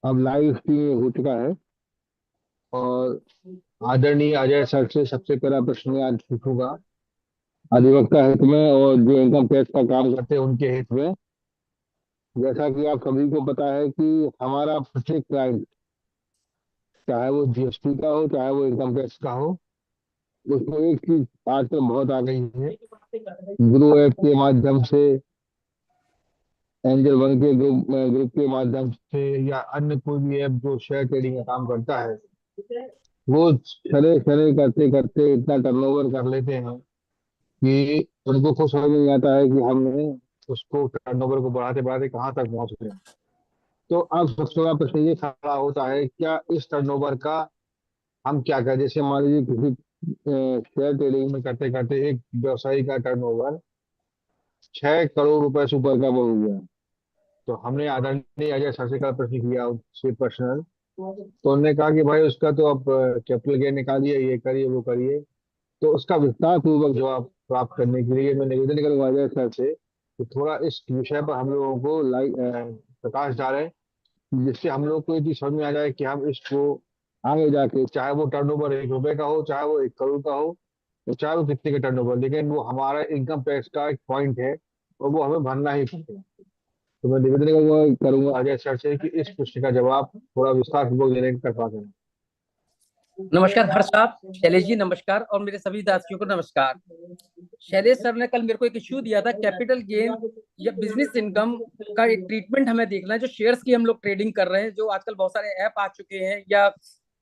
अब live stream हो चुका है। और आदरणीय अजय सर से सबसे पहला प्रश्न आज पूछूंगा अधिवक्ता हित में और जो इनकम टैक्स का काम करते हैं उनके हित में। जैसा कि आप सभी को पता है कि हमारा प्रत्येक क्लाइंट, चाहे वो जीएसटी का हो चाहे वो इनकम टैक्स का हो, उसको एक चीज आजकल बहुत आ गई है। ग्रो ऐप के माध्यम से, एंजल वन के ग्रुप ग्रुप के माध्यम से, या अन्य कोई भी ऐप जो शेयर ट्रेडिंग का काम करता है, वो शरे शरे करते करते इतना टर्नओवर कर लेते हैं कि उनको खुद समझ नहीं आता है कि हमने उसको टर्नओवर को बढ़ाते बढ़ाते कहाँ तक पहुंच गए। तो अब सबसे बड़ा प्रश्न ये खड़ा होता है, क्या इस टर्नओवर का हम क्या करें। जैसे मान लीजिए किसी शेयर ट्रेडिंग में करते करते एक व्यवसायी का टर्नओवर 6 करोड़ रुपए से ऊपर का वो हो गया। तो हमने आदरणीय अजय सर से कल प्रश्न किया उससे पर्सनल। तो उन्होंने कहा कि भाई उसका तो आप कैपिटल गेन निकालिए, ये करिए वो करिए। तो उसका विस्तार पूर्वक जवाब प्राप्त करने के लिए मैं निवेदन करूंगा अजय सर से कि थोड़ा इस विषय पर हम लोगों को प्रकाश डालें, जिससे हम लोग को ये चीज समझ में आ जाए कि हम इसको आगे जाके, चाहे वो टर्नओवर 1 रुपए का हो, चाहे वो 1 करोड़ का हो, तो चाहे वो कितने का टर्नओवर, लेकिन वो हमारा इनकम टैक्स का एक पॉइंट है और वो हमें भरना ही पड़ेगा। तो मैं निवेदन करूंगा अजय सर से कि इस प्रश्न का जवाब थोड़ा विस्तार पूर्वक देने की कृपा करें। नमस्कार हर्ष साहब, शैलेश जी नमस्कार, और मेरे सभी दासियों को नमस्कार। शैलेश सर ने कल मेरे को एक इश्यू दिया था, कैपिटल गेन या बिजनेस इनकम का एक ट्रीटमेंट हमें देखना है। जो शेयर्स की हम लोग ट्रेडिंग कर रहे हैं, जो आजकल बहुत सारे ऐप आ चुके हैं या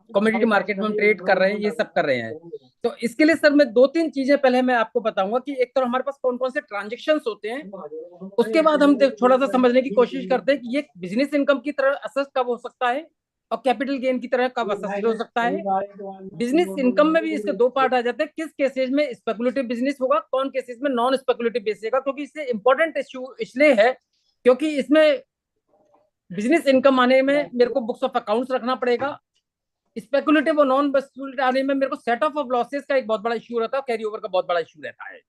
कमोडिटी मार्केट में हम ट्रेड कर रहे हैं, ये सब कर रहे हैं। तो इसके लिए सर मैं दो तीन चीजें पहले मैं आपको बताऊंगा कि एक तो हमारे पास कौन कौन से ट्रांजेक्शन होते हैं, उसके बाद हम थोड़ा सा समझने की कोशिश करते हैं कि ये बिजनेस इनकम की तरह असेस कब हो सकता है और कैपिटल गेन की तरह कब असेस हो सकता है। बिजनेस इनकम में भी इसके दो पार्ट आ जाते हैं, किस केसेस में स्पेकुलेटिव बिजनेस होगा, कौन केसेस में नॉन स्पेकुलेटिव बेसिस होगा। क्योंकि इससे इंपॉर्टेंट इश्यू इसलिए है क्योंकि इसमें बिजनेस इनकम आने में मेरे को बुक्स ऑफ अकाउंट्स रखना पड़ेगा, स्पेकुलेटिव और नॉन स्पेकुलेटिव आने में मेरे को सेट ऑफ लॉसेस का एक बहुत बड़ा इशू रहता है, कैरी ओवर का बहुत बड़ा इशू रहता है।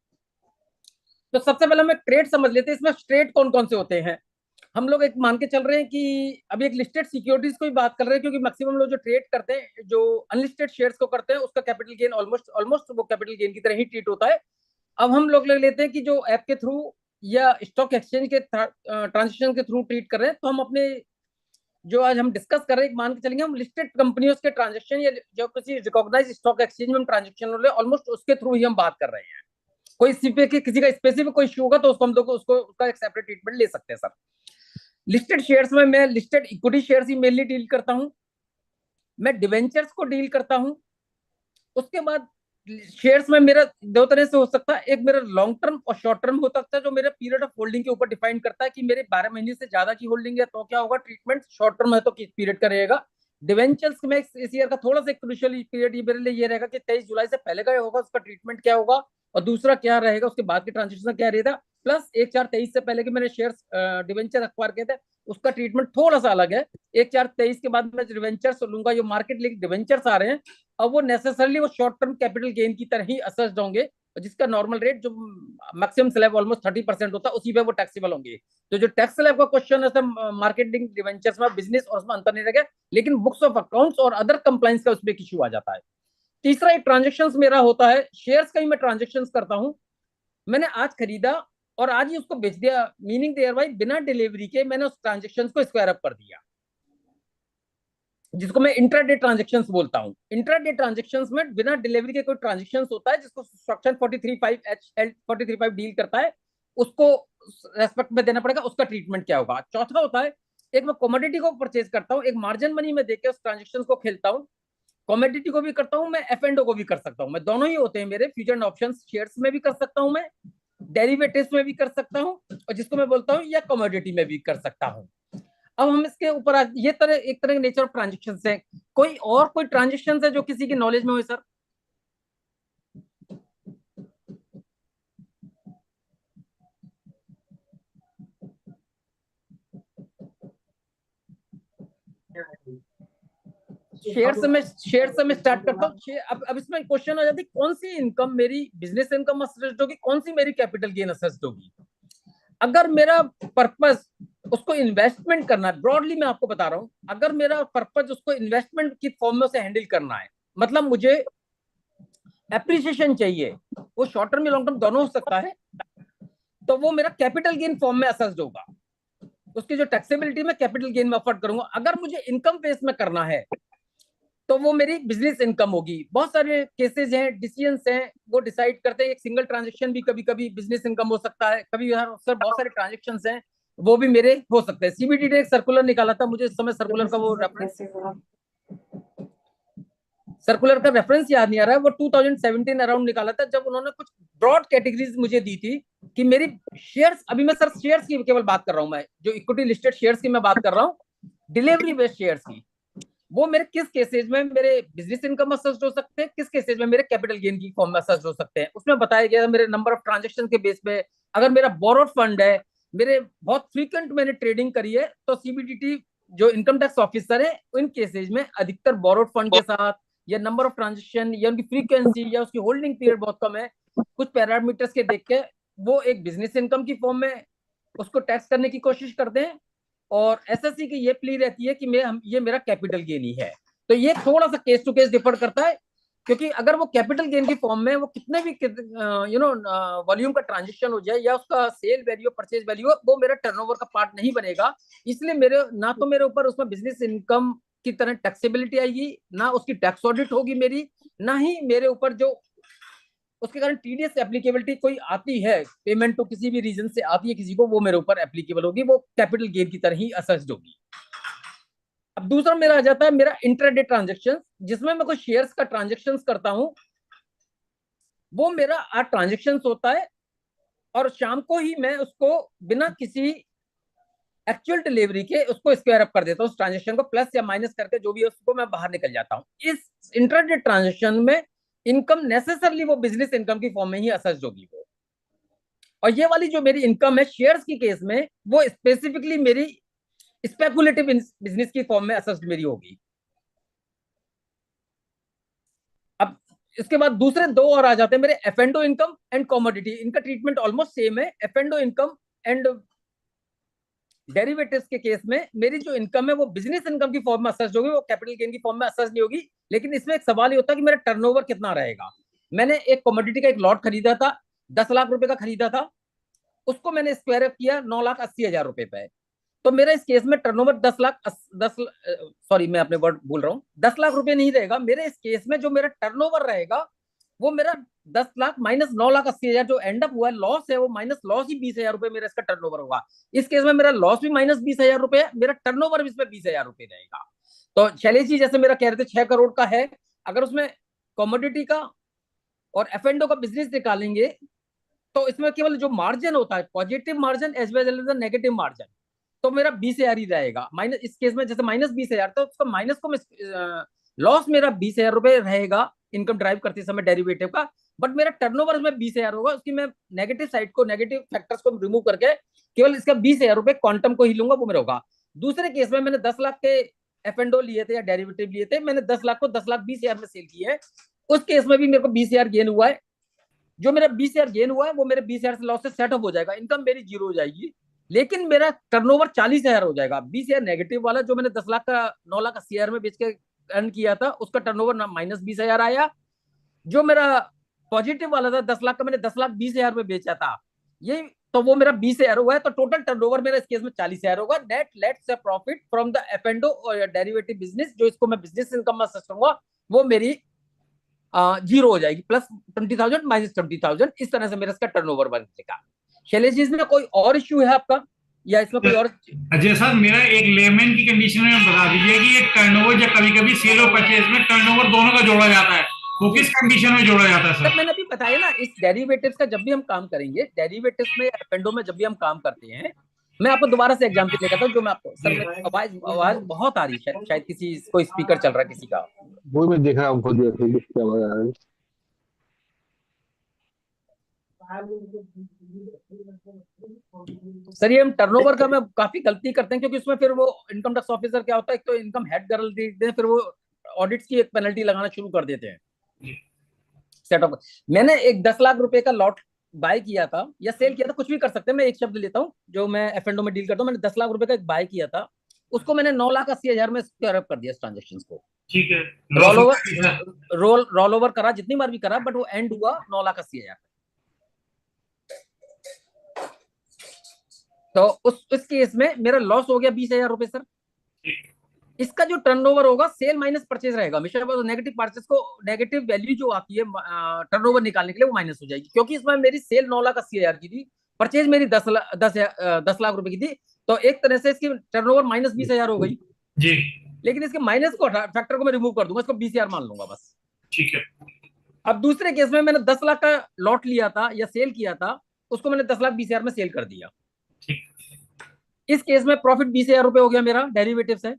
तो सबसे पहले मैं ट्रेड समझ लेते हैं, इसमें ट्रेड कौन कौन से होते हैं। हम लोग एक मान के चल रहे हैं कि अभी एक लिस्टेड सिक्योरिटीज को ही बात कर रहे हैं, क्योंकि मैक्सिमम लोग जो ट्रेड करते हैं, जो अनलिस्टेड शेयर्स को करते हैं, उसका कैपिटल गेन ऑलमोस्ट ऑलमोस्ट वो कैपिटल गेन की तरह ही ट्रीट होता है। अब हम लोग ले लेते हैं कि जो ऐप के थ्रू या स्टॉक एक्सचेंज के ट्रांजेक्शन के थ्रू ट्रीट कर रहे हैं, तो हम अपने जो आज हम डिस्कस कर रहे हैं, मान के चलेंगे हम लिस्टेड कंपनियों के ट्रांजेक्शन या जो किसी रिकॉग्नाइज स्टॉक एक्सचेंज में हम ट्रांजेक्शन हो रहे हैं, ऑलमोस्ट उसके थ्रू ही हम बात कर रहे हैं। कोई किसी का स्पेसिफिक कोई इशू होगा तो उसको हम लोग उसको उसका एक सेपरेट ट्रीटमेंट ले सकते हैं सर। लिस्टेड शेयर्स में मैं लिस्टेड इक्विटी शेयर्स ही मेनली डील करता हूं, मैं डिवेंचर्स को डील करता हूं। उसके बाद शेयर्स में मेरा दो तरह से हो सकता है, एक मेरा लॉन्ग टर्म और शॉर्ट टर्म हो सकता है, जो मेरे पीरियड ऑफ होल्डिंग के ऊपर डिफाइन करता है कि मेरे 12 महीने से ज्यादा की होल्डिंग है तो क्या होगा ट्रीटमेंट, शॉर्ट टर्म है तो किस पीरियड का रहेगा। डिवेंचर्स में इस ईयर का थोड़ा सा क्रुशियल पीरियड ये मेरे लिए ये रहेगा कि 23 जुलाई से पहले का होगा उसका ट्रीटमेंट क्या होगा, और दूसरा क्या रहेगा उसके बाद के ट्रांजेक्शन क्या रहेगा, प्लस 1/4/23 से पहले के मैंने शेयर्स डिवेंचर अक्वायर किए थे उसका ट्रीटमेंट थोड़ा सा अलग है। 1/4/23 के बाद मैं डिवेंचर्स लूंगा, जो मार्केट लिंक डिवेंचर्स आ रहे हैं, अब वो नेसेसरली वो शॉर्ट टर्म कैपिटल गेन की तरह ही असेस्ड होंगे, जिसका नॉर्मल रेट जो मैक्सिमम स्लैब ऑलमोस्ट 30% होता है, उसी पे वो टैक्सेबल होंगे। तो जो टैक्स स्लैब का क्वेश्चन है सर, मार्केटिंग डिवेंचर्स में बिजनेस और उसमें अंतर नहीं रहेगा, लेकिन बुक्स ऑफ अकाउंट्स और अदर कंप्लाइंस का उसमें इशू आ जाता है। तीसरा एक ट्रांजेक्शन मेरा होता है, शेयर्स का ही मैं ट्रांजेक्शन करता हूं। मैंने आज खरीदा और आज ही उसको बेच दिया, मीनिंग देयर भाई बिना डिलीवरी के मैंने उस ट्रांजेक्शन को स्क्वायर अप कर दिया, जिसको मैं इंट्राडे ट्रांजेक्शंस बोलता हूं। इंट्राडे ट्रांजेक्शंस में बिना डिलीवरी के कोई ट्रांजेक्शंस होता है जिसको सेक्शन 43(5) डील करता है, उसको रेस्पेक्ट में देना पड़ेगा, उसका ट्रीटमेंट क्या होगा। चौथा होता है, एक मैं कमोडिटी को परचेज करता हूं, एक मार्जिन मनी में देकर उस ट्रांजेक्शन को खेलता हूं। कमोडिटी को भी करता हूं मैं, एफ एंड ओ को भी कर सकता हूं मैं, दोनों ही होते हैं मेरे। फ्यूचर एंड ऑप्शन शेयर्स में भी कर सकता हूं मैं, डेरिवेटिव्स में भी कर सकता हूं, और जिसको मैं बोलता हूं या कमोडिटी में भी कर सकता हूं। अब हम इसके ऊपर ये तरह एक तरह के नेचर ऑफ ट्रांजेक्शन है। कोई और कोई ट्रांजेक्शन है जो किसी की नॉलेज में हो सर? शेयर से मैं स्टार्ट करता हूँ। अब इसमें क्वेश्चन आ जाती है कौन सी इनकम मेरी बिजनेस इनकम असेस्ड होगी, कौन सी मेरी कैपिटल गेन असेस्ड होगी। अगर मेरा पर्पस उसको इन्वेस्टमेंट करना है, ब्रॉडली मैं आपको बता रहा हूँ, अगर मेरा पर्पस उसको इन्वेस्टमेंट की फॉर्म में से हैंडल करना है, मतलब मुझे एप्रिसिएशन चाहिए, वो शॉर्ट टर्म या लॉन्ग टर्म दोनों हो सकता है, तो वो मेरा कैपिटल गेन फॉर्म में असेस्ड होगा। उसकी जो टैक्सेबिलिटी में कैपिटल गेन में अफोर्ड करूंगा। अगर मुझे इनकम बेस में करना है तो वो मेरी बिजनेस इनकम होगी। बहुत सारे केसेस हैं, डिसीजंस हैं, वो डिसाइड करते हैं। एक सिंगल ट्रांजेक्शन भी कभी कभी बिजनेस इनकम हो सकता है, कभी सर बहुत सारे ट्रांजेक्शन हैं वो भी मेरे हो सकते हैं। सीबीडी ने एक सर्कुलर निकाला था, मुझे इस समय सर्कुलर का वो रेफरेंस सर्कुलर का रेफरेंस याद नहीं आ रहा है, वो 2017 अराउंड निकाला था, जब उन्होंने कुछ ब्रॉड कैटेगरीज मुझे दी थी कि मेरी शेयर्स, अभी मैं सर शेयर्स की केवल बात कर रहा हूं, मैं जो इक्विटी लिस्टेड शेयर्स की मैं बात कर रहा हूं, डिलीवरी बेस्ड शेयर्स की, वो मेरे किस केसेज में मेरे बिजनेस इनकम असेस्ड हो सकते हैं, किस केसेज में मेरे कैपिटल गेन की फॉर्म में असेस्ड हो सकते हैं। उसमें बताया गया मेरे नंबर ऑफ ट्रांजेक्शन के बेस पे, अगर मेरा बोरोड फंड है, मेरे बहुत फ्रीक्वेंट मैंने ट्रेडिंग करी है, तो सीबीडीटी जो इनकम टैक्स ऑफिसर है इन केसेज में अधिकतर बोरोड फंड के साथ, या नंबर ऑफ ट्रांजेक्शन, या उनकी फ्रीक्वेंसी, या उसकी होल्डिंग पीरियड बहुत कम है, कुछ पैरामीटर्स के देख के वो एक बिजनेस इनकम की फॉर्म में उसको टैक्स करने की कोशिश करते हैं। और एसएससी की ये प्ली रहती है कि ये मेरा कैपिटल गेन ही है। तो ये थोड़ा सा केस टू केस डिफर करता है, क्योंकि अगर वो कैपिटल गेन की फॉर्म में वो कितने भी वॉल्यूम का ट्रांजेक्शन हो जाए, या उसका सेल वैल्यू परचेज वैल्यू, वो मेरा टर्नओवर का पार्ट नहीं बनेगा। इसलिए मेरे ना तो मेरे ऊपर उसमें बिजनेस इनकम की तरह टैक्सेबिलिटी आएगी, ना उसकी टैक्स ऑडिट होगी मेरी, ना ही मेरे ऊपर जो उसके कारण टीडीएस एप्लीकेबिलिटी कोई आती है, पेमेंट तो किसी भी रीजन से आती है किसी को, वो मेरे ऊपर एप्लीकेबल होगी, वो कैपिटल गेन की तरह ही असेस्ड होगी। अब दूसरा मेरा आ जाता है मेरा इंट्राडे ट्रांजेक्शन, जिसमें मैं कुछ शेयर्स का ट्रांजेक्शन करता हूं, वो मेरा आज ट्रांजेक्शन होता है और शाम को ही मैं उसको बिना किसी एक्चुअल डिलीवरी के उसको स्क्वायर अप कर देता हूँ, उस ट्रांजेक्शन को प्लस या माइनस करके जो भी है उसको मैं बाहर निकल जाता हूँ। इस इंट्राडे ट्रांजेक्शन में इनकम नेसेसरली वो बिजनेस इनकम की फॉर्म में ही असेस्ड होगी वो। और ये वाली जो मेरी इनकम है शेयर्स की केस में, वो स्पेसिफिकली मेरी स्पेकुलेटिव बिजनेस की फॉर्म में असेस्ड मेरी होगी। अब इसके बाद दूसरे दो और आ जाते हैं मेरे F endo income and commodity. इनका ट्रीटमेंट ऑलमोस्ट सेम है। F endo income and derivatives के केस में मेरी जो इनकम है वो बिजनेस इनकम की फॉर्म में असेस्ड होगी, वो कैपिटल गेन की फॉर्म में असेस्ड नहीं होगी। लेकिन इसमें एक सवाल ये होता है कि मेरा टर्नओवर कितना रहेगा। मैंने एक कमोडिटी का एक लॉट खरीदा था, 10 लाख रुपए का खरीदा था, उसको मैंने स्क्वायर अप किया 9,80,000 रुपए पे। तो मेरा इस केस में टर्नओवर 10 लाख 10 सॉरी मैं अपने वर्ड बोल रहा हूँ, 10 लाख रुपए नहीं रहेगा मेरे इस केस में। जो मेरा टर्नओवर रहेगा वो मेरा 10 लाख माइनस 9,80,000 जो एंड अप हुआ है लॉस है, वो माइनस लॉस ही 20,000 रुपए मेरा इसका टर्नओवर होगा। इस केस में मेरा लॉस भी माइनस 20,000 रुपए है, मेरा टर्नओवर भी इसमें 20,000 रुपए रहेगा। तो शैलेश जी जैसे मेरा कह रहे थे 6 करोड़ का है, अगर उसमें कॉमोडिटी का और एफ एंड ओ का बिजनेस निकालेंगे तो इसमें केवल जो मार्जिन होता है positive margin as well as negative margin, तो मेरा 20,000 ही रहेगा। माइनस इस केस में जैसे माइनस 20,000, तो उसका माइनस को लॉस मेरा 20,000 रुपए रहेगा इनकम ड्राइव करते समय डेरिवेटिव का। बट मेरा टर्नओवर में 20,000 होगा, उसकी मैं नेगेटिव साइड को, नेगेटिव फैक्टर्स को रिमूव करके केवल इसका 20,000 रुपए क्वांटम को ही लूंगा, वो मेरा होगा। दूसरे केस में मैंने 10 लाख के एफ एंड ओ लिए थे या डेरिवेटिव लिए थे, मैंने 10 लाख को 10,20,000 में सेल किए हैं, उस केस में भी मेरे को 20,000 गेन हुआ है। जो मेरा 20,000 गेन हुआ है वो मेरे 20,000 से लॉस से सेट अप हो जाएगा, इनकम मेरी जीरो हो जाएगी, लेकिन मेरा टर्नओवर 40,000 हो जाएगा। 20,000 नेगेटिव वाला जो मैंने 10 लाख का 9,80,000 में बेच के अर्न किया था, उसका टर्नओवर माइनस 20,000 आया। जो मेरा पॉजिटिव वाला था 10 लाख का, मैंने 10,20,000 में बेचा था, ये तो वो मेरा 20,000 हुआ है। तो टोटल टर्नओवर मेरा इस केस में 40,000 होगा। Net let's a profit from the F and O और डेरिवेटिव बिजनेस, जो इसको मैं बिजनेस इनकम में असेस करूंगा, वो मेरी जीरो हो जाएगी, प्लस 20,000 माइनस 20,000, इस तरह से मेरा इसका टर्नओवर बनेगा। शैलेश जी इसमें कोई और इश्यू है आपका, या इसमें कोई और? अजय सर, मेरा एक लेमैन की कंडीशन में बता दीजिए कि ये टर्नओवर या कभी कभी सेल और परचेज में टर्नओवर दोनों का जोड़ा जाता है, वो किस कंडीशन में जोड़ा जाता है सर सर? मैंने अभी बताया ना, इस डेरिवेटिव्स का जब भी हम काम करेंगे, डेरिवेटिव्स में एफएनडो में जब भी हम काम करते हैं, मैं आपको दोबारा से एग्जांपल लेकर था जो मैं आपको, सर मेरी आवाज आवाज बहुत आ रही है, शायद किसी कोई स्पीकर चल रहा है किसी का। वो मैं देख रहा हूँ खुद ऐसे ही, क्या मजा आ रहा है। सर ये हम टर्नओवर का मैं काफी गलती करते हैं, क्योंकि उसमें फिर वो इनकम टैक्स ऑफिसर क्या होता है, एक तो इनकम हेड कर देते हैं, फिर वो ऑडिट्स की एक पेनल्टी लगाना शुरू कर देते हैं सेटअप। मैंने एक 10 लाख रुपए का लॉट बाय किया था या सेल किया था, कुछ भी कर सकते हैं, मैं एक शब्द लेता हूँ जो मैं F&O में डील करता हूँ। मैंने 10 लाख रुपए का एक बाय किया था, उसको मैंने 9,80,000 में स्क्वायर अप कर दिया ट्रांजेक्शन को। ठीक है, रोल ओवर रोल ओवर करा जितनी बार भी करा, बट वो एंड हुआ 9,80,000। तो उस केस में मेरा लॉस हो गया 20,000 रुपए सर। इसका जो टर्नओवर होगा सेल माइनस परचेज रहेगा हमेशा, नेगेटिव परचेज को नेगेटिव वैल्यू जो आती है टर्नओवर निकालने के लिए वो माइनस हो जाएगी, क्योंकि इसमें मेरी सेल 9,80,000 की थी, परचेज मेरी 10 लाख रुपए की थी। तो एक तरह से इसकी टर्नओवर माइनस 20,000 हो गई जी। लेकिन इसके माइनस को फैक्टर को मैं रिमूव कर दूंगा, इसको 20,000 मान लूंगा बस। ठीक है। अब दूसरे केस में मैंने 10 लाख का लॉट लिया था या सेल किया था, उसको मैंने 10,20,000 में सेल कर दिया। इस केस में प्रॉफिट 20,000 रुपए हो गया मेरा डेरिवेटिव से।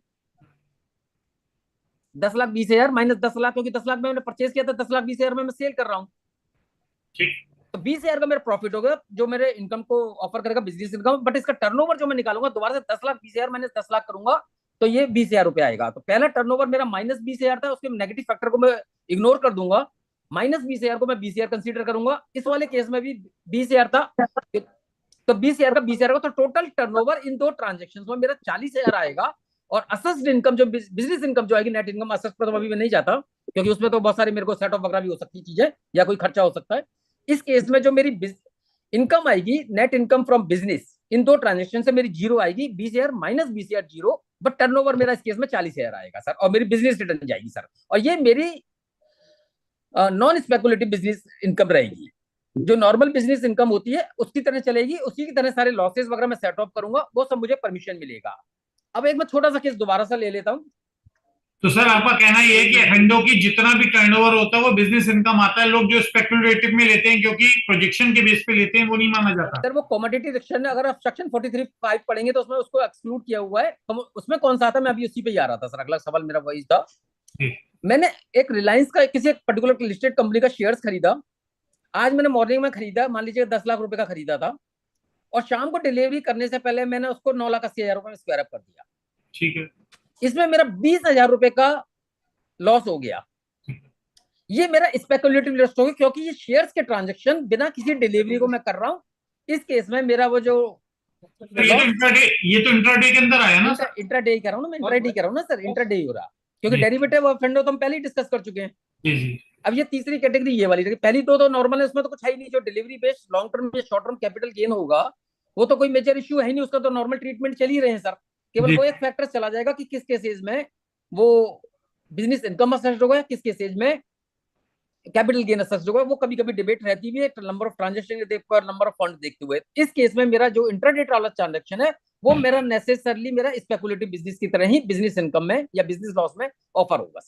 10,20,000 माइनस 10 लाख, क्योंकि 10 लाख में मैंने परचेज किया था, 10,20,000 में मैं सेल कर रहा हूँ। तो 20,000 का मेरा प्रॉफिट होगा जो मेरे इनकम को ऑफर करेगा बिजनेस इनकम। बट इसका टर्नओवर जो मैं निकालूंगा दोबारा से 10,20,000 माइनस 10 लाख करूंगा तो ये 20,000 रुपए आएगा। तो पहला टर्नओवर मेरा माइनस 20,000 था, उसके नेगेटिव फैक्टर को मैं इग्नोर कर दूंगा, माइनस 20,000 को मैं 20,000 कंसीडर करूंगा। इस वाले केस में भी 20,000 था, तो 20,000 का 20,000 का, तो टोटल टर्नओवर इन दो ट्रांजेक्शन में मेरा 40,000 आएगा। और असेस्ड इनकम जो बिजनेस इनकम जो आएगी, नेट इनकम असेस पर तो अभी मैं नहीं जाता, क्योंकि उसमें तो बहुत सारी मेरे को सेट ऑफ वगैरह भी हो सकती चीजें या कोई खर्चा हो सकता है। इस केस में जो मेरी इनकम आएगी, नेट इनकम फ्रॉम बिजनेस, इन दो ट्रांजेक्शन से मेरी जीरो आएगी, 20,000 माइनस 20,000 जीरो, बट टर्नओवर मेरा इस केस में 40,000 आएगा सर, और मेरी बिजनेस रिटर्न जाएगी सर। और ये मेरी नॉन स्पेकुलेटिव बिजनेस इनकम रहेगी, जो नॉर्मल बिजनेस इनकम होती है उसकी तरह चलेगी, उसी की तरह सारे लॉसेस वगैरह मैं सेट ऑफ करूंगा, वो सब मुझे परमिशन मिलेगा। अब एक मैं छोटा सा केस दोबारा सा ले लेता हूँ। तो सर आपका कहना ये है कि F&O की जितना भी टर्नओवर होता है वो बिजनेस इनकम आता है, लोग जो स्पेकुलेटिव में लेते हैं क्योंकि प्रोजेक्शन के बेस पे लेते हैं, वो नहीं माना जाता। सर वो कमोडिटी सेक्शन में अगर आप सेक्शन 43(5) पढ़ेंगे तो उसमें उसको एक्सक्लूड किया हुआ है। उसमें कौन सा आता है, मैं अभी उसी पे ही आ रहा था सर, अगला सवाल मेरा वही था। मैंने एक रिलायंस का किसी एक पर्टिकुलर लिस्टेड कंपनी का शेयर्स खरीदा, आज मैंने मॉर्निंग में खरीदा, मान लीजिए 10 लाख रुपए का खरीदा था, और शाम को डिलीवरी करने से पहले मैंने उसको 9,80,000 रुपए में स्क्वायर अप कर दिया। ठीक है। इसमें मेरा 20,000 रुपए का लॉस हो गया। ये मेरा स्पेकुलेटिव लॉस हो गया, क्योंकि ये शेयर्स के ट्रांजैक्शन बिना किसी डिलीवरी को मैं कर रहा हूँ। इस केस में मेरा वो जो ये तो इंट्राडे के अंदर आया ना, इंट्राडे ही कर रहा हूँ ना मैं, इंट्राडे कर रहा हूँ ना सर, इंट्राडे ही हो रहा, क्योंकि डेरिवेटिव और F&O तो हम पहले ही डिस्कस कर चुके हैं। जी। अब ये तीसरी कैटेगरी ये वाली, पहली तो नॉर्मल है, उसमें तो कुछ है ही नहीं। जो डिलीवरी बेस्ड लॉन्ग टर्म या शॉर्ट टर्म कैपिटल गेन होगा वो तो कोई मेजर इश्यू है ही नहीं, उसका तो नॉर्मल ट्रीटमेंट चल ही रहे हैं सर। केवल वो एक फैक्टर चला जाएगा कि किस केसेज में वो बिजनेस इनकम असेस्ड होगा, किस केसेज में कैपिटल गेन असेस्ड होगा, वो कभी कभी डिबेट रहती भी है नंबर ऑफ ट्रांजेक्शन के देखकर, नंबर ऑफ फंड देखते हुए। इस केस में मेरा जो इंट्राडे वाला ट्रांजेक्शन है वो मेरा नेसेसरली मेरा स्पेकुलेटिव बिजनेस की तरह ही बिजनेस इनकम में या बिजनेस लॉस में ऑफर होगा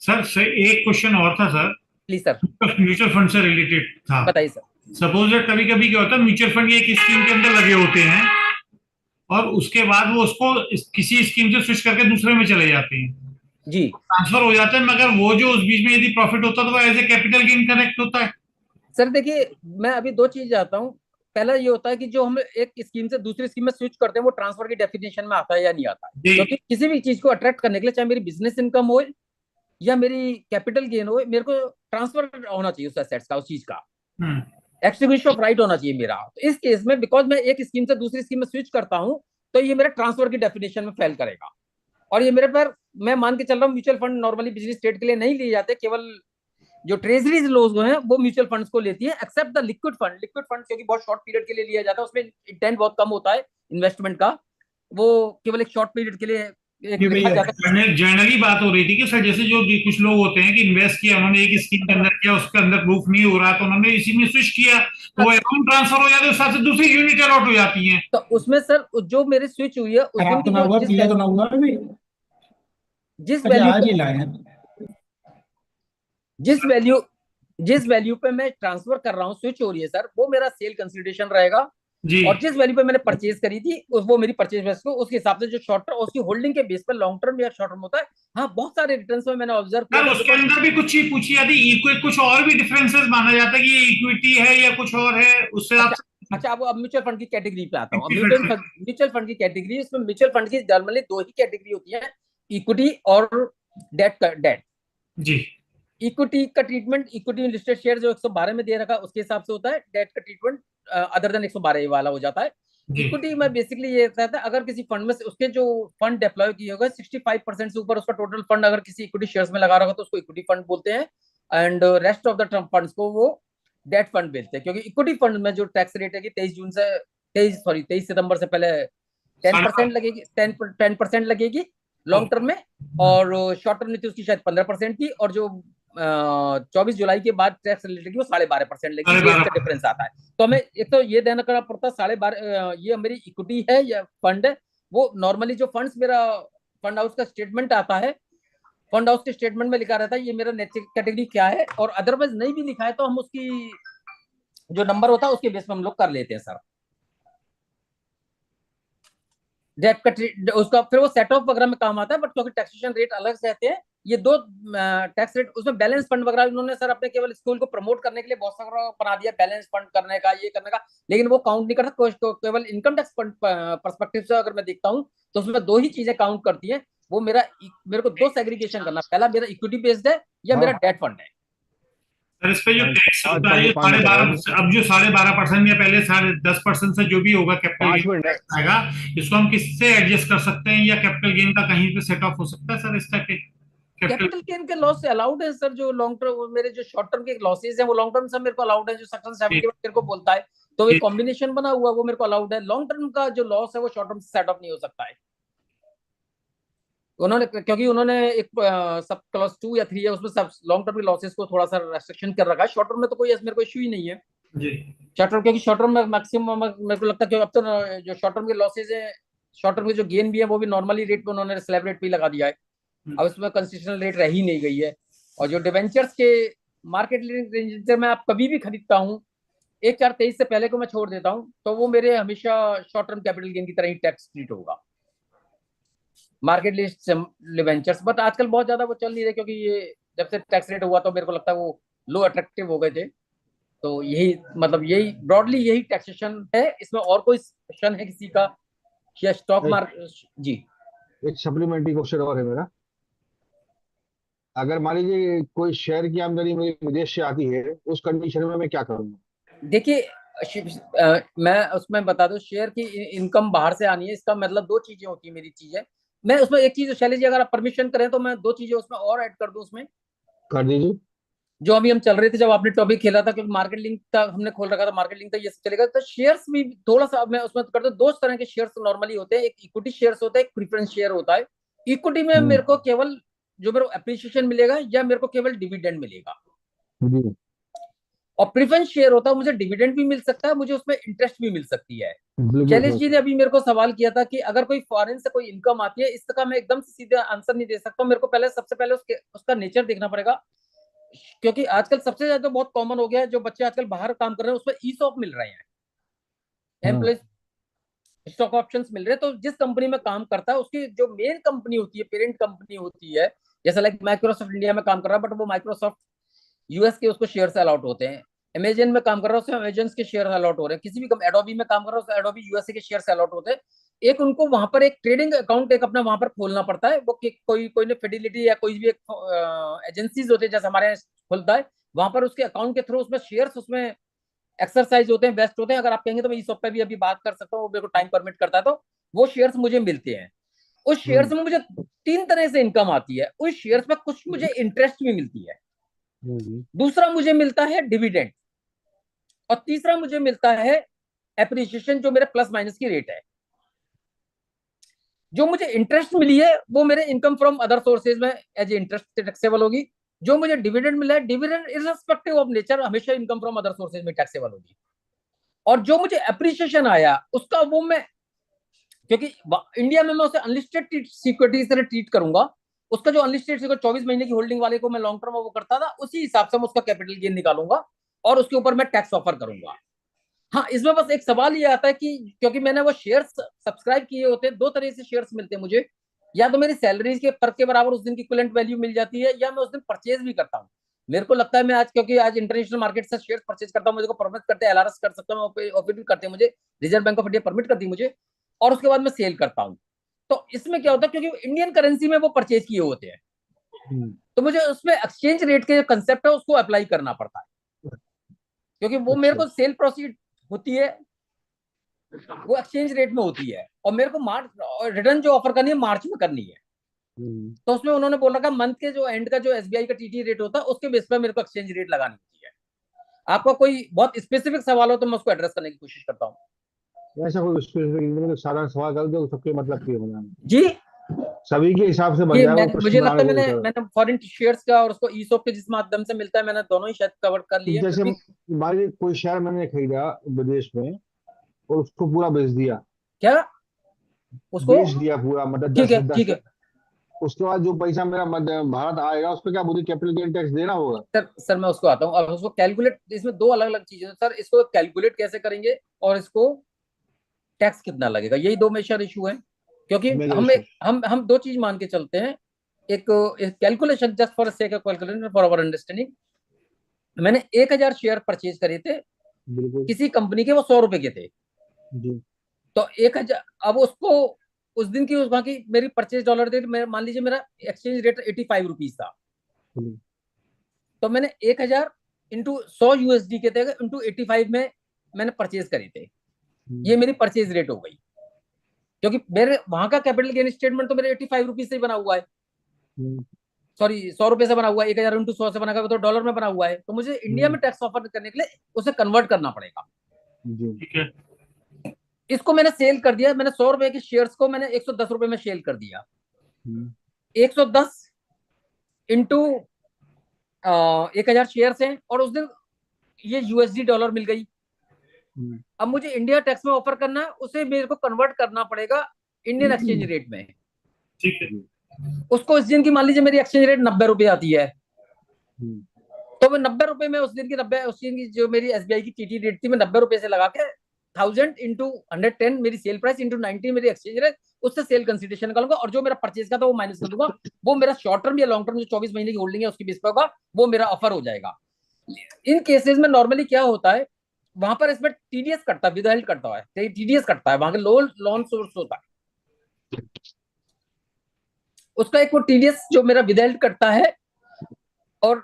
सर एक क्वेश्चन और था sir. Please sir. Mutual fund से रिलेटेड था। बताइए सर। सपोज दैट कभी कभी क्या होता है, म्यूचुअल फंड एक स्कीम के अंदर लगे होते हैं और उसके बाद वो उसको किसी स्कीम से स्विच करके दूसरे में चले जाते हैं जी, ट्रांसफर हो जाते हैं, मगर वो जो उस बीच में यदि प्रॉफिट होता है तो वो as a capital gain correct होता है। सर देखिए मैं अभी दो चीज जानता हूँ। पहला ये होता है कि जो हम एक स्कीम से दूसरी स्कीम में स्विच करते हैं वो ट्रांसफर की डेफिनेशन में आता है या नहीं आता है, क्योंकि किसी भी चीज को अट्रैक्ट करने के लिए, चाहे मेरी बिजनेस इनकम हो या मेरी कैपिटल गेन हो, मेरे को ट्रांसफर होना चाहिए उस एसेट्स का, उस चीज का एक्सटिंग्विश ऑफ राइट होना चाहिए मेरा। तो इस केस में बिकॉज मैं एक स्कीम से दूसरी स्कीम में स्विच करता हूँ तो ये मेरा ट्रांसफर की डेफिनेशन में फेल करेगा। और ये मेरे पर, मैं मान के चल रहा हूँ mutual fund normally business trade के लिए नहीं लिए जाते, केवल जो ट्रेजरीज लोग हैं वो म्यूचुअल फंड्स को लेती है, except the liquid fund. Liquid fund क्योंकि बहुत शॉर्ट पीरियड के लिए लिया जाता है, उसमें इंटेंट बहुत कम होता है इन्वेस्टमेंट का, वो केवल एक शॉर्ट पीरियड के लिए जनरली बात हो रही थी कि सर जैसे जो कुछ लोग होते हैं कि इन्वेस्ट किया उन्होंने एक स्कीम के अंदर किया, उसके अंदर प्रूफ नहीं हो रहा तो उन्होंने इसी में स्विच किया तो वो अकाउंट ट्रांसफर हो जाते हैं, साथ से दूसरी यूनिट अलॉट हो जाती है। तो उसमें सर जो मेरी स्विच हुई है जिस वैल्यू पे मैं ट्रांसफर कर रहा हूँ स्विच हो रही है सर, वो मेरा सेल कंसिडरेशन रहेगा। जी और जिस वैल्यू पे मैंने परचेज करी थी वो मेरी परचेज बेस को उसके हिसाब से जो शॉर्ट टर्म उसकी होल्डिंग के बेस पर लॉन्ग टर्म या शॉर्ट टर्म होता है। हाँ, बहुत सारे रिटर्न्स में मैंने ऑब्जर्व किया सर, था उसके बिकॉज अंदर भी कुछ चीज पूछी जाती, कुछ और भी डिफरेंसेस माना जाता है कि ये इक्विटी है या कुछ और है, उससे आप। अच्छा अच्छा, अब म्यूचुअल फंड की कैटेगरी पे आता हूँ। अब म्यूचुअल फंड की कैटेगरी, इसमें म्यूचुअल फंड की नॉर्मली दो ही कैटेगरी होती है, इक्विटी और डेट। जी इक्विटी का ट्रीटमेंट इक्विटी लिस्टेड शेयर जो 112 में दे रखा है उसके हिसाब से होता है। डेट का ट्रीटमेंट अदर देन 112 वाला हो जाता है। जी इक्विटी में बेसिकली ये रहता है, अगर किसी फंड में से उसके जो फंड डिप्लॉय किए होगा 65% से ऊपर उसका टोटल फंड अगर किसी इक्विटी शेयर्स में लगा रहा होगा तो उसको इक्विटी फंड बोलते हैं, and rest of the term funds को वो डेट फंड बोलते हैं। क्योंकि इक्विटी फंड में जो टैक्स रेट है कि 23 सितंबर से पहले 10% लगेगी, 10% लगेगी लॉन्ग टर्म में, और शॉर्ट टर्म में थी उसकी शायद 15% थी, और जो 24 जुलाई के बाद टैक्स रिलेटेड वो 12.5% लगी। ये इसका डिफरेंस आता है। तो हमें एक तो ये ध्यान रखना पड़ता है 12.5 ये मेरी इक्विटी है या फंड है। वो नॉर्मली जो फंड्स मेरा फंड हाउस का स्टेटमेंट आता है, फंड हाउस के स्टेटमेंट में लिखा रहता है ये मेरा नेट कैटेगरी क्या है, और अदरवाइज नहीं भी लिखा है तो हम उसकी जो नंबर होता है उसके बेस पे हम लोग कर लेते हैं सर। डेट का उसका फिर वो सेट ऑफ वगैरह में काम आता है, बट क्योंकि टैक्सेशन रेट अलग से रहते हैं ये दो टैक्स रेट, उसमें बैलेंस फंड वगैरह उन्होंने सर अपने केवल स्कूल को प्रमोट करने के लिए बहुत सारा बना दिया बैलेंस फंड करने का, ये करने का, लेकिन वो काउंट नहीं करता। केवल इनकम टैक्स परस्पेक्टिव से अगर मैं देखता हूँ तो उसमें दो ही चीजें काउंट करती है। वो मेरे को दो सेग्रीगेशन करना, पहला मेरा इक्विटी बेस्ड है या मेरा हाँ डेट फंड है। सर, इस पे जो टैक्स पाँच होता है पाँच ये पाँच मिनट लगा दीजिए। 12.5, अब जो 12.5% या पहले 10.5% से जो भी होगा कैपिटल 5 मिनट गेन है। टैक्स आएगा, इसको हम किससे एडजस्ट कर सकते हैं, या कैपिटल गेन का कहीं पे सेट ऑफ हो सकता है सर इस टाइप के कैपिटल। कैपिटल गेन के लॉस से अलाउड है सर, जो लॉन्ग टर्म मेरे जो शॉर्ट टर्म के लॉसेज है वो लॉन्ग टर्म से मेरे को अलाउड है, जो सेक्शन 70 मेरे को बोलता है। तो ये कॉम्बिनेशन बना हुआ वो मेरे को अलाउड है। लॉन्ग टर्म का जो लॉस है वो शॉर्ट टर्म से सेट ऑफ नहीं हो सकता है। उन्होंने क्योंकि उन्होंने एक सब क्लास 2 या 3 है उसमें सब लॉन्ग टर्म के लॉसेस को थोड़ा सा रेस्ट्रिक्शन कर रखा है। शॉर्ट टर्म में तो कोई मेरे को इशू ही नहीं है। जी शॉर्ट टर्म क्योंकि शॉर्ट टर्म में मैक्सिमम मेरे को लगता है कि अब तो जो शॉर्ट टर्म के लॉसेज है, शॉर्ट टर्म के जो गेन भी है वो भी नॉर्मली रेट पे उन्होंने स्लैब रेट पे लगा दिया है। अब उसमें कंसेशनल रेट रह ही नहीं गई है। और जो डिवेंचर्स के मार्केट रेंज में आप कभी भी खरीदता हूँ 1/4/23 से पहले को मैं छोड़ देता हूँ तो वो मेरे हमेशा शॉर्ट टर्म कैपिटल गेन की तरह ही टैक्स ट्रीट होगा मार्केट लिस्ट डिवेंचर्स। बट आजकल बहुत ज्यादा वो चल नहीं रहे क्योंकि ये जब से टैक्स रेट हुआ तो मेरे को लगता है वो लो अट्रैक्टिव हो गए थे। तो यही मतलब यही ब्रॉडली यही टैक्सेशन है। इसमें और कोई क्वेश्चन है किसी का या स्टॉक एक, मार्केट? जी एक सप्लीमेंट्री क्वेश्चन और है मेरा। अगर मान लीजिए कोई शेयर की आमदनी मेरी विदेश से आती है, उस कंडीशन में मैं क्या करूंगा? देखिए, मैं उसमें बता दूं शेयर की इनकम बाहर से आनी है, इसका मतलब दो चीजें होती है मेरी चीजें। मैं उसमें एक चीज शैलेश जी अगर आप परमिशन करें तो मैं दो चीजें उसमें और ऐड कर दूं उसमें। कर दीजिए। जो अभी हम चल रहे थे जब आपने टॉपिक खेला था क्योंकि मार्केट लिंक का हमने खोल रखा था, मार्केट लिंक था ये सब चलेगा तो शेयर्स भी थोड़ा सा मैं उसमें कर दूं। दो तरह के शेयर्स नॉर्मली होते हैं, एक इक्विटी शेयर्स होता है, एक प्रीफरेंस शेयर होता है। इक्विटी में हम्म। मेरे को केवल जो मेरे को अप्रिसिएशन मिलेगा या मेरे को केवल डिविडेंड मिलेगा, जी। और प्रेफरेंस शेयर होता है मुझे डिविडेंड भी मिल सकता है, मुझे उसमें इंटरेस्ट भी मिल सकती है। बिल्कुल शैलेश सर। जी ने अभी मेरे को सवाल किया था कि अगर कोई फॉरेन से कोई इनकम आती है, इसका मैं एकदम से सीधे आंसर नहीं दे सकता। मेरे को पहले सबसे पहले उसका नेचर देखना पड़ेगा। क्योंकि आजकल सबसे ज्यादा बहुत कॉमन हो गया है, जो बच्चे आजकल बाहर काम कर रहे हैं उसमें ईसॉप मिल रहे हैं, हाँ। एम्प्लॉय स्टॉक ऑप्शंस मिल रहे हैं। तो जिस कंपनी में काम करता है उसकी जो मेन कंपनी होती है, पेरेंट कंपनी होती है, जैसे लाइक माइक्रोसॉफ्ट इंडिया में काम कर रहा है बट वो माइक्रोसॉफ्ट यूएस के उसको शेयर अलाउट होते हैं। अमेजन में काम कर रहा है उसमें अमेजन के शेयर अलाउट हो रहे हैं। किसी भी एडोबी में काम कर रहा है उसमें एडोबी यूएसए के शेयर अलाउट होते हैं। एक उनको वहां पर एक ट्रेडिंग अकाउंट एक अपना वहां पर खोलना पड़ता है। वो कोई कोई ने फिडिलिटी या कोई भी एक एजेंसीज होते हैं जैसे हमारे यहाँ खुलता है, वहां पर उसके अकाउंट के थ्रू उसमें शेयर्स उसमें एक्सरसाइज होते हैं, वेस्ट होते हैं। अगर आप कहेंगे तो मैं इस पे भी अभी बात कर सकता हूँ, वो मेरे को टाइम परमिट करता है तो वो शेयर्स मुझे मिलते हैं। उस शेयर्स हम्म। में मुझे तीन तरह से इनकम आती है। उस शेयर्स में कुछ मुझे इंटरेस्ट भी मिलती है, हम्म। दूसरा मुझे मिलता है डिविडेंड, और तीसरा मुझे मिलता है एप्रिसिएशन जो मेरे प्लस माइनस की रेट है। जो मुझे इंटरेस्ट मिली है वो मेरे इनकम फ्रॉम अदर सोर्सेज में एज ए इंटरेस्ट टैक्सेबल होगी। जो मुझे डिविडेंड मिला है डिविडेंड इररिस्पेक्टिव ऑफ नेचर हमेशा इनकम फ्रॉम अदर सोर्सेज में टैक्सेबल होगी। और जो मुझे एप्रिसिएशन आया उसका वो मैं क्योंकि इंडिया में मैं उसे अनलिस्टेड सिक्योरिटीज तरह ट्रीट करूंगा। उसका जो अनलिस्टेड सिक्योरिटी 24 महीने की होल्डिंग वाले को मैं लॉन्ग टर्म वो करता था, उसी हिसाब से मैं उसका कैपिटल गेन निकालूंगा और उसके ऊपर मैं टैक्स ऑफर करूंगा। हाँ, इसमें बस एक सवाल ये आता है कि क्योंकि मैंने वो शेयर्स सब्सक्राइब किए होते हैं, दो तरह से शेयर्स मिलते हैं मुझे, या तो मेरी सैलरी के पर के बराबर उस दिन की इक्विवेलेंट वैल्यू मिल जाती है, या मैं उस दिन परचेज भी करता हूँ। मेरे को लगता है मैं आज, क्योंकि आज इंटरनेशनल मार्केट से शेयर परचेज करता हूँ, मुझे को परमिट करते हैं, एलआरएस कर सकता हूँ, ऑफर भी करते हैं मुझे, reserve bank of India permit करती है मुझे, और उसके बाद मैं सेल करता हूँ। तो इसमें क्या होता है, क्योंकि इंडियन करेंसी में वो परचेज किए होते हैं, तो मुझे उसमें एक्सचेंज रेट के जो कंसेप्ट है उसको अप्लाई करना पड़ता है, क्योंकि वो मेरे अच्छा। को सेल प्रोसीड होती है, वो एक्सचेंज रेट में होती है, और मेरे को मार्च रिटर्न जो ऑफर करनी है मार्च में करनी है। तो उसमें उन्होंने बोल रखा मंथ के जो एंड का जो एसबीआई का टीटी रेट होता है उसके बेस पर मेरे को एक्सचेंज रेट लगानी होती है। आपका कोई बहुत स्पेसिफिक सवाल हो तो मैं उसको एड्रेस करने की कोशिश करता हूँ। ऐसा कोई स्पेसिफिक साधारण सवाल कर दो, सबके मतलब की बनाना, जी, सभी के हिसाब से बन ये जाएगा, मैंने, प्रश्न मुझे लगता बनाने है को मैंने होता है। मैंने फॉरेन शेयर्स का और उसको ईसॉप के जिस माध्यम से मिलता है, मैंने दोनों ही शायद कवर कर लिए, जैसे क्योंकि मान लीजिए कोई शेयर मैंने खरीदा विदेश में और उसको पूरा बेच दिया, क्या उसको, पूरा, मतलब ठीक दस है दस ठीक है। उसके बाद जो पैसा मेरा भारत आएगा उस पर क्या मुझे कैपिटल गेन टैक्स देना होगा? सर मैं उसको आता हूँ, और उसको कैलकुलेट, इसमें दो अलग अलग चीजें हैं सर, इसको कैलकुलेट कैसे करेंगे और इसको टैक्स कितना लगेगा, यही दो मेजर इशू है। क्योंकि मेजर हम इशू। हम दो चीज मान के चलते हैं, एक calculation just for sake of calculation for our understanding. मैंने 1,000 शेयर परचेज करे थे बिल्कुल। किसी कंपनी के, वो 100 रुपए के थे। जी। तो 1,000, अब उसको उस दिन की वहां की मेरी परचेज डॉलर थे, मान लीजिए मेरा एक्सचेंज रेट 85 रुपीज था, हम्म, तो मैंने 1,000 इंटू 100 USD के थे, इंटू 85 में मैंने परचेज करे थे, हम्म, ये मेरी परचेज रेट हो गई। क्योंकि मेरे वहां का कैपिटल गेन स्टेटमेंट तो मेरे 85 रुपीज से ही बना हुआ है, हम्म, सॉरी 100 रुपए से बना हुआ है, 1,000 इंटू 100 से बना हुआ है, तो डॉलर में बना हुआ है, तो मुझे इंडिया हम्म, में टैक्स ऑफर करने के लिए उसे कन्वर्ट करना पड़ेगा। जी। ठीक है। इसको मैंने सेल कर दिया, मैंने 100 रुपए के शेयर्स को मैंने 110 रुपए में सेल कर दिया, हम्म, 110 इंटू 1,000 शेयर्स हैं, और उस दिन ये यूएसडी डॉलर मिल गई। हम्म, अब मुझे इंडिया टैक्स में ऑफर करना है, उसे मेरे को कन्वर्ट करना पड़ेगा इंडियन एक्सचेंज रेट में। ठीक है। जी। उसको इस दिन की मान लीजिए मेरी एक्सचेंज रेट 90 रुपए आती है, हम्म, तो मैं 90 रुपए में उस दिन की 90, उस दिन की जो मेरी एसबीआई की टीटी रेट थी, मैं 90 रुपए से लगा के 1000 इंटू 110 मेरी सेल प्राइस इंटू 90 मेरी एक्सचेंज रेट, उससे सेल कंसिडरेशन निकालूंगा, और जो मेरा परचेज का था वो माइनस कर दूंगा। वो मेरा शॉर्ट टर्म या लॉन्ग टर्म जो 24 महीने की होल्डिंग है उसकी बेस पर होगा, वो मेरा ऑफर हो जाएगा। इन केसेस में नॉर्मली क्या होता है, वहां पर इसमें टीडीएस कटता है, विदहेल्ड कटता है, टीडीएस कटता है, वहां के लोन लोन सोर्स होता है, उसका एक वो टीडीएस जो मेरा विदहेल्ड कटता है। और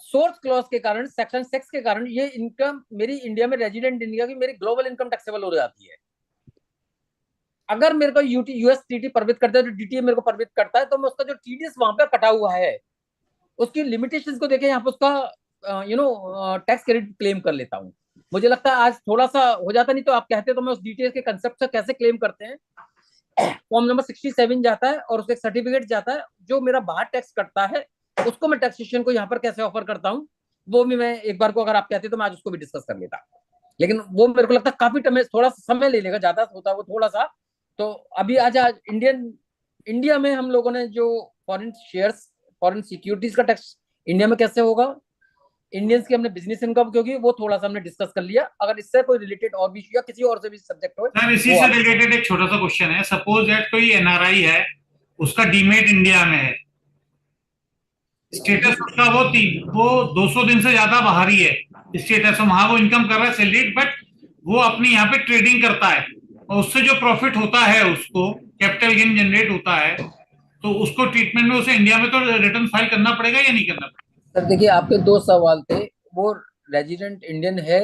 सोर्स क्लॉज के कारण, सेक्शन 6 के कारण, ये इनकम मेरी इंडिया में रेजिडेंट इंडिया की मेरी ग्लोबल इनकम टैक्सेबल हो जाती है। अगर मेरे को यूएस टीटी परमिट करता है, तो डीटीए मेरे को परमिट करता है, तो मैं उसका जो टीडीएस वहां पे कटा हुआ है उसकी लिमिटेशंस को देखे यहाँ पे उसका टैक्स क्रेडिट क्लेम कर लेता हूँ। मुझे लगता है आज थोड़ा सा हो जाता, नहीं तो आप कहते तो मैं उस डिटेल्स के कंसेप्ट से कैसे क्लेम करते हैं। फॉर्म नंबर 67 जाता है और उसका सर्टिफिकेट जाता है, जो मेरा बाहर टैक्स कटता है उसको मैं टैक्सेशन को यहाँ पर कैसे ऑफर करता हूँ, वो भी मैं एक बार को अगर आप कहते तो मैं आज उसको भी डिस्कस कर लेता। लेकिन वो मेरे को लगता है काफी थोड़ा समय ले लेगा, ज्यादा होता है वो थोड़ा सा। तो अभी आज इंडिया में हम लोगों ने जो फॉरेन शेयर्स, फॉरेन सिक्योरिटीज का टैक्स इंडिया में कैसे होगा, इंडियंस की हमने बिजनेस इनकम, क्योंकि वो थोड़ा सा हमने डिस्कस कर लिया। अगर इससे कोई रिलेटेड और भी या किसी और से भी सब्जेक्ट हो सर इसी वो से आप। रिलेटेड एक छोटा सा क्वेश्चन है। सपोज दैट कोई एनआरआई है, उसका डीमेट इंडिया में है, जी स्टेटस उसका वो 200 दिन से ज्यादा बाहर ही है स्टेटस, वहां वो इनकम कर रहा है सैलरीड, बट वो अपनी यहाँ पे ट्रेडिंग करता है, और उससे जो प्रॉफिट होता है उसको कैपिटल गेन जनरेट होता है, तो उसको ट्रीटमेंट में उसे इंडिया में तो रिटर्न फाइल करना पड़ेगा या नहीं करना पड़ेगा? सर देखिए, आपके दो सवाल थे, वो रेजिडेंट इंडियन है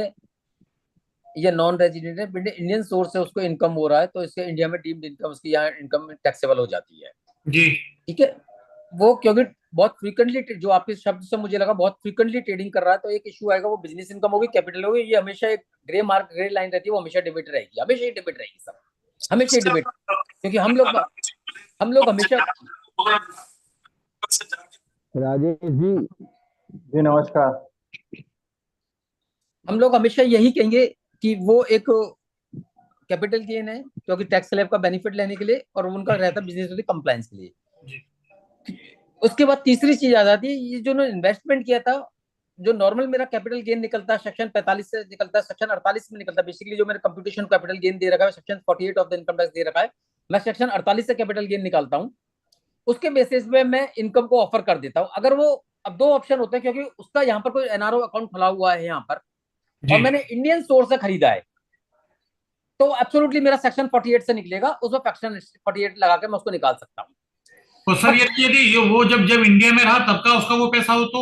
या नॉन रेजिडेंट है, इंडियन सोर्स से उसको इनकम हो रहा है, तो इसके इंडिया में डीम्ड इनकम, उसकी यहाँ इनकम टैक्सेबल हो जाती है। जी। ठीक है, वो क्योंकि बहुत फ्रीक्वेंटली, जो आपके शब्द से मुझे लगा बहुत फ्रीक्वेंटली ट्रेडिंग कर रहा है, तो एक इशू आएगा, वो बिजनेस इनकम होगी, कैपिटल होगी, ये हमेशा एक ग्रे लाइन रहती है, वो हमेशा डिबेट रहेगी, हमेशा ही डिबेट रहेगी सर, हमेशा ही डिबेट। क्योंकि हम लोग हमेशा, राजेश जी। जी नमस्कार। हम लोग हमेशा यही कहेंगे कि वो एक कैपिटल गेन है, क्योंकि टैक्स स्लैब का बेनिफिट लेने के लिए, और उनका रहता है बिजनेस कंप्लायंस के लिए। जी। उसके बाद तीसरी चीज आ जाती है, ये जो इन्वेस्टमेंट किया था जो नॉर्मल मेरा कैपिटल गेन निकलता है सेक्शन 45 से निकलता है, सेक्शन 48 में निकलता है। बेसिकली जो मेरे कंप्यूटेशन कैपिटल गेन दे रखा है section 48 of the income tax दे रखा है, मैं सेक्शन 48 से कैपिटल गेन निकालता हूँ। उसके बेसिस पे मैं इनकम को ऑफर कर देता हूँ। अगर वो, अब दो ऑप्शन होते हैं, क्योंकि उसका यहाँ पर कोई एनआरओ अकाउंट खुला हुआ है यहाँ पर और मैंने इंडियन सोर्स से खरीदा है, तो एब्सोल्युटली मेरा सेक्शन 48 से निकलेगा, उसमें सेक्शन 48 लगा के मैं उसको निकाल सकता हूँ। तो सर यदि वो जब जब इंडिया में रहा तब का उसका वो पैसा हो तो?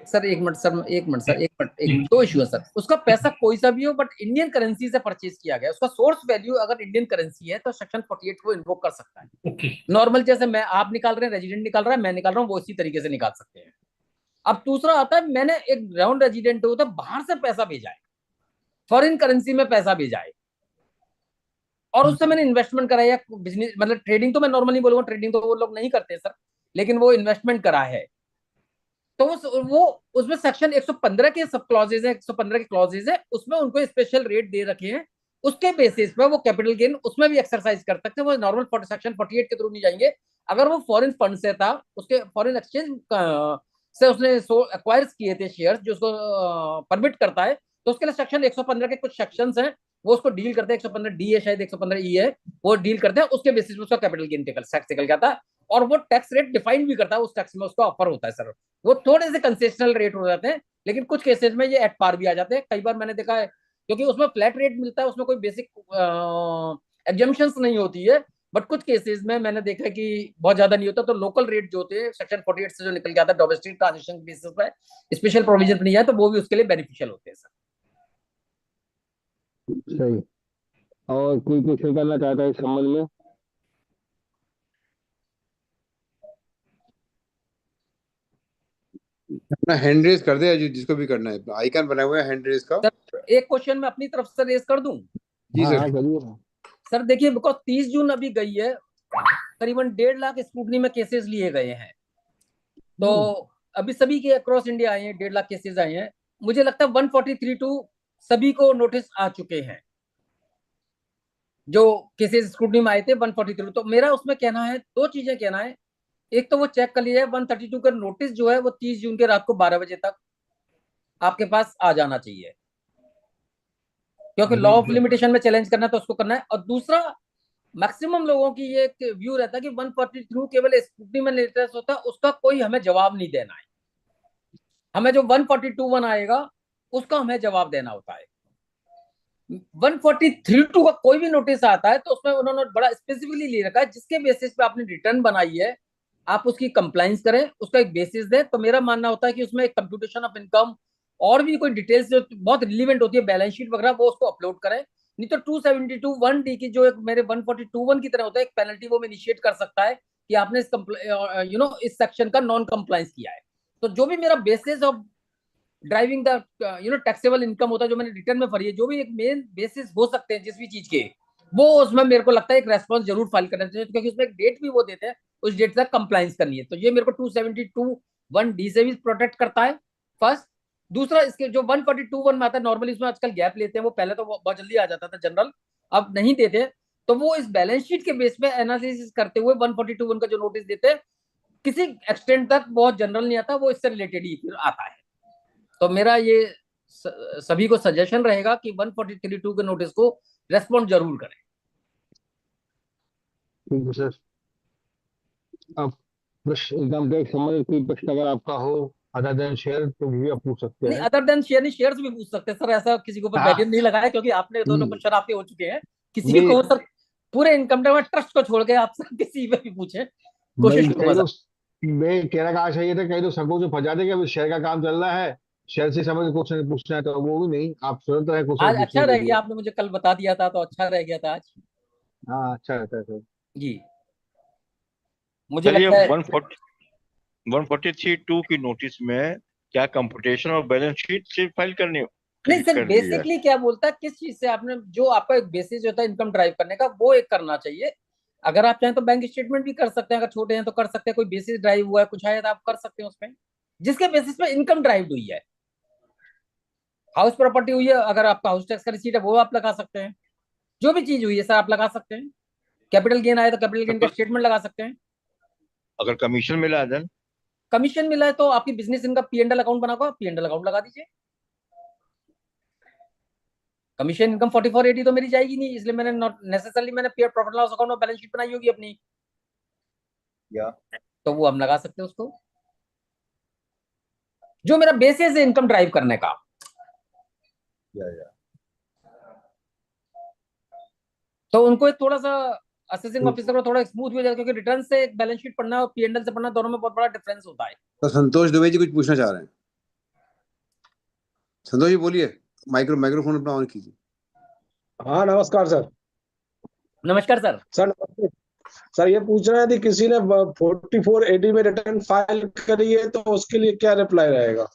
सर एक मिनट सर, एक मिनट सर, एक मिनट, दो इशू है सर। उसका पैसा कोई सा भी हो बट इंडियन करेंसी से परचेज किया गया, उसका सोर्स वैल्यू अगर इंडियन करेंसी है तो सेक्शन 48 को इन्वोक कर सकता है। नॉर्मल जैसे मैं, आप निकाल रहे हैं, रेजिडेंट निकाल रहा है, मैं निकाल रहा हूँ, वो इसी तरीके से निकाल सकते हैं। अब दूसरा आता है, मैंने एक ग्राउंड रेजिडेंट होता है, बाहर से पैसा भेजा है, फॉरेन करेंसी में पैसा भेजा है, और उससे मैंने इन्वेस्टमेंट करा है, बिजनेस मतलब ट्रेडिंग तो मैं नॉर्मली बोलूंगा, ट्रेडिंग तो वो लोग नहीं करते सर, लेकिन वो इन्वेस्टमेंट करा है, तो वो उसमें सेक्शन 115 के सब क्लॉजेज है, 115 के क्लॉजेज है, उसमें उनको स्पेशल रेट दे रखे हैं। उसके बेसिस पे वो कैपिटल गेन उसमें भी एक्सरसाइज कर सकते हैं, वो नॉर्मल सेक्शन 48 के थ्रू नहीं जाएंगे। अगर वो फॉरेन फंड से था, उसके फॉरेन एक्सचेंज से उसने एक्वायर किए थे शेयर्स, जो उसको परमिट करता है, तो उसके लिए सेक्शन 115 के कुछ सेक्शंस हैं, वो उसको डील करते हैं। 115 डी है शायद, 115 ई है, वो डील करते हैं, उसके बेसिस पे उसका कैपिटल गेन टैक्स निकल जाता है, और वो टैक्स रेट डिफाइन भी करता है, उस टैक्स में उसका ऑफर होता है सर। वो थोड़े से कंसेशनल रेट हो जाते हैं, लेकिन कुछ केसेस में ये एट पार भी आ जाते हैं। कई बार मैंने देखा है, क्योंकि उसमें फ्लैट रेट मिलता है, उसमें कोई बेसिक एग्जम्पशंस नहीं होती है, बट कुछ केसेस में मैंने देखा है कि बहुत ज्यादा नहीं होता, तो लोकल रेट जो होते हैं सेक्शन 48 से जो निकल के आता है डोमेस्टिक ट्रांजेक्शन बेसिस पे, स्पेशल प्रोविजन नहीं है, तो वो भी उसके लिए बेनिफिशियल होते हैं सर। सही। और कोई क्वेश्चन करना चाहता है इस संबंध में? अपना हैंड रेज कर दे, जिसको भी करना है, आइकन बना हुआ है हैंड रेज का। सर एक क्वेश्चन मैं अपनी तरफ से रेज कर दूं? जी हाँ सर। हाँ, करिए ना। सर देखिए, बिकॉज 30 जून अभी गई है, करीबन 1.5 लाख स्क्रूटनी में केसेस लिए गए हैं, तो अभी सभी के अक्रॉस इंडिया आए हैं, 1.5 लाख केसेस आए हैं। मुझे लगता है 143(2) सभी को नोटिस आ चुके हैं, जो केसेस स्क्रूटनी में आए थे 143। तो मेरा उसमें कहना है, दो चीजें कहना है। एक तो वो चेक कर लीजिए, 132 का नोटिस जो है वो 30 जून के रात को 12 बजे तक आपके पास आ जाना चाहिए, क्योंकि लॉ ऑफ लिमिटेशन में चैलेंज करना है तो उसको करना है। और दूसरा, मैक्सिमम लोगों की ये व्यू रहता है कि 143 केवल स्क्रूटनी में लेटेस्ट होता है, उसका कोई हमें जवाब नहीं देना है, हमें जो 142(1) आएगा उसका हमें जवाब देना होता है। 143(2) का कोई भी नोटिस आता है तो उसमें उन्होंने बड़ा स्पेसिफिकली ले रखा है, जिसके बेसिस पे आपने रिटर्न बनाई है आप उसकी कंप्लाइंस करें, उसका एक बेसिस दे। तो मेरा मानना होता है कि उसमें एक कंप्यूटेशन ऑफ इनकम और भी कोई डिटेल्स जो बहुत रिलीवेंट होती है, बैलेंस शीट वगैरह, वो उसको अपलोड करें। नहीं तो 272(1)D की जो एक मेरे 142(1) की तरह होता है एक पेनल्टी, वो में इनिशिएट कर सकता है कि आपने इस इस सेक्शन का नॉन कंप्लाइंस किया है। तो जो भी मेरा basis of driving the taxable income होता है, जो मैंने रिटर्न में भरी है, जो भी एक मेन बेसिस हो सकते हैं जिस भी चीज के, वो उसमें मेरे को लगता है एक रेस्पॉन्स जरूर फाइल करना चाहिए, क्योंकि उसमें एक डेट भी वो देते हैं, उस डेट तक कंप्लाइंस करनी है। तो ये मेरे को 272(1)D से भी प्रोटेक्ट करता है, फर्स्ट। दूसरा, इसके जो 142(1) में आता है, नॉर्मली इसमें आजकल गैप लेते हैं, वो पहले तो बहुत जल्दी आ जाता था जनरल, अब नहीं देते, तो वो इस बैलेंस शीट के बेस पे एनालिसिस करते हुए 142(1) का जो नोटिस देते हैं, किसी एक्सटेंट तक बहुत जनरल नहीं आता, वो इससे रिलेटेड ही फिर आता है। तो मेरा ये सभी को सजेशन रहेगा कि 143(2) के नोटिस को रेस्पॉन्ड जरूर करें। ठीक है सर। अब प्रश्न इनकम टैक्स संबंधित कोई प्रश्न अगर आपका हो अदर देन शेयर, तो भी आप पूछ सकते नहीं, हैं। अदर देन शेयर नहीं, शेयर्स भी पूछ सकते हैं सर, ऐसा किसी के ऊपर हाँ। बैरियर नहीं लगाया, क्योंकि आपने दोनों क्वेश्चन आपके हो चुके हैं। किसी नहीं को सर, पूरे इनकम टैक्स ट्रस्ट को छोड़ के आप सर किसी पे भी पूछे, कोशिश नहीं, करूंगा कई सर। लोग, मैं कहने का आशा ये था, कई लोग सबको जो फंसा देंगे, अभी शेयर का काम चल रहा है, शेयर से संबंधित क्वेश्चन पूछना है, तो वो भी नहीं, आप स्वतंत्र है क्वेश्चन आज अच्छा पूछने के रह लिए। गया, आपने मुझे कल बता दिया था तो अच्छा रह गया था आज। हाँ, अच्छा रहता है सर। जी, मुझे चलिए, लगता है। 143(2) की नोटिस में क्या कंप्यूटेशन और बैलेंस शीट से फाइल करनी नहीं सर, कर दिया है? बेसिकली क्या बोलता है, किस चीज से आपने, जो आपका एक बेसिस होता है इनकम ड्राइव करने का, वो एक करना चाहिए। अगर आप चाहें तो बैंक स्टेटमेंट भी कर सकते हैं, अगर छोटे हैं तो कर सकते हैं, कोई बेसिस ड्राइव हुआ है कुछ है तो आप कर सकते हैं उसमें, जिसके बेसिस पे इनकम ड्राइव हुई है। हाउस प्रॉपर्टी हुई है, अगर आपका हाउस टैक्स का रिसीट है वो आप लगा सकते हैं, जो भी चीज हुई है सर आप लगा सकते हैं। कैपिटल गेन आया तो कैपिटल गेन का अगर स्टेटमेंट लगा सकते हैं। अगर कमीशन मिला है then? कमीशन मिला है तो आपकी बिजनेस इनका P&L अकाउंट बनाओ, P&L अकाउंट लगा दीजिए। कमीशन इनकम 4480 तो मेरी जाएगी नहीं, इसलिए मैंने नॉट नेसेसरली मैंने प्रॉफिट लॉस अकाउंट और बैलेंस शीट बनाई होगी अपनी, या तो वो हम लगा सकते हैं उसको, जो मेरा बेसिस है इनकम ड्राइव करने का। या तो उनको एक थोड़ा सा असेसिंग ऑफिसर को थोड़ा स्मूथ हो जाएगा, क्योंकि रिटर्न से बैलेंस शीट पढ़ना और P&L से पढ़ना दोनों में बहुत बड़ा डिफरेंस होता है। तो संतोष दुबे जी कुछ पूछना चाह रहे हैं। संतोष जी बोलिए, माइक्रोफोन अपना ऑन कीजिए। हाँ नमस्कार सर। नमस्कार सर। सर नमस्ते। सर ये पूछ रहे हैं कि किसी ने 4480 में रिटर्न फाइल करी है तो उसके लिए क्या रिप्लाई रहेगा?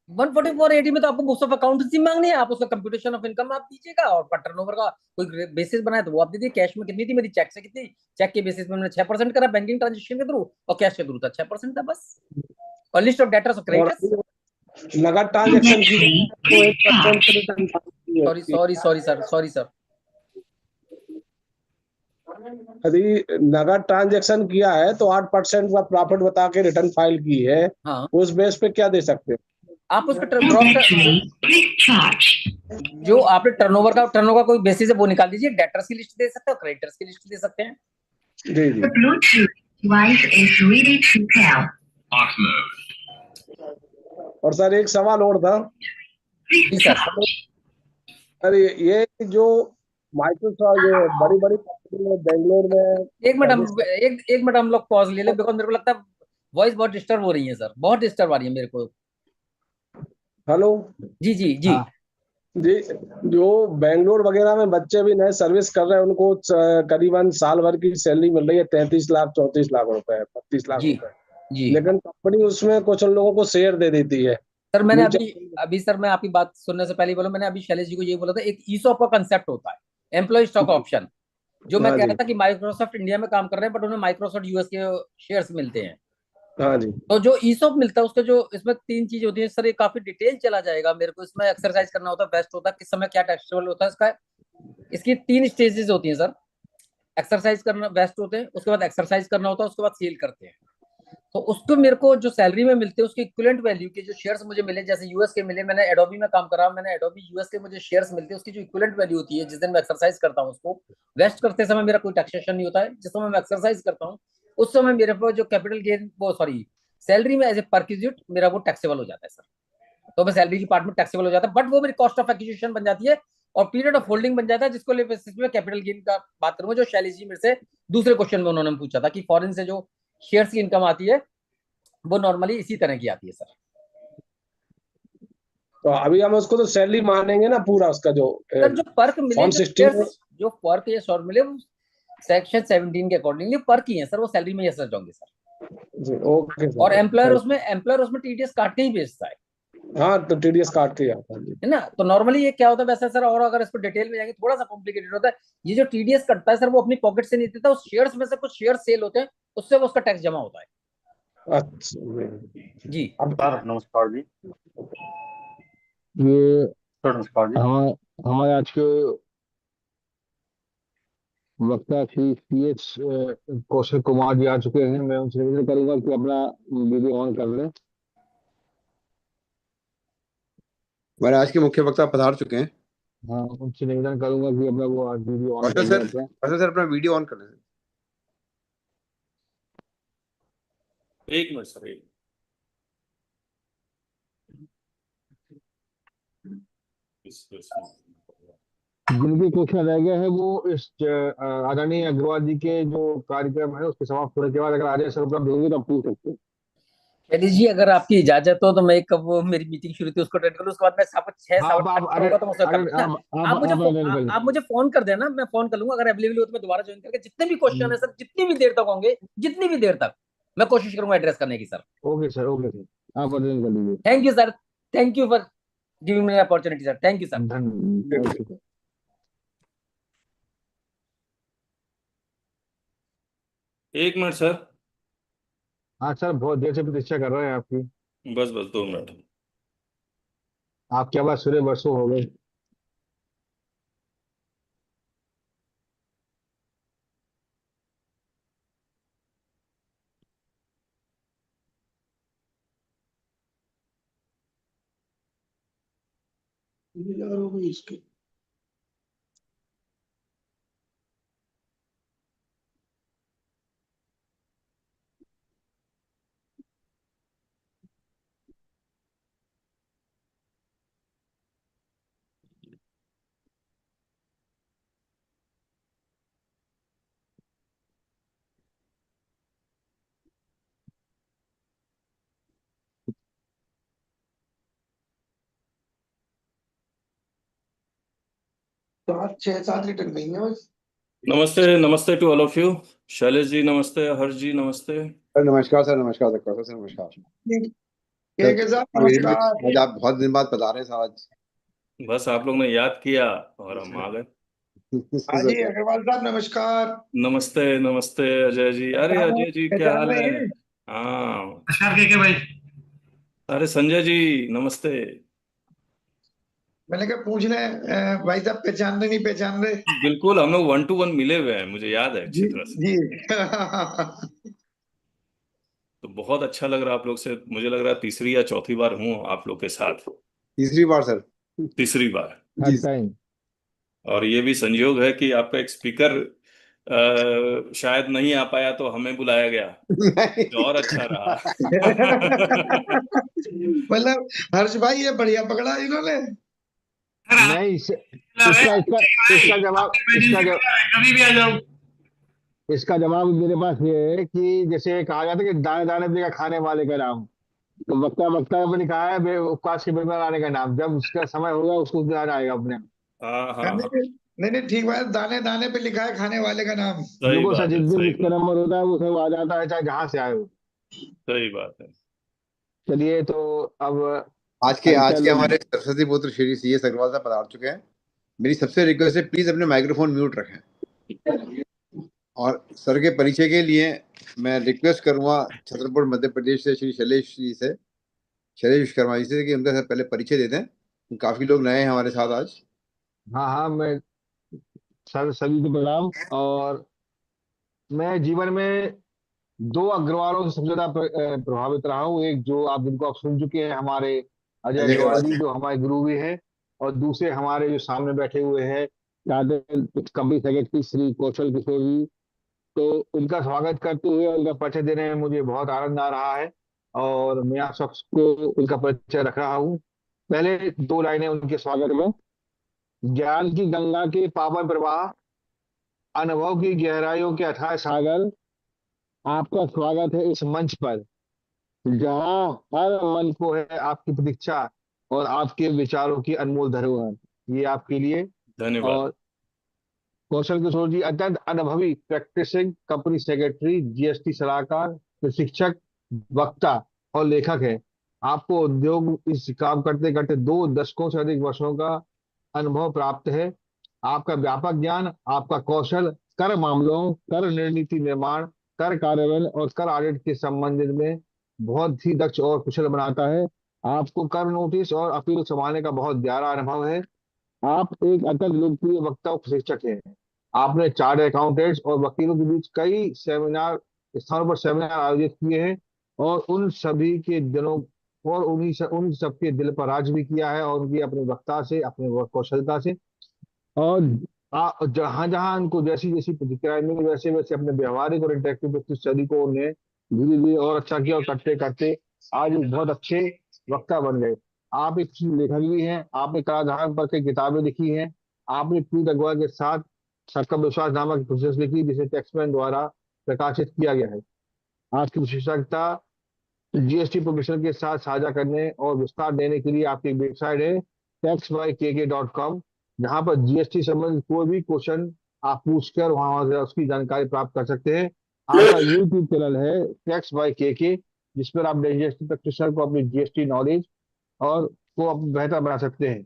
14480 में तो आपको बुक्स ऑफ अकाउंटेंसी मांगनी है, आप उसका कंप्यूटेशन ऑफ इनकम आप दीजिएगा, और पर टर्नओवर का कोई बेसिस बनाए तो वो आप दीजिए। कैश में कितनी थी मेरी, चेक से कितनी, चेक के बेसिस में मैंने 6% करा बैंकिंग ट्रांजेक्शन के थ्रू, और कैश के थ्रू था 6% था बस। और लिस्ट ऑफ डेटर्स और और क्रेडिटर्स। नगद ट्रांजेक्शन की है तो 8% return file sorry sorry sorry sir, sorry sir. यदि नगद ट्रांजेक्शन किया है तो 8% का प्रॉफिट बता के रिटर्न फाइल की है, हाँ, उस बेस पे क्या दे सकते हैं? आप उसका ग्रॉस जो आपने टर्नओवर का कोई बेसिस है वो निकाल दीजिए। डेटर्स की लिस्ट दे सकते हो, क्रेडिटर्स की लिस्ट दे सकते हैं। जी जी। और सर एक सवाल और था। जी सर। सर ये जो माइक्रोसॉफ्ट जो बड़ी बड़ी कंपनी है बेंगलोर में एक मिनट हम सर्विस। एक मिनट हम लोग पॉज ले ले, बिकॉज मेरे को लगता है वॉइस बहुत डिस्टर्ब हो रही है सर, बहुत डिस्टर्ब आ रही है मेरे को। हेलो। जी जी जी। हाँ। जी। जो बेंगलोर वगैरह में बच्चे भी नए सर्विस कर रहे हैं उनको करीबन साल भर की सैलरी मिल रही है 33 लाख 34 लाख रुपए 32 लाख जी रुपए। जी लेकिन कंपनी उसमें कुछ उन लोगों को शेयर दे देती है सर, मैंने अभी म्यूचुअल। अभी सर मैं आपकी बात सुनने से पहले ही बोला, मैंने अभी शैलेश जी को ये बोला था, एक ईसॉप का कंसेप्ट होता है, एम्प्लॉय स्टॉक ऑप्शन, जो मैं हाँ कह जी। रहा था कि माइक्रोसॉफ्ट इंडिया में काम कर रहे हैं बट उन्हें माइक्रोसॉफ्ट यूएस के शेयर्स मिलते हैं। हाँ जी। तो जो ईसॉप मिलता है उसका जो इसमें 3 चीज होती है सर, ये काफी डिटेल चला जाएगा मेरे को, इसमें एक्सरसाइज करना होता है, बेस्ट होता है, किस समय क्या टैक्सेबल होता है इसका। इसकी 3 स्टेजेस होती हैं सर। एक्सरसाइज करना बेस्ट होते हैं, उसके बाद एक्सरसाइज करना होता है, उसके बाद सेल करते हैं। तो उसको मेरे को जो सैलरी में मिलते हैं उसके इक्विवेलेंट वैल्यू के जो शेयर्स मुझे मिले, जैसे यूएस के मिले, मैंने एडोबी में काम करा, मैंने एडोबी यूएस के मुझे शेयर्स मिलते हैं, उसकी जो इक्विवेलेंट वैल्यू होती है जिस दिन मैं एक्सरसाइज करता हूँ उसको वेस्ट करते समय मेरा कोई टैक्सेशन नहीं होता है, जिस समय मैं एक्सरसाइज करता हूँ उस समय मेरे पास जो कैपिटल गेन वो सॉरी सैलरी में एज ए परक्यूजिट मेरा वो टैक्सेबल हो जाता है सर। तो मैं सैलरी की पार्ट में टैक्सेबल हो जाता है, बट वो मेरी कॉस्ट ऑफ एक्विजिशन बन जाती है और पीरियड ऑफ होल्डिंग बन जाता है, जिसको ले बेसिस में कैपिटल गेन का बात करूंगा, जो शैलेश जी मेरे से दूसरे क्वेश्चन में उन्होंने पूछा था कि फॉरेन से जो शेयर्स की इनकम आती है वो नॉर्मली इसी तरह की आती है सर। तो अभी हम उसको तो सैलरी मानेंगे ना पूरा उसका जो सर जो पर्क मिले, फॉर्म जो 16 में। शेयर्स जो पर्क या शॉर्ट मिले वो सेक्शन 17 के अकॉर्डिंगली पर्क ही है सर, वो सैलरी में ही असर जाएंगे सर। जी ओके और सर थैंक एम्प्लॉयर उसमें टीडीएस काट के ही बेचता यू। हाँ तो टीडीएस काट के आता है जी। है ना। तो नॉर्मली ये क्या होता है वैसे सर, और अगर इसको डिटेल में जाएंगे थोड़ा सा कॉम्प्लिकेटेड होता है। ये जो टीडीएस कटता है सर वो अपनी पॉकेट से नहीं देता, उस शेयर्स में से कुछ शेयर सेल होते हैं, उससे वो उसका टैक्स जमा होता है। अच्छा जी। जी अब सर नमस्कार जी। ये सर नमस्कार जी। हमारे हमारे आज के वक्ता श्री CS कौशल कुमार जी आ चुके हैं। मैं उनसे निवेदन करूंगा कि अपना वीडियो ऑन कर लें। हमारे आज के मुख्य वक्ता पधार चुके हैं। हाँ, उनसे निवेदन करूंगा कि अपना वो वीडियो ऑन कर लें अपना। कौशल सर अपना वीडियो ऑन कर लें। एक मिनट सर, एक जिनके क्वेश्चन रह गए हैं वो इस आदरणीय अग्रवाल जी के जो कार्यक्रम है उसके समाप्त होने के बाद अगर आर्य सर उपलब्ध होंगे तो आप पूछ सकते हैं। शैलेश जी, अगर आपकी इजाजत हो तो मैं कब वो मेरी मीटिंग शुरू थी उसको अटेंड करूँ, उसके बाद मैं छह हाँ, सात आप आठ अरे होगा तो मैं उसका कर अरे लूंगा। आप अटेंड कर लें। आप मुझे फोन कर देना, मैं फोन कर लूंगा, अगर अवेलेबल हो तो मैं दोबारा ज्वाइन करके जितने भी क्वेश्चन है सर, जितनी भी देर तक होंगे, जितनी भी देर तक मैं कोशिश करूंगा एड्रेस करने की sir. Okay sir, okay sir, आप अटेंड कर लीजिए। Thank you sir, thank you for giving me opportunity sir, thank you sir. धन्यवाद, ओके। एक मिनट सर। हाँ सर, बहुत देर से प्रतीक्षा कर रहे हैं आपकी। बस बस 2 मिनट। आपकी आवाज सुने वर्षों हो गए। छह सात लीटर नहीं है बस। नमस्ते, नमस्ते to all of you. Shailesh ji नमस्ते, हर्ष जी नमस्ते। सर नमस्कार, सर नमस्कार, सर नमस्कार। के साहब नमस्कार। आज आप बहुत दिन बाद पधारे सर आज। बस आप लोग ने याद किया और हम आ गए। हाँ जी अग्रवाल साहब नमस्कार। नमस्ते नमस्ते अजय जी। अरे अजय जी क्या पहचान हाल है? नहीं? हाँ। नमस्कार के भाई। अरे संजय जी नमस्ते। मैंने कहा पूछ ले भाई साहब पहचान रहे नहीं पहचान रहे। बिल्कुल, हम लोग 1-to-1 मिले हुए हैं, मुझे याद है अच्छी जी तरह से। जी। तो बहुत अच्छा लग रहा है आप लोग से। मुझे लग रहा है तीसरी या चौथी बार हूँ आप लोग के साथ। तीसरी बार सर। तीसरी बार। जी थर्ड टाइम। और ये भी संयोग है कि आपका एक स्पीकर शायद नहीं आ पाया तो हमें बुलाया गया, जो और अच्छा रहा। मतलब हर्ष भाई ये बढ़िया पकड़ा इन्होंने। नहीं इसका इसका इसका जवाब इसका जवाब कभी भी आ जाओ। इसका जवाब मेरे पास ये है कि जैसे कहा जाता है कि दाने दाने पे का खाने वाले का नाम, तो वक्ता वक्ता में लिखा है उपवास के बिगड़ आने का नाम, जब उसका समय होगा उसको ध्यान आएगा अपने आप। हाँ हाँ नहीं हाँ, नहीं नहीं नहीं, ठीक बात। दाने दाने पे लिखा है खाने वाले का नाम। सही बिल्कुल सर, बात है, जिस दिन सही जिसका बात, नंबर होता है वो सब आ जाता है, चाहे जहां से आए हो। सही बात है। चलिए तो अब आज अधिकतर के लोग हमारे सरस्वती पुत्र श्री सी एस अग्रवाल साहब पधार चुके हैं। मेरी सबसे रिक्वेस्ट है, प्लीज अपने माइक्रोफोन म्यूट रखें। और सर के परिचय के लिए मैं रिक्वेस्ट करूंगा छतरपुर मध्य प्रदेश से श्री शैलेश जी से, शैलेश विश्वकर्मा जी से, कि उनका सर पहले परिचय दे दें। काफी लोग नए हैं हमारे साथ आज। हाँ हाँ, मैं सर सभी को प्रणाम। और मैं जीवन में दो अग्रवालों से सबसे ज्यादा प्रभावित रहा हूँ। एक जो आप जिनको आप सुन चुके हैं, हमारे अजय अजय अग्रवाल अग्रवाल जी, जी। जो हमारे गुरु भी हैं। और दूसरे हमारे जो सामने बैठे हुए हैं, कंपनी सेक्रेटरी श्री कौशल किशोर जी। तो उनका स्वागत करते हुए उनका परिचय देने में मुझे बहुत आनंद आ रहा है, और मैं आप सबको उनका परिचय रख रहा हूँ। पहले दो लाइनें उनके स्वागत में। ज्ञान की गंगा के पावन प्रवाह, अनुभव की गहराइयों के अथाह सागर, आपका स्वागत है इस मंच पर, जहाँ हर मन को है आपकी प्रतीक्षा और आपके विचारों की अनमोल धरोहर। ये आपके लिए। धन्यवाद। और कौशल किशोर जी अत्यंत अनुभवी प्रैक्टिसिंग कंपनी सेक्रेटरी, जीएसटी सलाहकार, प्रशिक्षक, वक्ता और लेखक है। आपको उद्योग इस काम करते करते 2 दशकों से अधिक वर्षों का अनुभव प्राप्त है। आपका व्यापक ज्ञान, आपका कौशल कर मामलों, कर रणनीति निर्माण, कर कार्यान्वयन और कर ऑडिट के संबंध में बहुत ही दक्ष और कुशल बनाता है। आपको कर नोटिस और अपील संभालने का बहुत गहरा अनुभव है। आप एक अत्यंत लोकप्रिय वक्ता और प्रशिक्षक हैं। आपने चार्टर्ड अकाउंटेंट्स और वकीलों के बीच कई सेमिनार स्थानों पर सेमिनार आयोजित किए हैं, और उन सभी के दिलों और उन सबके दिल पर राज भी किया है, और उनकी अपनी वक्ता से, अपने कौशलता से। और जहां जहां उनको जैसी जैसी प्रतिक्रियाएं मिली, वैसे वैसे अपने व्यवहारिक और इंटरेक्टिव प्रस्तुति को उन्हें धीरे धीरे और अच्छा किया, और करते करते आज एक बहुत अच्छे वक्ता बन गए। आप एक लेखक भी हैं। आपने कलाधारक पर कई किताबें लिखी हैं। आपने पीट अगवा के साथ सबका विश्वास नामक पुस्तक लिखी, जिसे टेक्समैन द्वारा प्रकाशित किया गया है। आपकी विशेषज्ञता जीएसटी प्रोफेशनल के साथ साझा करने और विस्तार देने के लिए आपकी वेबसाइट है taxbykk.com, जहां पर जीएसटी संबंधित कोई भी क्वेश्चन आप पूछकर वहां से उसकी जानकारी प्राप्त कर सकते हैं। आपका यूट्यूब चैनल है टैक्स बाय केके, जिस पर आप जीएसटी प्रैक्टिशनर को अपनी जीएसटी नॉलेज और को आप बेहतर बना सकते हैं।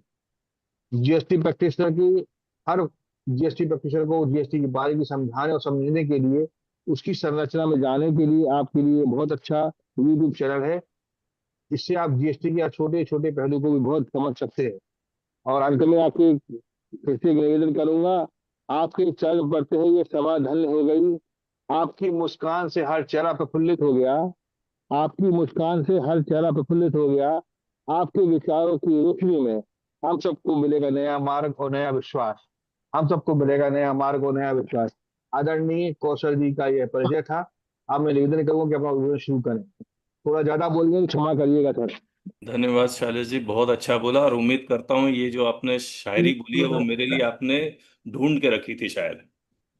जीएसटी प्रैक्टिशनर की हर जीएसटी प्रैक्टिशनर को जीएसटी की बारीकी समझाने और समझने के लिए, उसकी संरचना में जाने के लिए आपके लिए बहुत अच्छा यूट्यूब चैनल है। इससे आप जीएसटी के छोटे छोटे पहलू को भी बहुत समझ सकते हैं। और अंत में आपके फिर से निवेदन करूंगा, आपके चरण बढ़ते हुए ये सभा धन्य हो गई। आपकी मुस्कान से हर चेहरा प्रफुल्लित हो गया। आपकी मुस्कान से हर चेहरा प्रफुल्लित हो गया। आपके विचारों की रोशनी में हम सबको मिलेगा नया मार्ग और नया विश्वास। हम सबको मिलेगा नया मार्ग और नया विश्वास। आदरणीय कौशल जी का यह परिचय था। अब मैं निवेदन करूंगा कि अपना उद्घाटन शुरू करें। थोड़ा ज्यादा बोल गए तो क्षमा करिएगा सर। धन्यवाद शैलेश जी, बहुत अच्छा बोला। और उम्मीद करता हूँ ये जो आपने शायरी बोली है वो मेरे लिए आपने ढूंढ के रखी थी शायद।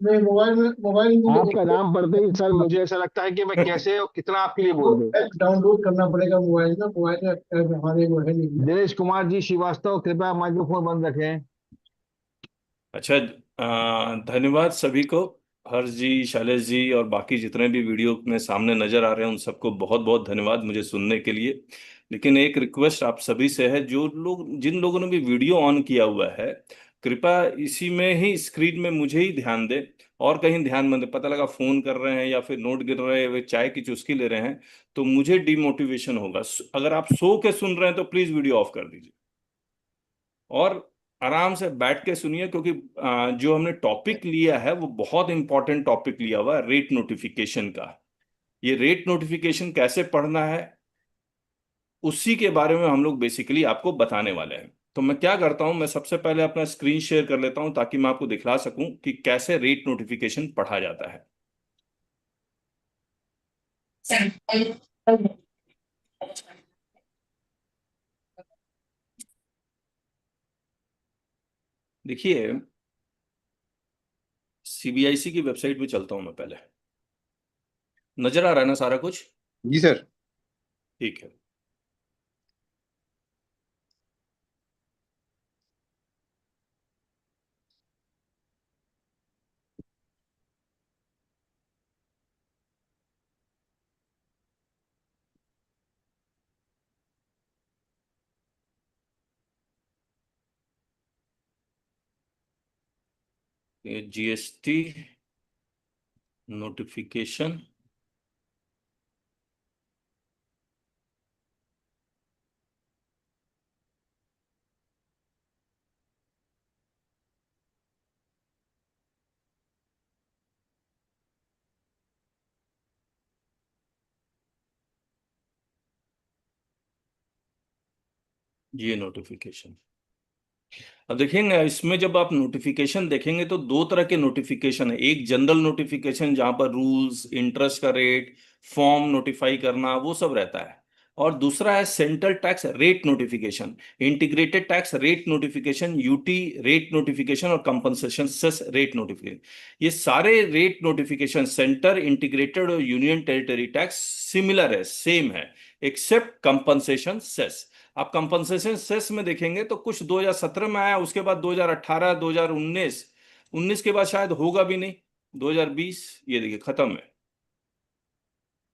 मैं मोबाइल आपका नाम पढ़ते ही सर मुझे ऐसा लगता है कि मैं कैसे और कितना आपके लिए बोल दूं। डाउनलोड करना पड़ेगा मोबाइल में, मोबाइल में हमारे वो है नहीं। दिनेश कुमार जी श्रीवास्तव, कृपया माइक्रोफोन बंद रखें। अच्छा, धन्यवाद सभी को। हर्ष जी, शैलेश जी और बाकी जितने भी वीडियो में सामने नजर आ रहे हैं उन सबको बहुत बहुत धन्यवाद मुझे सुनने के लिए। लेकिन एक रिक्वेस्ट आप सभी से है, जो लोग जिन लोगों ने भी वीडियो ऑन किया हुआ है, कृपया इसी में ही स्क्रीन में मुझे ही ध्यान दें और कहीं ध्यान मत दें। पता लगा फोन कर रहे हैं या फिर नोट गिर रहे हैं या चाय की चुस्की ले रहे हैं तो मुझे डिमोटिवेशन होगा। अगर आप सो के सुन रहे हैं तो प्लीज वीडियो ऑफ कर दीजिए और आराम से बैठ के सुनिए, क्योंकि जो हमने टॉपिक लिया है वो बहुत इंपॉर्टेंट टॉपिक लिया हुआ है, रेट नोटिफिकेशन का। ये रेट नोटिफिकेशन कैसे पढ़ना है उसी के बारे में हम लोग बेसिकली आपको बताने वाले हैं। तो मैं क्या करता हूं, मैं सबसे पहले अपना स्क्रीन शेयर कर लेता हूं ताकि मैं आपको दिखला सकूं कि कैसे रेट नोटिफिकेशन पढ़ा जाता है। देखिए, सीबीआईसी की वेबसाइट पे चलता हूं मैं पहले। नजर आ रहा है ना सारा कुछ? जी सर। ठीक है। ये जीएसटी नोटिफिकेशन, ये नोटिफिकेशन। अब देखेंगे इसमें जब आप नोटिफिकेशन देखेंगे तो दो तरह के नोटिफिकेशन है। एक जनरल नोटिफिकेशन जहां पर रूल्स, इंटरेस्ट का रेट, फॉर्म नोटिफाई करना वो सब रहता है। और दूसरा है central tax rate notification, integrated tax rate notification, UT rate notification और कंपनसेशन सेस रेट नोटिफिकेशन। ये सारे रेट नोटिफिकेशन सेंटर, इंटीग्रेटेड और यूनियन टेरिटरी टैक्स सिमिलर है, सेम है, एक्सेप्ट कंपनसेशन सेस। आप कंपनसेशन सेस में देखेंगे तो कुछ 2017 में आया, उसके बाद 2018, 2019, 19 के बाद शायद होगा भी नहीं, 2020 ये देखिए खत्म है।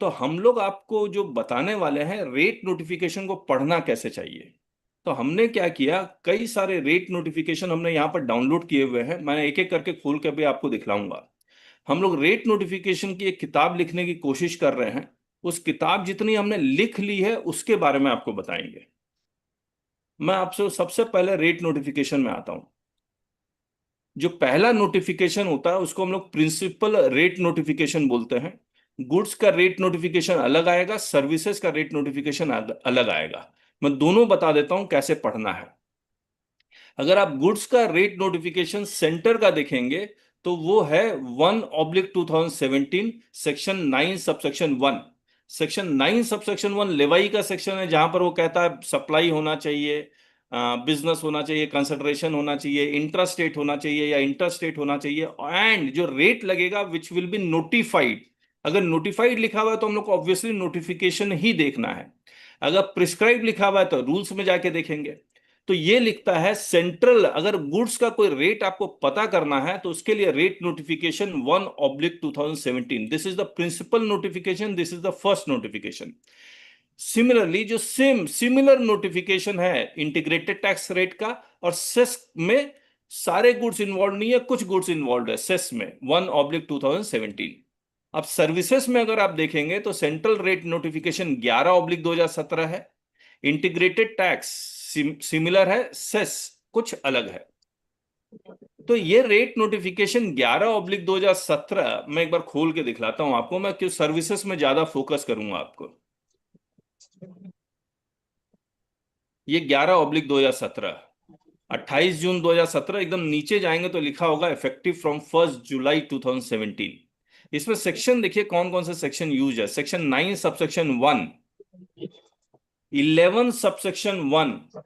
तो हम लोग आपको जो बताने वाले हैं रेट नोटिफिकेशन को पढ़ना कैसे चाहिए। तो हमने क्या किया, कई सारे रेट नोटिफिकेशन हमने यहाँ पर डाउनलोड किए हुए हैं। मैं एक एक करके खोल के भी आपको दिखलाऊंगा। हम लोग रेट नोटिफिकेशन की एक किताब लिखने की कोशिश कर रहे हैं। उस किताब जितनी हमने लिख ली है उसके बारे में आपको बताएंगे। मैं आपसे सबसे पहले रेट नोटिफिकेशन में आता हूं। जो पहला नोटिफिकेशन होता है उसको हम लोग प्रिंसिपल रेट नोटिफिकेशन बोलते हैं। गुड्स का रेट नोटिफिकेशन अलग आएगा, सर्विसेज का रेट नोटिफिकेशन अलग आएगा। मैं दोनों बता देता हूं कैसे पढ़ना है। अगर आप गुड्स का रेट नोटिफिकेशन सेंटर का देखेंगे तो वो है 1/2017 सेक्शन 9 सबसेक्शन 1। सेक्शन 9 सबसेक्शन 1 लेवाई का सेक्शन है, जहां पर वो कहता है सप्लाई होना चाहिए, बिजनेस होना चाहिए, कंसिडरेशन होना चाहिए, इंट्रास्टेट होना चाहिए या इंटरस्टेट होना चाहिए, एंड जो रेट लगेगा विच विल बी नोटिफाइड। अगर नोटिफाइड लिखा हुआ है तो हम लोग को ऑब्वियसली नोटिफिकेशन ही देखना है। अगर प्रिस्क्राइब लिखा हुआ है तो रूल्स में जाके देखेंगे। तो ये लिखता है सेंट्रल, अगर गुड्स का कोई रेट आपको पता करना है तो उसके लिए rate notification 1/2017, this is the principal notification, this is the first notification. Similarly जो सिमिलर नोटिफिकेशन है इंटीग्रेटेड टैक्स रेट का और सेस में, सारे गुड्स इन्वॉल्व नहीं है, कुछ गुड्स इन्वॉल्व है सेस में, 1/2017। अब सर्विसेज में अगर आप देखेंगे तो सेंट्रल रेट नोटिफिकेशन 11/2017 है, इंटीग्रेटेड टैक्स सिमिलर है, सेस कुछ अलग है। तो ये रेट नोटिफिकेशन 11/2017 मैं एक बार खोल के दिखलाता हूं आपको। मैं क्यों सर्विसेज में ज्यादा फोकस करूंगा आपको। ये 11/2017 28 जून 2017 एकदम नीचे जाएंगे तो लिखा होगा इफेक्टिव फ्रॉम 1 जुलाई 2017। इसमें सेक्शन देखिए कौन कौन से सेक्शन यूज है। Section 9 subsection 1, 11 subsection 1।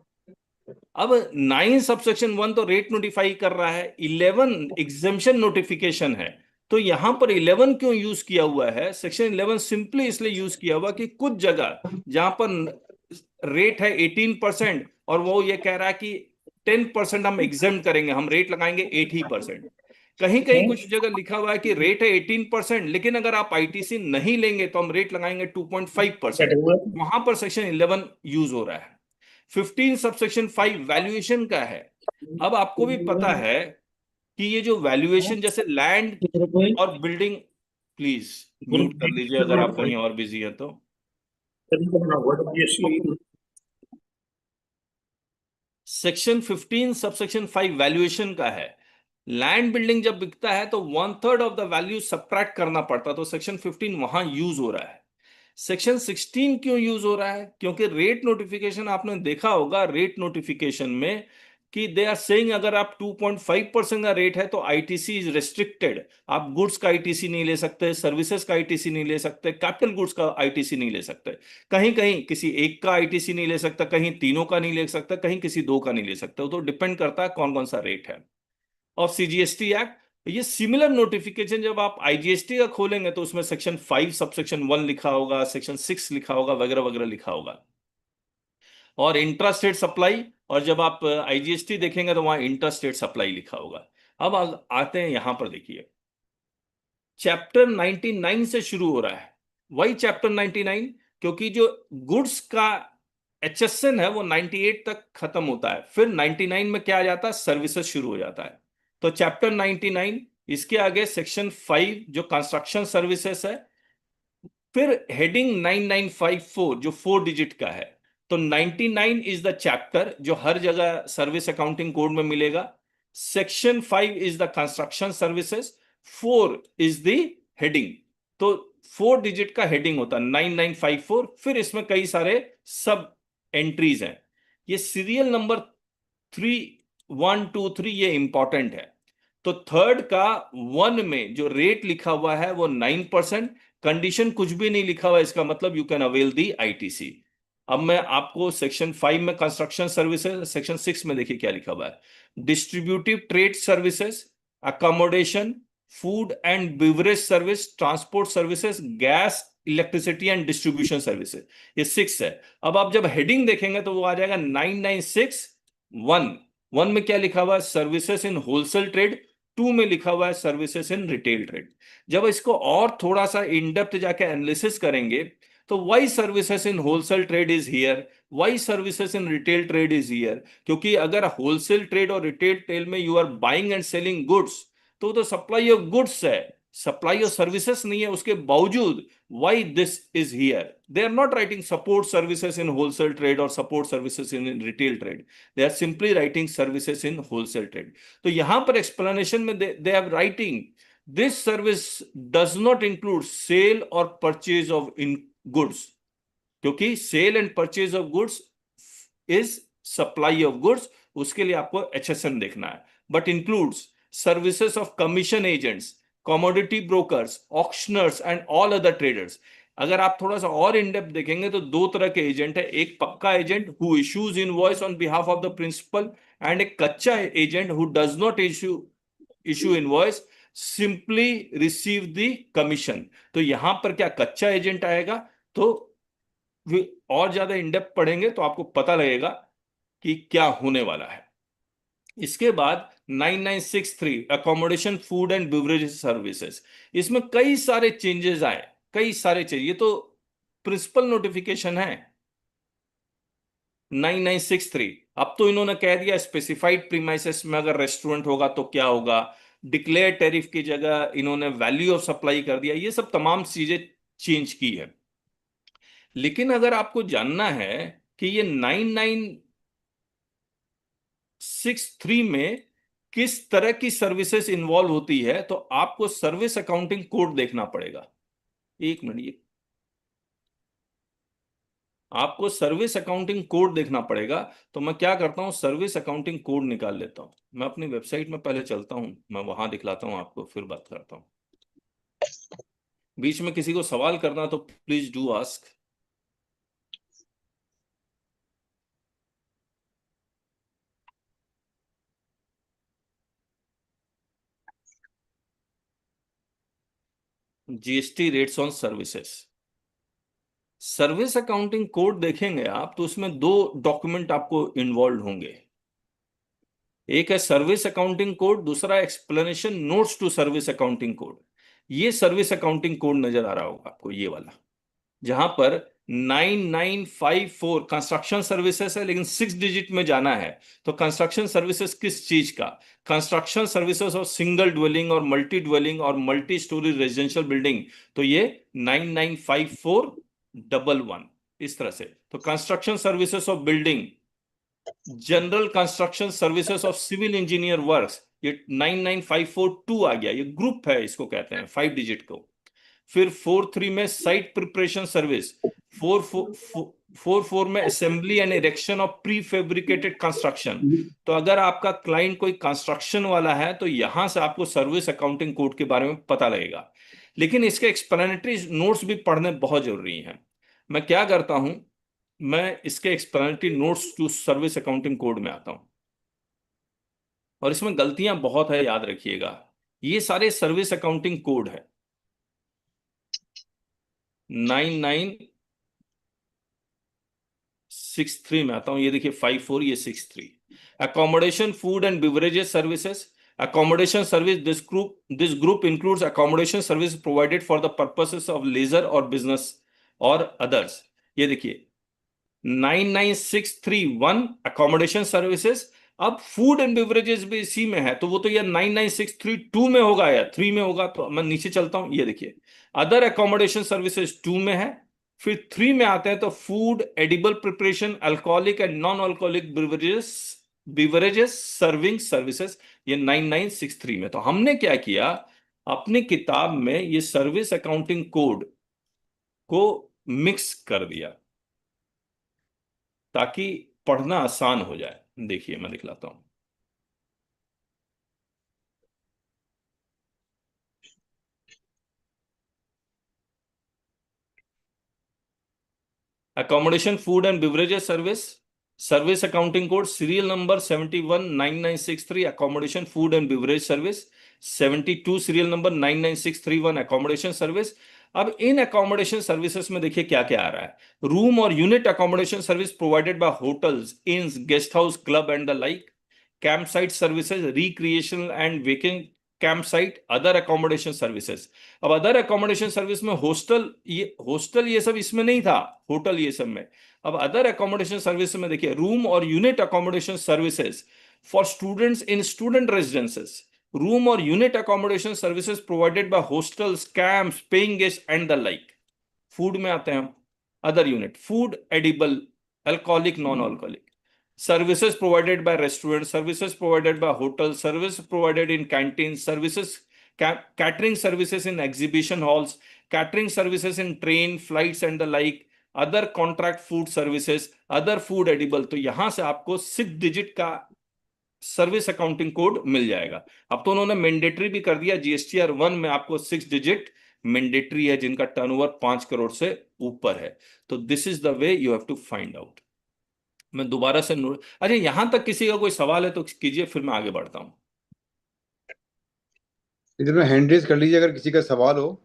अब 9 सबसेक्शन 1 तो रेट नोटिफाई कर रहा है, 11 एग्जेम्पशन नोटिफिकेशन है। तो यहां पर 11 क्यों यूज किया हुआ है? सेक्शन 11 सिंपली इसलिए यूज किया हुआ कि कुछ जगह जहां पर रेट है 18% और वो ये कह रहा है कि 10% हम एग्जेम्प्ट करेंगे, हम रेट लगाएंगे 80%। कहीं कहीं कुछ जगह लिखा हुआ है कि रेट है 18%, लेकिन अगर आप आईटीसी नहीं लेंगे तो हम रेट लगाएंगे 2.5%। वहां पर सेक्शन 11 यूज हो रहा है। 15 सबसेक्शन 5 वैल्यूएशन का है। अब आपको भी पता है कि ये जो वैल्यूएशन जैसे लैंड और बिल्डिंग, प्लीज म्यूट कर लीजिए अगर आप कहीं और बिजी है तो। सेक्शन 15 सबसेक्शन 5 वैल्यूएशन का है। लैंड बिल्डिंग जब बिकता है तो 1/3 ऑफ द वैल्यू सब्ट्रैक्ट करना पड़ता, तो सेक्शन 15 वहां यूज हो रहा है। सेक्शन 16 क्यों यूज हो रहा है? क्योंकि रेट नोटिफिकेशन आपने देखा होगा, रेट नोटिफिकेशन में कि दे आर सेइंग अगर आप 2.5% का रेट है तो आईटीसी इज रेस्ट्रिक्टेड। आप गुड्स का आईटीसी नहीं ले सकते, सर्विसेज का आईटीसी नहीं ले सकते, कैपिटल गुड्स का आईटीसी नहीं ले सकते। कहीं कहीं किसी एक का आईटीसी नहीं ले सकता, कहीं तीनों का नहीं ले सकता, कहीं किसी दो का नहीं ले सकता। तो डिपेंड करता है कौन कौन सा रेट है। और सीजीएसटी एक्ट, ये सिमिलर नोटिफिकेशन जब आप आईजीएसटी का खोलेंगे तो उसमें सेक्शन 5 सबसेक्शन 1 लिखा होगा, सेक्शन 6 लिखा होगा, वगैरह वगैरह लिखा होगा। और इंट्रास्टेट सप्लाई, और जब आप आईजीएसटी देखेंगे तो वहां इंट्रास्टेट सप्लाई लिखा होगा। अब आते हैं यहां पर, देखिए चैप्टर 99 से शुरू हो रहा है। वही चैप्टर 99, क्योंकि जो गुड्स का एचएसएन है वो 98 तक खत्म होता है, फिर 99 में क्या आ जाता है? सर्विसेज शुरू हो जाता है। तो चैप्टर 99, इसके आगे सेक्शन 5 जो कंस्ट्रक्शन सर्विसेज है, फिर हेडिंग 9954 जो 4 डिजिट का है। तो 99 इज द चैप्टर जो हर जगह सर्विस अकाउंटिंग कोड में मिलेगा। Section 5 is the construction services, 4 is the heading. तो 4 डिजिट का हेडिंग होता है 9954। फिर इसमें कई सारे सब एंट्रीज हैं। ये सीरियल नंबर 3, 1, 2, 3 ये इंपॉर्टेंट है। तो थर्ड का 1 में जो रेट लिखा हुआ है वो 9%, कंडीशन कुछ भी नहीं लिखा हुआ, इसका मतलब you can avail the ITC. अब मैं आपको सेक्शन 5 में कंस्ट्रक्शन सर्विसेज, सेक्शन 6 में देखिए क्या लिखा हुआ है। Distributive trade services, accommodation, food and beverage service, transport services, gas, electricity and distribution services, ये 6 है। अब आप जब हेडिंग देखेंगे तो वो आ जाएगा 9961। 1 में क्या लिखा हुआ है? Services in wholesale trade. 2 में लिखा हुआ है सर्विसेज इन रिटेल ट्रेड। जब इसको और थोड़ा सा इन डेप्थ जाके एनालिसिस करेंगे तो why services in wholesale trade is here, why services in retail trade is here. क्योंकि अगर होलसेल ट्रेड और रिटेल ट्रेड में you are buying and selling goods तो सप्लाई ऑफ गुड्स है, सप्लाई ऑफ सर्विसेज नहीं है। उसके बावजूद why this is here? They are not writing support services in wholesale trade और support services in retail trade, they are simply writing services in wholesale trade. तो यहां पर explanation में they are writing this service does not include sale or purchase of in goods, क्योंकि sale and purchase of goods is supply of goods, उसके लिए आपको HSN देखना है। but includes services of commission agents, commodity brokers, auctioneers and all other traders। अगर आप थोड़ा सा और इन डेप्थ देखेंगे तो दो तरह के एजेंट है, एक पक्का agent who issues invoice on behalf of the principal, and एक कच्चा agent who does not issue invoice, simply receive the commission. तो यहां पर क्या कच्चा एजेंट आएगा? तो और ज्यादा इनडेप्थ पढ़ेंगे तो आपको पता लगेगा कि क्या होने वाला है। इसके बाद 9963 accommodation food and beverage services, इसमें कई सारे चेंजेस आए, कई सारे चेंज। ये तो प्रिंसिपल नोटिफिकेशन है 9963। अब तो इन्होंने कह दिया स्पेसिफाइड प्रीमाइसेस में अगर रेस्टोरेंट होगा तो क्या होगा, डिक्लेयर टैरिफ की जगह इन्होंने वैल्यू ऑफ सप्लाई कर दिया, ये सब तमाम चीजें चेंज की है। लेकिन अगर आपको जानना है कि ये 9963 में किस तरह की सर्विसेज इन्वॉल्व होती है तो आपको सर्विस अकाउंटिंग कोड देखना पड़ेगा। एक मिनट, ये आपको सर्विस अकाउंटिंग कोड देखना पड़ेगा। तो मैं क्या करता हूँ, सर्विस अकाउंटिंग कोड निकाल लेता हूँ। मैं अपनी वेबसाइट में पहले चलता हूँ, मैं वहां दिखलाता हूँ आपको, फिर बात करता हूँ। बीच में किसी को सवाल करना तो please do ask. GST rates on services, service accounting code देखेंगे आप तो उसमें दो डॉक्यूमेंट आपको इन्वॉल्व होंगे। एक है सर्विस अकाउंटिंग कोड, दूसरा explanation notes to service accounting code. ये सर्विस अकाउंटिंग कोड नजर आ रहा होगा आपको, ये वाला, जहां पर 9954 कंस्ट्रक्शन सर्विसेज है, लेकिन 6 डिजिट में जाना है। तो कंस्ट्रक्शन सर्विसेज किस चीज का, construction services of single dwelling और मल्टी ड्वेलिंग और मल्टी स्टोरी रेजिडेंशियल बिल्डिंग, तो ये 995411 इस तरह से। तो construction services of building, general construction services of civil engineer works, ये 99542 आ गया। ये ग्रुप है, इसको कहते हैं 5 डिजिट को। फिर 43 में साइट प्रिपरेशन सर्विस, 44 में assembly and erection of pre fabricated construction. तो अगर आपका क्लाइंट कोई कंस्ट्रक्शन वाला है तो यहां से आपको सर्विस अकाउंटिंग कोड के बारे में पता लगेगा। लेकिन इसके एक्सप्लेनेटरी नोट्स भी पढ़ने बहुत जरूरी हैं। मैं क्या करता हूं, मैं इसके explanatory notes to service accounting code में आता हूं, और इसमें गलतियां बहुत है, याद रखिएगा। ये सारे सर्विस अकाउंटिंग कोड है। 9963 में आता हूं, ये देखिए 54, ये 63। Accommodation food and beverages services, accommodation service, this group includes accommodation service provided for the purposes of leisure or business or others। ये देखिए 99631 accommodation services। अब फूड एंड बिवरेजेस भी इसी में है, तो वो तो यार 99632 में होगा या 3 में होगा। तो मैं नीचे चलता हूं, ये देखिए अदर अकोमोडेशन सर्विसेज 2 में है। फिर 3 में आते हैं तो food, edible preparation, alcoholic and non alcoholic beverages serving services, ये 9963 में। तो हमने क्या किया, अपनी किताब में ये सर्विस अकाउंटिंग कोड को मिक्स कर दिया ताकि पढ़ना आसान हो जाए। देखिए मैं दिखलाता हूं। Accommodation food and beverages service, service accounting code serial number 719963 accommodation food and beverage service, 72 serial number 99631 accommodation service. अब इन अकोमोडेशन सर्विसेज में देखिए क्या क्या आ रहा है, रूम और unit accommodation service provided by hotels, inns, guest house, club and the like. Camp site services, recreational and weekend camp site, other accommodation services. अब other accommodation service में हॉस्टल ये सब इसमें नहीं था, होटल ये सब में। अब अदर अकोमोडेशन सर्विस में देखिए रूम और unit accommodation services for students in student residences, room और unit accommodation services provided by hostels, camps, paying guest and the like. Food में आते हैं हम, other unit, food, edible, alcoholic, non alcoholic, services provided by restaurant, services provided by hotel, service provided in canteen, services, catering services in exhibition halls, catering services in train, flights and the like, other contract food services, other food edible। तो यहां से आपको 6 digit का service accounting code मिल जाएगा। अब तो उन्होंने mandatory भी कर दिया, जीएसटीआर 1 में आपको 6 डिजिट मैंडेटरी है जिनका टर्नओवर 5 करोड़ से ऊपर है। तो this is the way you have to find out. मैं दोबारा से नोट, अच्छा यहां तक किसी का कोई सवाल है तो कीजिए, फिर मैं आगे बढ़ता हूं। इधर में हैंड रेज कर लीजिए अगर किसी का सवाल हो।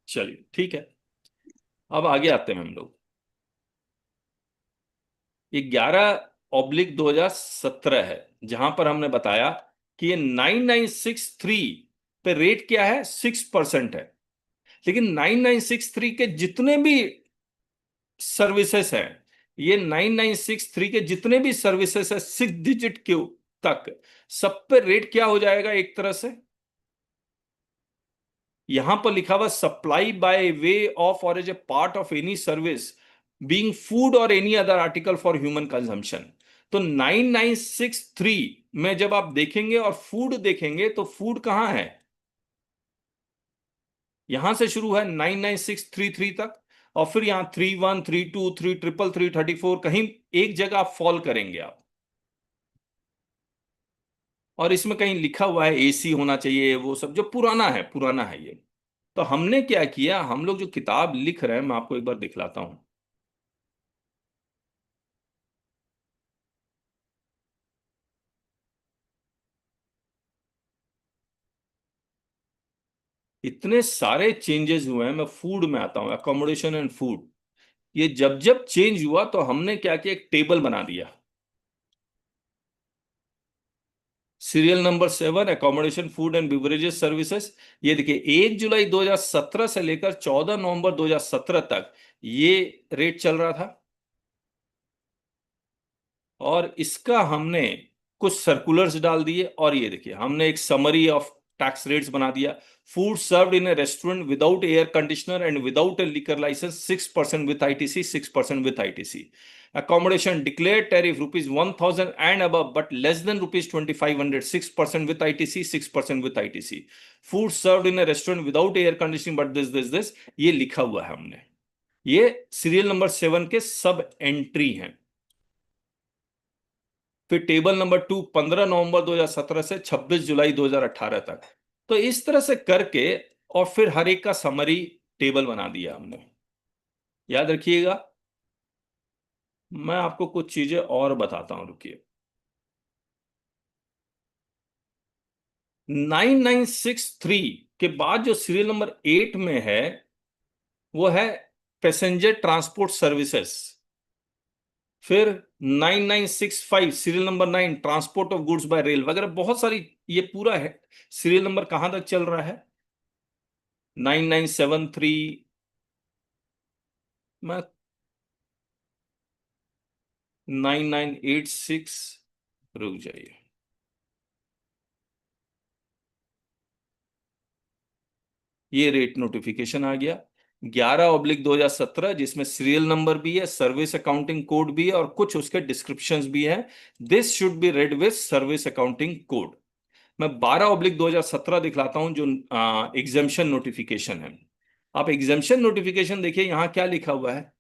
चलिए ठीक है, अब आगे आते हैं हम लोग। ये 11/2017 है, जहां पर हमने बताया कि ये 9963 पे रेट क्या है, 6% है। लेकिन 9963 के जितने भी सर्विसेज हैं, ये 9963 के जितने भी सर्विसेज है 6 डिजिट के तक, सब पे रेट क्या हो जाएगा, एक तरह से यहां पर लिखा हुआ supply by way of or as a part of any service being food or any other article for human consumption. तो 9963 में जब आप देखेंगे और फूड देखेंगे तो फूड कहां है, यहां से शुरू है 99633 तक, और फिर यहाँ 31, 32, 3333, 34, कहीं एक जगह आप फॉल करेंगे आप। और इसमें कहीं लिखा हुआ है एसी होना चाहिए, वो सब जो पुराना है, पुराना है ये। तो हमने क्या किया, हम लोग जो किताब लिख रहे हैं, मैं आपको एक बार दिखलाता हूं। इतने सारे चेंजेस हुए हैं। मैं फूड में आता हूं, अकोमोडेशन एंड फूड। ये जब जब चेंज हुआ तो हमने क्या किया, एक टेबल बना दिया। Serial number 7, accommodation food and beverages services. ये देखिए 1 जुलाई 2017 से लेकर 14 नवंबर 2017 तक ये रेट चल रहा था। और इसका हमने कुछ सर्कुलर्स डाल दिए, और ये देखिए हमने एक समरी ऑफ टैक्स रेट्स बना दिया। Food served in a restaurant without air conditioner and without a liquor licence 6% with ITC, 6% with ITC. Accommodation declared tariff rupees 1000 and above but less than rupees 2500, 6% with ITC, 6% with ITC. Food served in a restaurant without air conditioning but this ये लिखा हुआ है हमने। ये serial number 7 के सब entry हैं। फिर टेबल नंबर 2, 15 नवंबर 2017 से 26 जुलाई 2018 तक। तो इस तरह से करके, और फिर हर एक का समरी टेबल बना दिया हमने। याद रखिएगा। मैं आपको कुछ चीजें और बताता हूं, रुकिए। 9963 के बाद जो सीरियल नंबर 8 में है वो है पैसेंजर ट्रांसपोर्ट सर्विसेज। फिर 9965 serial number 9, transport of goods by rail वगैरह, बहुत सारी। ये पूरा है सीरियल नंबर कहां तक चल रहा है, 9973। मैं 9986, रुक जाइए। ये रेट नोटिफिकेशन आ गया 11/2017, जिसमें सीरियल नंबर भी है, सर्विस अकाउंटिंग कोड भी है, और कुछ उसके डिस्क्रिप्शंस भी है। This should be read with service accounting code. मैं 12/2017 दिखलाता हूं, जो एग्जाम्शन नोटिफिकेशन है। आप एग्जाम्शन नोटिफिकेशन देखिए, यहां क्या लिखा हुआ है।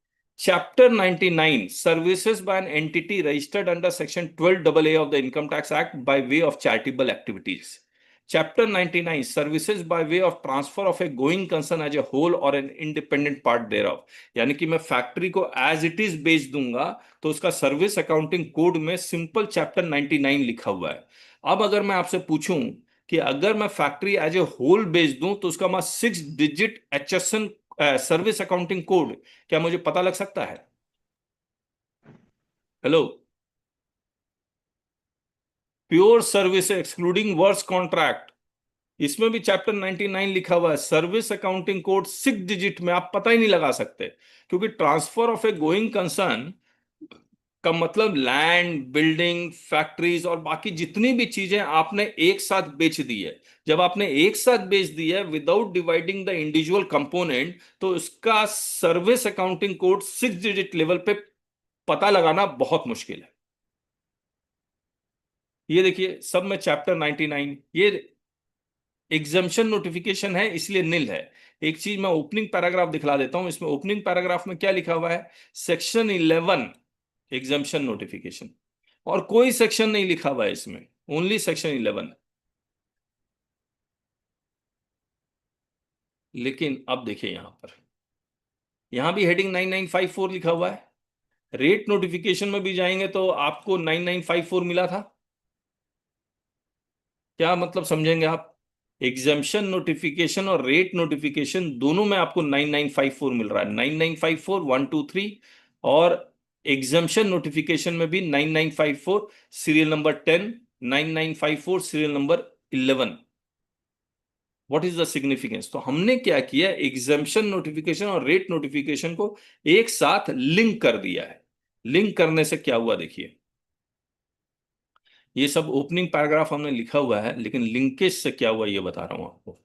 Chapter 99 services by an entity registered under section 12AA of the income tax act by way of charitable activities. Chapter 99 Services by way of transfer of a going concern as a whole or an independent part thereof। यानी कि मैं factory को as it is बेच दूंगा तो उसका service accounting code में simple chapter 99 लिखा हुआ है। अब अगर मैं आपसे पूछूं कि अगर मैं फैक्ट्री एज ए होल बेच दूं तो उसका मैं 6 digit HSN service accounting code क्या मुझे पता लग सकता है? Hello. Pure service excluding works contract, इसमें भी चैप्टर 99 लिखा हुआ है। सर्विस अकाउंटिंग कोड 6 डिजिट में आप पता ही नहीं लगा सकते, क्योंकि transfer of A going concern का मतलब लैंड, बिल्डिंग, फैक्ट्रीज और बाकी जितनी भी चीजें आपने एक साथ बेच दी है। जब आपने एक साथ बेच दी है without dividing the individual component, तो उसका service accounting code 6 digit level पे पता लगाना बहुत मुश्किल है। ये देखिए सब में चैप्टर 99, ये एग्जाम्शन नोटिफिकेशन है इसलिए नील है। एक चीज मैं ओपनिंग पैराग्राफ दिखला देता हूं। इसमें ओपनिंग पैराग्राफ में क्या लिखा हुआ है, सेक्शन 11 एग्जाम्शन नोटिफिकेशन, और कोई सेक्शन नहीं लिखा हुआ है इसमें, ओनली सेक्शन 11। लेकिन अब देखिए यहां पर, यहां भी हेडिंग 9954 लिखा हुआ है। रेट नोटिफिकेशन में भी जाएंगे तो आपको 9954 मिला था। क्या मतलब समझेंगे आप? एग्जाम्शन नोटिफिकेशन और रेट नोटिफिकेशन दोनों में आपको 9954 मिल रहा है, 9954 123। और एग्जाम्शन नोटिफिकेशन में भी 9954 serial number 10, 9954 serial number 11। What is the significance? तो हमने क्या किया, एग्जाम्शन नोटिफिकेशन और रेट नोटिफिकेशन को एक साथ लिंक कर दिया है। लिंक करने से क्या हुआ देखिए, ये सब ओपनिंग पैराग्राफ हमने लिखा हुआ है, लेकिन लिंकेज से क्या हुआ ये बता रहा हूं आपको।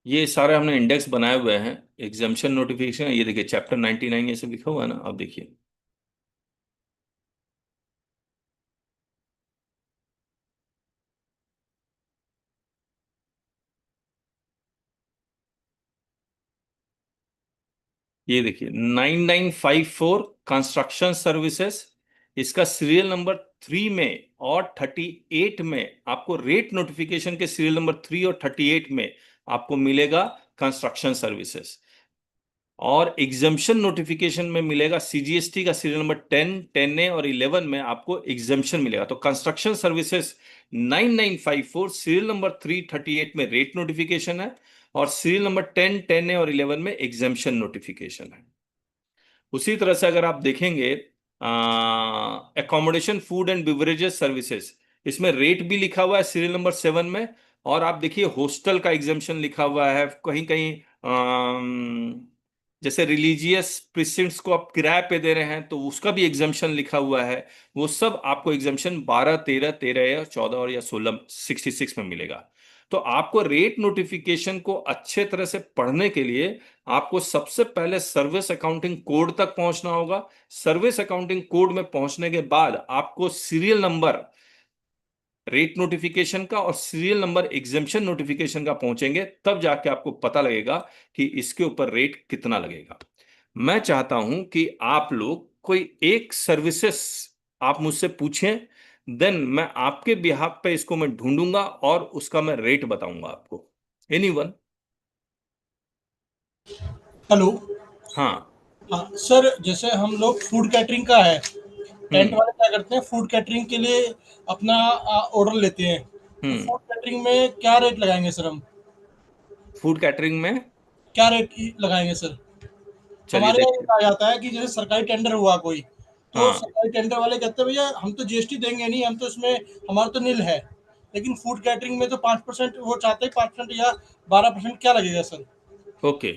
ये सारे हमने इंडेक्स बनाए हुए हैं, एग्जाम्पशन नोटिफिकेशन। ये देखिए चैप्टर 99 ये सब लिखा हुआ है ना, आप देखिए। ये देखिए 9954 कंस्ट्रक्शन सर्विसेज, इसका सीरियल नंबर 3 में और 38 में आपको रेट नोटिफिकेशन के सीरियल नंबर 3 और 38 में आपको मिलेगा कंस्ट्रक्शन सर्विसेज। और एग्जाम्पशन नोटिफिकेशन में मिलेगा सीजीएसटी का सीरियल नंबर 10, 10A और 11 में आपको एग्जाम्पशन मिलेगा। तो कंस्ट्रक्शन सर्विसेज 9954 सीरियल नंबर 338 में रेट नोटिफिकेशन है, और सीरियल नंबर 10, 10A और 11 में एग्जाम्पशन नोटिफिकेशन है। उसी तरह से अगर आप देखेंगे accommodation food and beverages services, इसमें रेट भी लिखा हुआ है सीरियल नंबर 7 में। और आप देखिए हॉस्टल का एग्जाम्पशन लिखा हुआ है, कहीं कहीं जैसे रिलीजियस प्रिसिंट्स को आप किराए पे दे रहे हैं तो उसका भी एग्जाम्पशन लिखा हुआ है। वो सब आपको एग्जाम्पशन 12, 13, 13 या 14 और या 16, 66 में मिलेगा। तो आपको रेट नोटिफिकेशन को अच्छे तरह से पढ़ने के लिए आपको सबसे पहले सर्विस अकाउंटिंग कोड तक पहुंचना होगा। सर्विस अकाउंटिंग कोड में पहुंचने के बाद आपको सीरियल नंबर रेट नोटिफिकेशन का और सीरियल नंबर एग्जाम्पशन नोटिफिकेशन का पहुंचेंगे, तब जाके आपको पता लगेगा कि इसके ऊपर रेट कितना लगेगा। मैं चाहता हूं कि आप लोग कोई एक सर्विसेज आप मुझसे पूछें, देन मैं आपके बिहाफ पे इसको मैं ढूंढूंगा और उसका मैं रेट बताऊंगा आपको। एनीवन? हेलो। हाँ। हाँ सर, जैसे हम लोग फूड कैटरिंग का है, टेंट हम्म। वाले क्या करते हैं, फूड कैटरिंग के लिए अपना ऑर्डर लेते हैं। तो हम्म। फूड कैटरिंग में क्या रेट लगाएंगे सर हम? फूड कैटरिंग में क्या रेट लगाएंगे सर? चलिए हमारे यहाँ ये देखिए। कहा जाता है कि जैसे सरकारी टेंडर हुआ कोई, तो हाँ, सरकारी टेंडर वाले कहते हैं भैया हम तो जीएसटी देंगे नहीं, हम तो इसमें हमारा तो नील है। लेकिन फूड कैटरिंग में तो 5% वो चाहते हैं, 5% या 12% क्या लगेगा सर? ओके।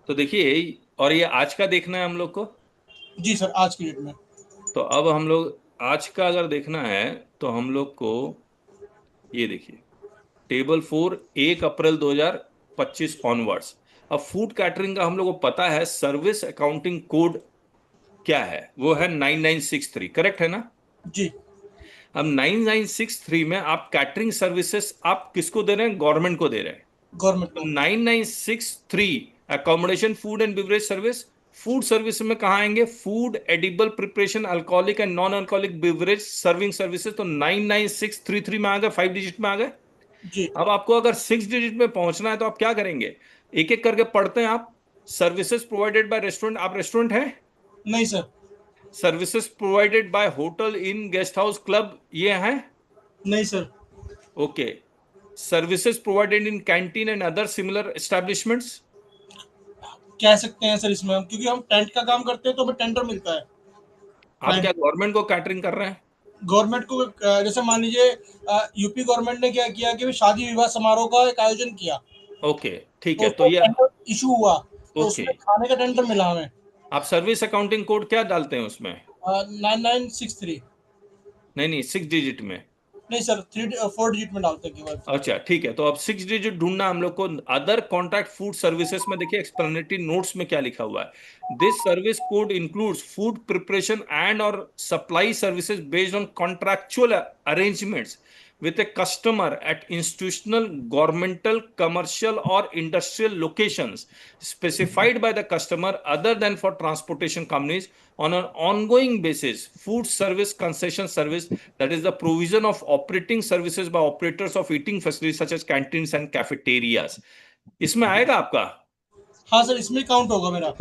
तो देखिए, और ये आज का देखना है हम लोग को। जी सर, आज की डेट में। तो अब हम लोग आज का अगर देखना है तो हम लोग को ये देखिए टेबल 4 1 अप्रैल 2025 ऑनवर्ड्स। अब फूड कैटरिंग का हम लोग को पता है सर्विस अकाउंटिंग कोड क्या है, वो है 9963, करेक्ट है ना? जी। अब 9963 में आप कैटरिंग सर्विसेज आप किसको दे रहे हैं? गवर्नमेंट को दे रहे हैं। गवर्नमेंट तो को। 9963 accommodation food and beverage service, food service में कहा आएंगे? Food edible preparation alcoholic and non alcoholic beverage serving services. तो 99633 में आ गए, 5 डिजिट में आ गए। जी। अब आपको अगर 6 डिजिट में पहुंचना है तो आप क्या करेंगे? एक एक करके पढ़ते हैं आप। सर्विसेज प्रोवाइडेड बाय रेस्टोरेंट, आप रेस्टोरेंट है? नहीं sir. Services provided bye hotel, इन, गेस्ट हाउस, क्लब, ये है? नहीं sir. Okay. Services provided in canteen and other similar establishments? कह सकते हैं सर इसमें हम, क्योंकि हम टेंट का काम करते हैं तो हमें टेंडर मिलता है आप क्लाइंट क्या को। गवर्नमेंट को कैटरिंग कर रहे हैं? गवर्नमेंट को जैसे मान लीजिए यूपी गवर्नमेंट ने क्या किया कि शादी विवाह समारोह का एक आयोजन किया, ओके, ठीक तो है। तो उसका ये टेंडर इशू हुआ, तो ओके, उसमें खाने का टेंडर मिला हमें। आप सर्विस अकाउंटिंग कोड क्या डालते हैं उसमें? 9963। नहीं नहीं, 6 डिजिट में। नहीं सर, 4 डिजिट में डालते हैं केवल। अच्छा ठीक है, तो अब 6 डिजिट ढूंढना हम लोग को। अदर कॉन्ट्रैक्ट फूड सर्विसेज में देखिए एक्सप्लेनेटरी नोट्स में क्या लिखा हुआ है। This service code includes food preparation and or supply services based on contractual arrangements with a customer at institutional, governmental, commercial or industrial locations specified by the customer other than for transportation companies on an ongoing basis. Food service concession service, that is the provision of operating services by operators of eating facilities such as canteens and cafeterias. इसमें आएगा आपका? हाँ sir, इसमें count होगा मेरा।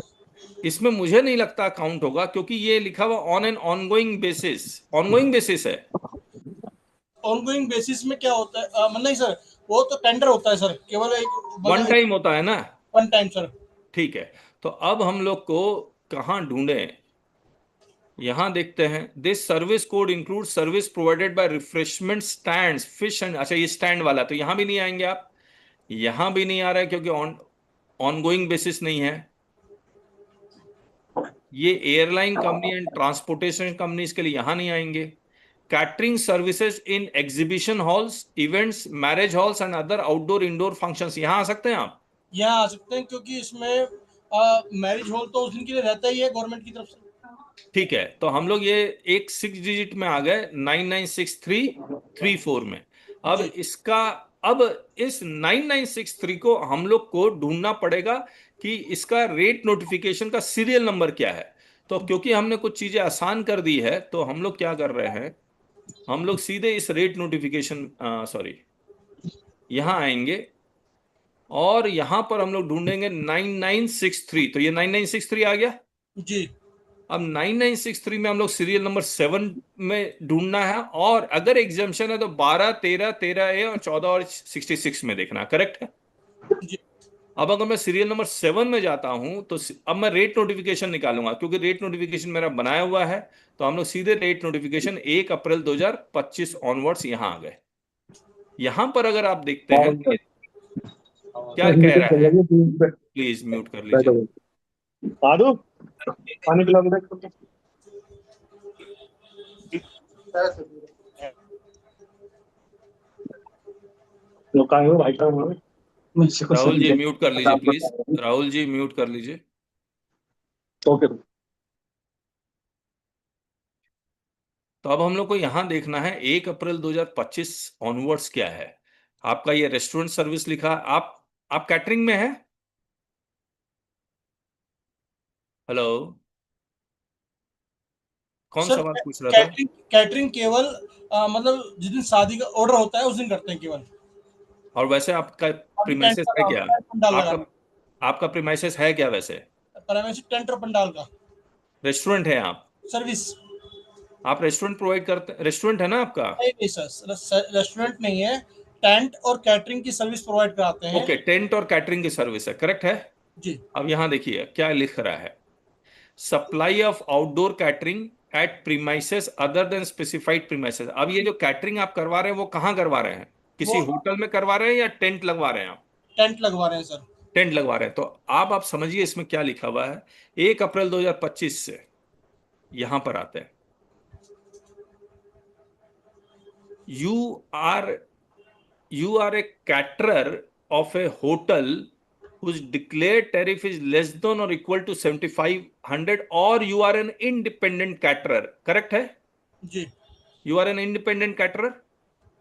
इसमें मुझे नहीं लगता काउंट होगा, क्योंकि ये लिखा हुआ on an ongoing basis. Ongoing basis है। ऑनगोइंग बेसिस में क्या होता है? मतलब नहीं सर, वो तो टेंडर होता है सर, केवल एक वन टाइम होता है ना? One time sir. ठीक है। तो अब हम लोग को कहाँ ढूंढे? यहां देखते हैं। This service code include service provided bye refreshment stands, fish and, अच्छा ये स्टैंड वाला, तो यहां भी नहीं आएंगे आप। यहां भी नहीं आ रहा है क्योंकि ऑनगोइंग बेसिस नहीं है। ये airline company and transportation companies के लिए यहां नहीं आएंगे। Catering services in exhibition halls, events, marriage halls and other outdoor indoor functions, यहां आ सकते हैं आप। यहाँ आ सकते हैं, क्योंकि इसमें मैरिज हॉल तो उस दिन के लिए रहता ही है गवर्नमेंट की तरफ से। ठीक है, तो हम लोग ये एक 6 डिजिट में आ गए 996334 में। अब जी इसका, अब इस 9963 को हम लोग को ढूंढना पड़ेगा कि इसका रेट नोटिफिकेशन का सीरियल नंबर क्या है। तो क्योंकि हमने कुछ चीजें आसान कर दी है, तो हम लोग क्या कर रहे हैं, हम लोग सीधे इस रेट नोटिफिकेशन, सॉरी, यहां आएंगे और यहां पर हम लोग ढूंढेंगे 9963। तो ये 9963 आ गया। जी अब 9963 में हम लोग सीरियल नंबर 7 में ढूंढना है, और अगर एग्जाम्पशन है तो 12, 13, 13A और 14 और 66 में देखना। करेक्ट है। जी अब अगर मैं सीरियल नंबर 7 में जाता हूं तो अब मैं रेट नोटिफिकेशन निकालूंगा, क्योंकि रेट नोटिफिकेशन मेरा बनाया हुआ है। तो हम लोग सीधे रेट नोटिफिकेशन 1 अप्रैल 2025 ऑनवर्ड्स यहां आ गए। यहां पर अगर आप देखते हैं तो क्या कह रहा है, प्लीज म्यूट कर लीजिए। आदू पानी पिला दो। भाई राहुल जी म्यूट कर लीजिए प्लीज, राहुल जी म्यूट कर लीजिए। ओके। तो अब हम लोग को यहां देखना है 1 अप्रैल 2025 ऑनवर्ड्स क्या है। आपका ये रेस्टोरेंट सर्विस लिखा, आप कैटरिंग में है? हेलो, कौन सर, सवाल पूछ रहा था? कैटरिंग कैटरिंग केवल मतलब जिस दिन शादी का ऑर्डर होता है उस दिन करते हैं केवल। और वैसे आपका अभी टेंट प्रीमाइसेस है लगा क्या? होता है, पंडाल लगा आपका आपका प्रीमाइसेस है क्या वैसे? प्राइवेसी टेंट और पंडाल का रेस्टोरेंट है आप? सर्विस। आप रेस्टोरेंट प्रोवाइड करते, रेस्टोरेंट है ना आपका? नहीं नहीं सर, रेस्टोरेंट नहीं है, टेंट और कैटरिंग की सर्विस प्रोवाइड कराते हैं। ओके, टेंट और कैटरिंग की सर्विस है, करेक्ट है। जी अब यहां देखिए क्या लिख रहा है, supply of outdoor catering at premises other than specified premises. अब ये जो कैटरिंग आप करवा रहे हैं वो कहाँ करवा रहे हैं? किसी वो होटल में करवा रहे हैं या टेंट लगवा रहे हैं आप? टेंट लगवा रहे हैं सर। टेंट लगवा रहे हैं। तो आप समझिए इसमें क्या लिखा हुआ है। 1 अप्रैल 2025 से यहां पर आते हैं, you are you are a caterer of a hotel whose declared tariff is less than or equal to 7500, or you are an independent caterer, correct है? जी You are an independent caterer?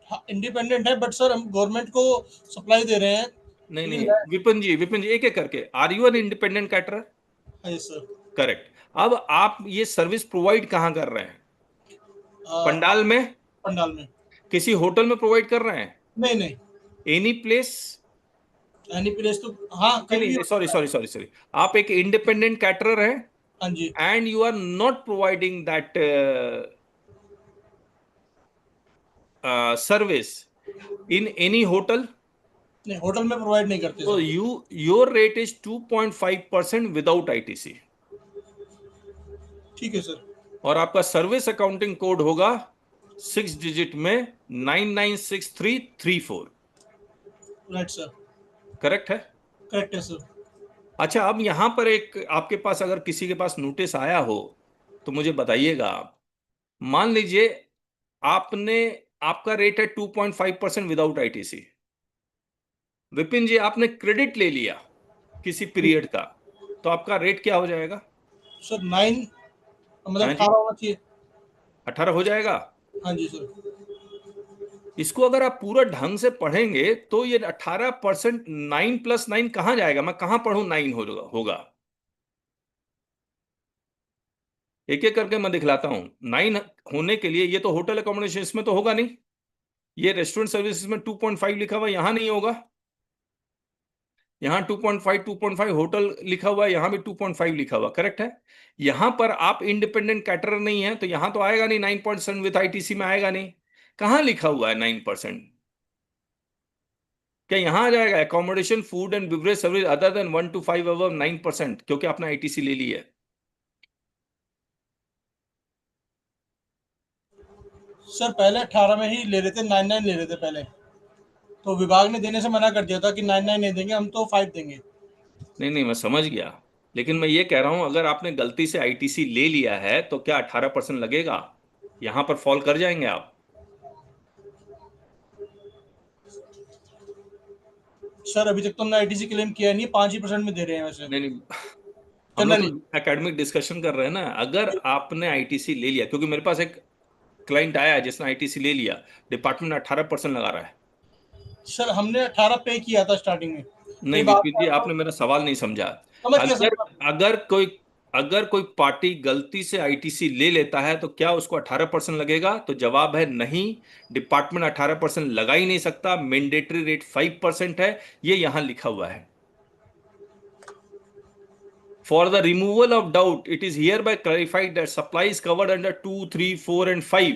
हाँ, इंडिपेंडेंट है, but sir हम government को supply दे रहे हैं। नहीं क्योंकि नहीं, विपिन जी एक एक करके, are you an independent caterer? Sir correct. अब आप ये सर्विस प्रोवाइड कहाँ कर रहे हैं? पंडाल में? पंडाल में। किसी होटल में प्रोवाइड कर रहे हैं? नहीं नहीं, एनी प्लेस? एनी प्लेस तो हाँ कहीं भी नहीं, हो सॉरी सकता है। सॉरी सॉरी सॉरी, आप एक इंडिपेंडेंट कैटरर है हाँ जी। and you are not providing that service in any hotel, नहीं, होटल में प्रोवाइड नहीं करते so sir. your rate is 2.5% without ITC, ठीक है सर। और आपका सर्विस अकाउंटिंग कोड होगा 6 डिजिट में 996334। Right sir. करेक्ट है। करेक्ट है सर। अच्छा, अब यहां पर एक आपके पास, अगर किसी के पास नोटिस आया हो तो मुझे बताइएगा आप। मान लीजिए आपने, आपका रेट है 2.5% विदाउट ITC। विपिन जी आपने क्रेडिट ले लिया किसी पीरियड का, तो आपका रेट क्या हो जाएगा? सर 9 मतलब हाँ जी, 18 होना चाहिए। 18 हो जाएगा। हाँ जी सर। इसको अगर आप पूरा ढंग से पढ़ेंगे तो ये 18%, 9 + 9 कहाँ जाएगा? मैं कहाँ पढ़ूं 9 होगा? एक एक करके मैं दिखलाता हूं। 9 होने के लिए, ये तो होटल अकोमोडेशन में तो होगा नहीं, ये रेस्टोरेंट सर्विसेज में 2.5 लिखा हुआ, यहां नहीं होगा। यहां 2.5, 2.5 होटल लिखा हुआ है, यहां भी 2.5 लिखा हुआ, करेक्ट है। यहां पर आप इंडिपेंडेंट कैटरर नहीं है, तो यहां तो आएगा नहीं 9% विद ITC में आएगा नहीं। कहां लिखा हुआ है 9%? क्या यहां आ जाएगा accommodation food and beverage service other than 1 to 5 above 9%, क्योंकि आपने ITC ले ली है। सर पहले 18 में ही ले रहे थे, 9 ले रहे थे पहले, तो विभाग ने देने से मना कर दिया था कि 9 नहीं देंगे, हम तो 5 देंगे। नहीं नहीं, मैं समझ गया, लेकिन मैं ये कह रहा हूं अगर आपने गलती से ITC ले लिया है तो क्या 18% लगेगा? यहां पर फॉल कर जाएंगे आप? सर अभी तक तो हमने आईटीसी क्लेम किया नहीं, 5% में दे रहे हैं वैसे। नहीं, हम लोग तो एकेडमिक डिस्कशन कर रहे हैं ना। अगर आपने आईटीसी ले लिया, क्योंकि मेरे पास एक क्लाइंट आया है जिसने आईटीसी ले लिया, डिपार्टमेंट 18% लगा रहा है। सर हमने 18 पे किया था स्टार्टिंग में। नहीं विपिन जी, आपने मेरा सवाल नहीं समझा। अगर कोई पार्टी गलती से आईटीसी ले लेता है तो क्या उसको 18% लगेगा? तो जवाब है नहीं, डिपार्टमेंट 18% लगा ही नहीं सकता। मैंडेटरी रेट 5% है, ये यहां लिखा हुआ है। For the removal of doubt, it is hereby clarified that supply is covered under 2, 3, 4 and 5.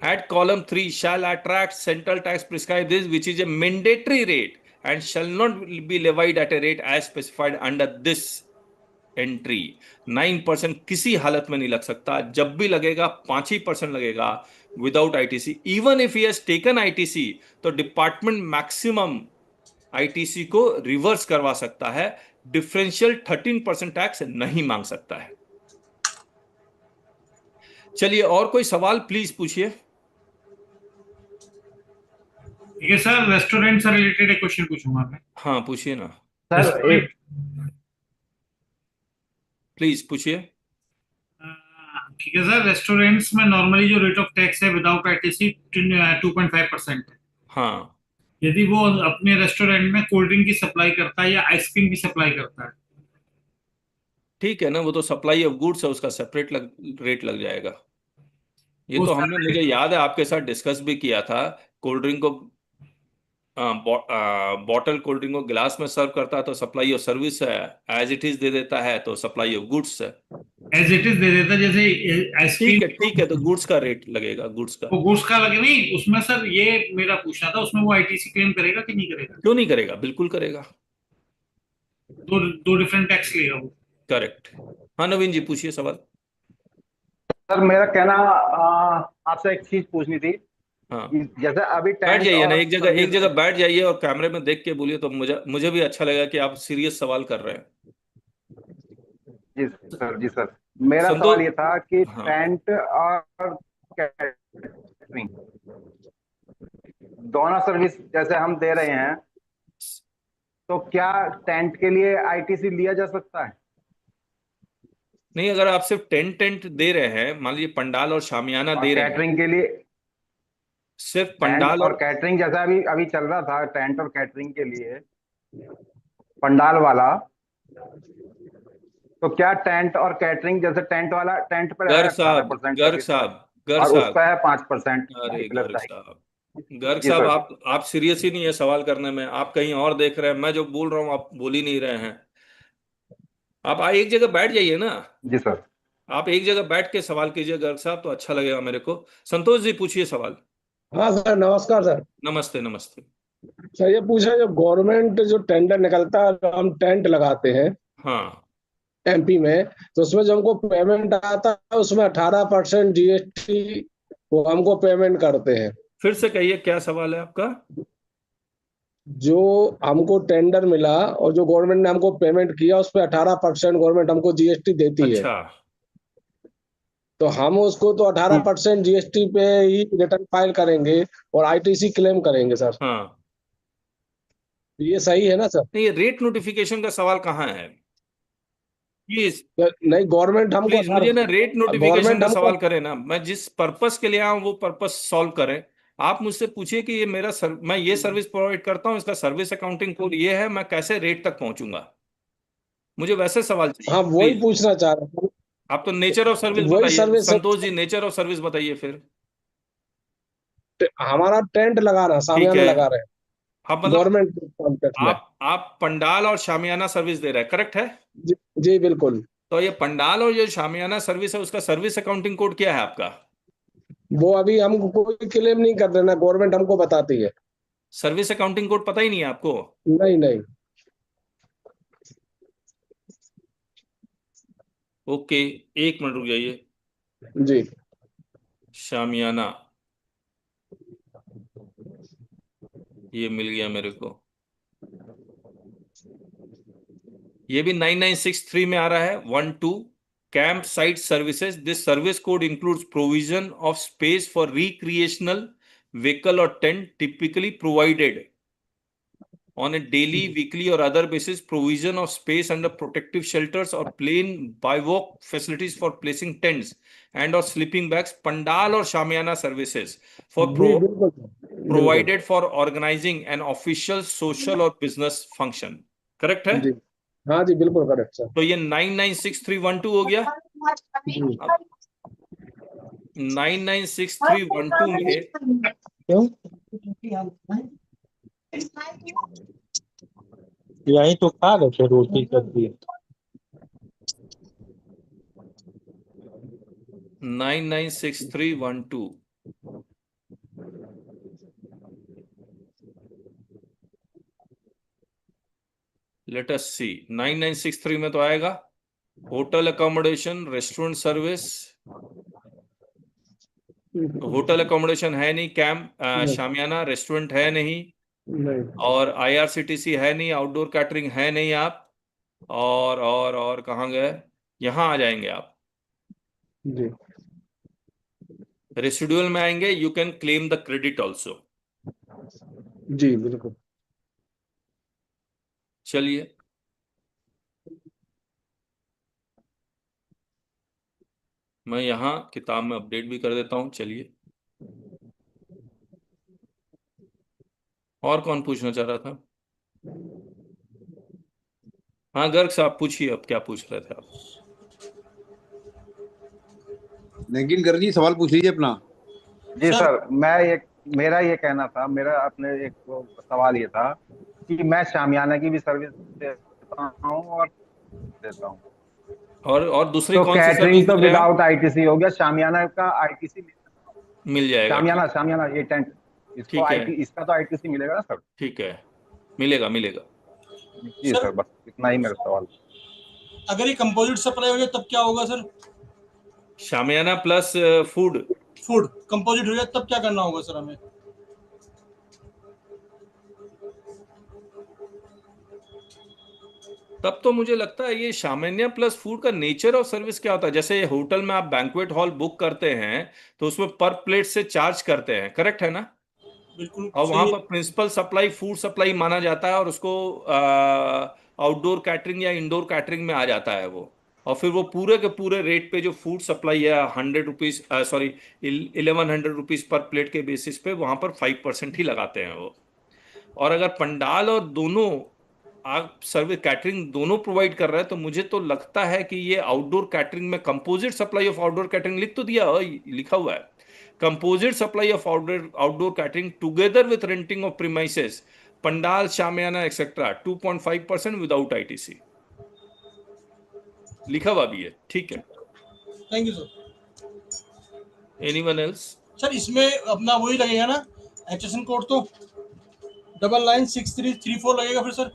At column 3 shall attract central tax prescribed this, which is a mandatory rate and shall not be levied at a rate as specified under this entry. 9% किसी हालत में नहीं लग सकता। जब भी लगेगा 5% लगेगा without ITC. Even if he has taken ITC तो डिपार्टमेंट मैक्सिमम आईटीसी को रिवर्स करवा सकता है, डिफरेंशियल 13% टैक्स नहीं मांग सकता है। चलिए, और कोई सवाल प्लीज पूछिए। ठीक है सर, रेस्टोरेंट से रिलेटेड एक क्वेश्चन पूछूंगा मैं। हाँ पूछिए ना सर। प्लीज पूछिए। ठीक है सर, रेस्टोरेंट्स में नॉर्मली जो रेट ऑफ टैक्स है विदाउट आईटीसी 2.5% है। हाँ, यदि वो अपने रेस्टोरेंट में कोल्ड ड्रिंक की सप्लाई करता है या आइसक्रीम की सप्लाई करता है, ठीक है ना, वो तो सप्लाई ऑफ गुड्स है, उसका सेपरेट रेट लग जाएगा। ये तो हमने, मुझे याद है आपके साथ डिस्कस भी किया था। कोल्ड ड्रिंक को बॉटल कोल्ड ड्रिंक को गिलास में सर्व करता है तो सप्लाई ऑफ सर्विस है, एज इट इज दे देता है तो सप्लाई ऑफ गुड्स है। एज इट इज दे देता, जैसे आइसक्रीम। ठीक है, तो गुड्स का रेट लगेगा, गुड्स का। वो गुड्स का लगे नहीं उसमें सर, ये मेरा पूछना था, उसमें वो आईटीसी क्लेम करेगा कि नहीं करेगा? क्यों नहीं करेगा, बिल्कुल करेगा। दो डिफरेंट टैक्स लेगा वो। करेक्ट। हाँ नवीन जी पूछिए सवाल। सर मेरा कहना आपसे एक चीज पूछनी थी। हाँ, जैसे अभी बैठ जाइए ना, एक जगह बैठ जाइए और कैमरे में देख के बोलिए, तो मुझे भी अच्छा लगा कि आप सीरियस सवाल कर रहे हैं। जी सर मेरा सवाल ये था कि हाँ। टेंट और कैटरिंग दोनों सर्विस जैसे हम दे रहे हैं, तो क्या टेंट के लिए आईटीसी लिया जा सकता है? नहीं, अगर आप सिर्फ टेंट दे रहे हैं, मान लीजिए पंडाल और शामियाना दे रहे हैं, कैटरिंग के लिए सिर्फ पंडाल और कैटरिंग जैसा अभी चल रहा था, टेंट और कैटरिंग के लिए पंडाल वाला, तो क्या टेंट और कैटरिंग जैसे टेंट वाला टेंट पर गर्ग साहब उस पर है 5%? अरे गर्ग साहब आप सीरियस ही नहीं है सवाल करने में, आप कहीं और देख रहे हैं। मैं जो बोल रहा हूँ आप बोल ही नहीं रहे हैं। आप एक जगह बैठ जाइए ना। जी सर। आप एक जगह बैठ के सवाल कीजिए गर्ग साहब, तो अच्छा लगेगा मेरे को। संतोष जी पूछिए सवाल। हाँ सर, नमस्कार सर। नमस्ते नमस्ते सर ये पूछा, जो गवर्नमेंट जो टेंडर निकलता है, हम टेंट लगाते हैं हाँ एमपी में, तो उसमें जो हमको पेमेंट आता है उसमें 18% जीएसटी वो हमको पेमेंट करते हैं। फिर से कहिए, क्या सवाल है आपका? जो हमको टेंडर मिला और जो गवर्नमेंट ने हमको पेमेंट किया, उस पर 18% गवर्नमेंट हमको जीएसटी देती है। अच्छा, तो हम उसको तो 18% जीएसटी पे ही रिटर्न फाइल करेंगे और आईटीसी क्लेम करेंगे सर। हाँ, ये सही है ना सर? नहीं, रेट नोटिफिकेशन का सवाल कहाँ है? प्लीज नहीं, गवर्नमेंट हमको प्लीज मुझे ना रेट नोटिफिकेशन का सवाल करें ना, मैं जिस पर्पस के लिए आया हूँ वो पर्पस सॉल्व करें। आप मुझसे पूछिए कि ये मैं ये सर्विस प्रोवाइड करता हूँ, इसका सर्विस अकाउंटिंग कोड ये है, मैं कैसे रेट तक पहुंचूंगा, मुझे वैसे सवाल चाहिए। हाँ वही पूछना चाह रहा हूँ। आप तो नेचर ऑफ सर्विस वही बताइए service Santosh ji, nature of service बताइए फिर। हमारा टेंट लगा रहा है, शामियाना लगा रहे हैं। आप मतलब गवर्नमेंट आप पंडाल और शामियाना सर्विस दे रहे हैं, करेक्ट है? जी बिल्कुल। तो ये पंडाल और जो शामियाना सर्विस है उसका सर्विस अकाउंटिंग कोड क्या है आपका? वो अभी हम कोई क्लेम नहीं कर देना, गवर्नमेंट हमको बताती है। सर्विस अकाउंटिंग कोड पता ही नहीं है आपको? नहीं। ओके, एक मिनट रुक जाइए। जी। शामियाना, ये मिल गया मेरे को। ये भी 9963 में आ रहा है। 12 camp site services, this service code includes provision of space for recreational vehicle or tent typically provided on a daily, weekly or other basis, provision of space under protective shelters or plain bivouac facilities for placing tents and or sleeping bags, pandal or shamiana services for जी बिल्कुल sir, बिल्कुल provided for organizing an official social or business function. Correct है? जी। हाँ जी बिल्कुल correct sir. तो ये 996312 हो गया। जी। अब 996312 में क्यों? यही तो खा रहे थे रोटी सब्जी। 996312 लेट अस सी। 9963 में तो आएगा होटल अकोमोडेशन, रेस्टोरेंट सर्विस। तो होटल अकोमोडेशन है नहीं, कैंप शामियाना, रेस्टोरेंट है नहीं, नहीं। और आईआरसीटीसी है नहीं, आउटडोर कैटरिंग है नहीं आप, और कहाँ गए, यहाँ आ जाएंगे आप, जी। रेसिडुअल में आएंगे। You can claim the credit also. जी बिल्कुल। चलिए, मैं यहाँ किताब में अपडेट भी कर देता हूँ। चलिए, और कौन पूछना चाह रहा था? हाँ गर्ग साहब पूछिए, अब क्या पूछ रहे थे आप? लेकिन गर्ग जी सवाल पूछ लीजिए अपना। जी सर, मेरा ये कहना था, मेरा अपने एक सवाल ये था कि मैं शामियाना की भी सर्विस देता हूँ और देता हूँ, और दूसरी तो कौन सी कैटरिंग सर्विस तो दे रहे हैं आप? विदाउट आईटीसी हो गया, शामियाना का आईटीसी मिल जाएगा। ठीक, शामियाना ये टेंट, इसको ठीक है, आईटी, इसका तो आईटीसी मिलेगा ना सर? ठीक है, मिलेगा मिलेगा। जी सर, बस इतना ही मेरा सवाल। अगर ये कंपोजिट सप्लाई हो जाए तब क्या होगा sir? Shamiana plus food. Food composite हो जाए तब क्या करना होगा सर हमें? तब तो मुझे लगता है ये शामियाना प्लस फूड का नेचर ऑफ सर्विस क्या होता है, जैसे होटल में आप बैंक्वेट हॉल बुक करते हैं तो उसमें पर प्लेट से चार्ज करते हैं, करेक्ट है ना? बिल्कुल और वहां सही। पर प्रिंसिपल सप्लाई फूड सप्लाई माना जाता है, और उसको आउटडोर कैटरिंग या इंडोर कैटरिंग में आ जाता है वो। और फिर वो पूरे के पूरे रेट पे जो फूड सप्लाई है 100 rupees, sorry 1100 rupees per plate के बेसिस पे वहां पर 5% ही लगाते हैं वो। और अगर पंडाल और दोनों आप सर्विस कैटरिंग दोनों प्रोवाइड कर रहे हैं, तो मुझे तो लगता है कि ये आउटडोर कैटरिंग में composite supply of outdoor catering लिख तो दिया, लिखा हुआ है composite supply of outdoor catering together with renting of premises, pandal, shamiana etcetera 2.5% without ITC लिखा हुआ भी है। ठीक है, thank you sir. Anyone else? Sir इसमें अपना वही लगेगा ना एचएसएन कोड, तो 996334 लगेगा फिर सर?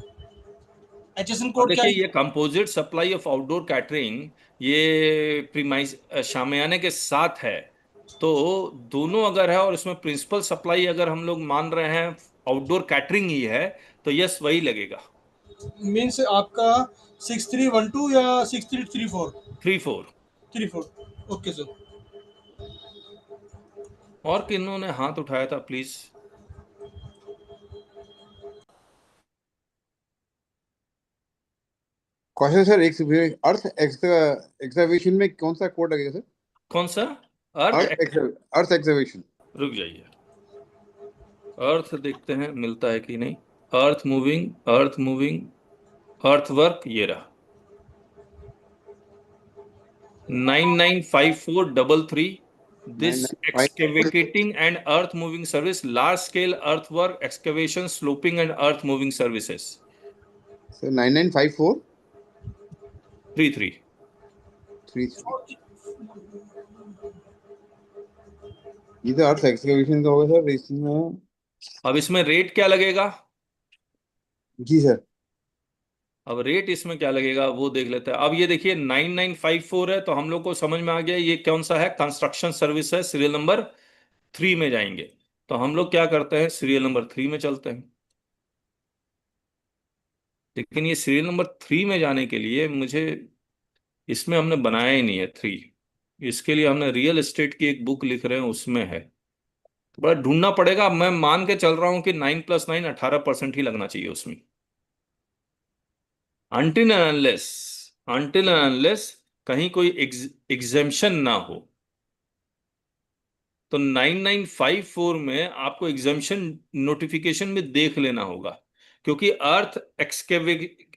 एचएसएन कोड क्या देखिए, है? ये composite supply of outdoor catering ये प्रीमाइस शामियाने के साथ है, तो दोनों अगर है और इसमें प्रिंसिपल सप्लाई अगर हम लोग मान रहे हैं आउटडोर कैटरिंग ही है, तो यस वही लगेगा। मीन्स आपका 6312 या 6334? 34। 34, ओके सर। और किन्होंने हाथ उठाया था प्लीज? क्वेश्चन सर, एक अर्थ एक्सकवेशन में कौन सा कोड लगेगा सर? कौन सा? अर्थ एक्सकवेशन। रुक जाइए, अर्थ देखते हैं मिलता है कि नहीं। अर्थ मूविंग, अर्थ वर्क, ये रहा 995433। This 9954 excavating and earth moving service, large scale earthwork, excavation, sloping and earth moving services. Sir 9954 33। 33। ये तो अर्थ एक्सकवेशन का होगा सर इसमें। अब इसमें रेट क्या लगेगा? जी सर। अब रेट इसमें क्या लगेगा वो देख लेते हैं। अब ये देखिए 9954 है, तो हम लोग को समझ में आ गया ये कौन सा है, कंस्ट्रक्शन सर्विस है। सीरियल नंबर 3 में जाएंगे, तो हम लोग क्या करते हैं, सीरियल नंबर 3 में चलते हैं। लेकिन ये सीरियल नंबर 3 में जाने के लिए मुझे, इसमें हमने बनाया ही नहीं है 3, इसके लिए हमने रियल एस्टेट की एक बुक लिख रहे हैं, उसमें है। तो बड़ा ढूंढना पड़ेगा। मैं मान के चल रहा हूं कि 9+9 18% ही लगना चाहिए उसमें, अनटिल अनलेस कहीं कोई एग्जेम्पशन ना हो। तो 9954 में आपको एग्जामिशन नोटिफिकेशन में देख लेना होगा, क्योंकि अर्थ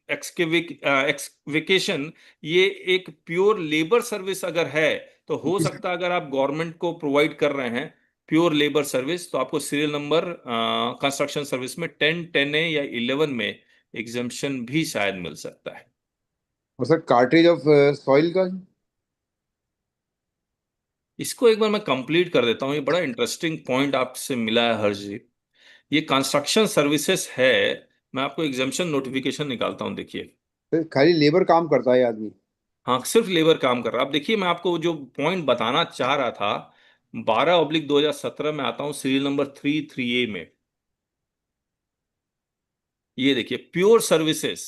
एक्सकेवेकेशन ये एक प्योर लेबर सर्विस अगर है, तो हो जी सकता है अगर आप गवर्नमेंट को प्रोवाइड कर रहे हैं प्योर लेबर सर्विस, तो आपको सीरियल नंबर कंस्ट्रक्शन सर्विस में 10, 10A या 11 में एग्जामिशन भी शायद मिल सकता है। और सर कार्ट्रिज ऑफ सॉइल का? इसको एक बार मैं कंप्लीट कर देता हूँ, ये बड़ा इंटरेस्टिंग पॉइंट आपसे मिला है हर्ष जी। ये कंस्ट्रक्शन सर्विसेज है, मैं आपको एग्जामिशन नोटिफिकेशन निकालता हूं, देखिए। सर खाली लेबर काम करता है आदमी? हाँ, सिर्फ लेबर काम कर रहा है। अब देखिए, मैं आपको जो पॉइंट बताना चाह रहा था, 12/2017 में आता हूं सीरियल नंबर 33A में। ये देखिए, pure services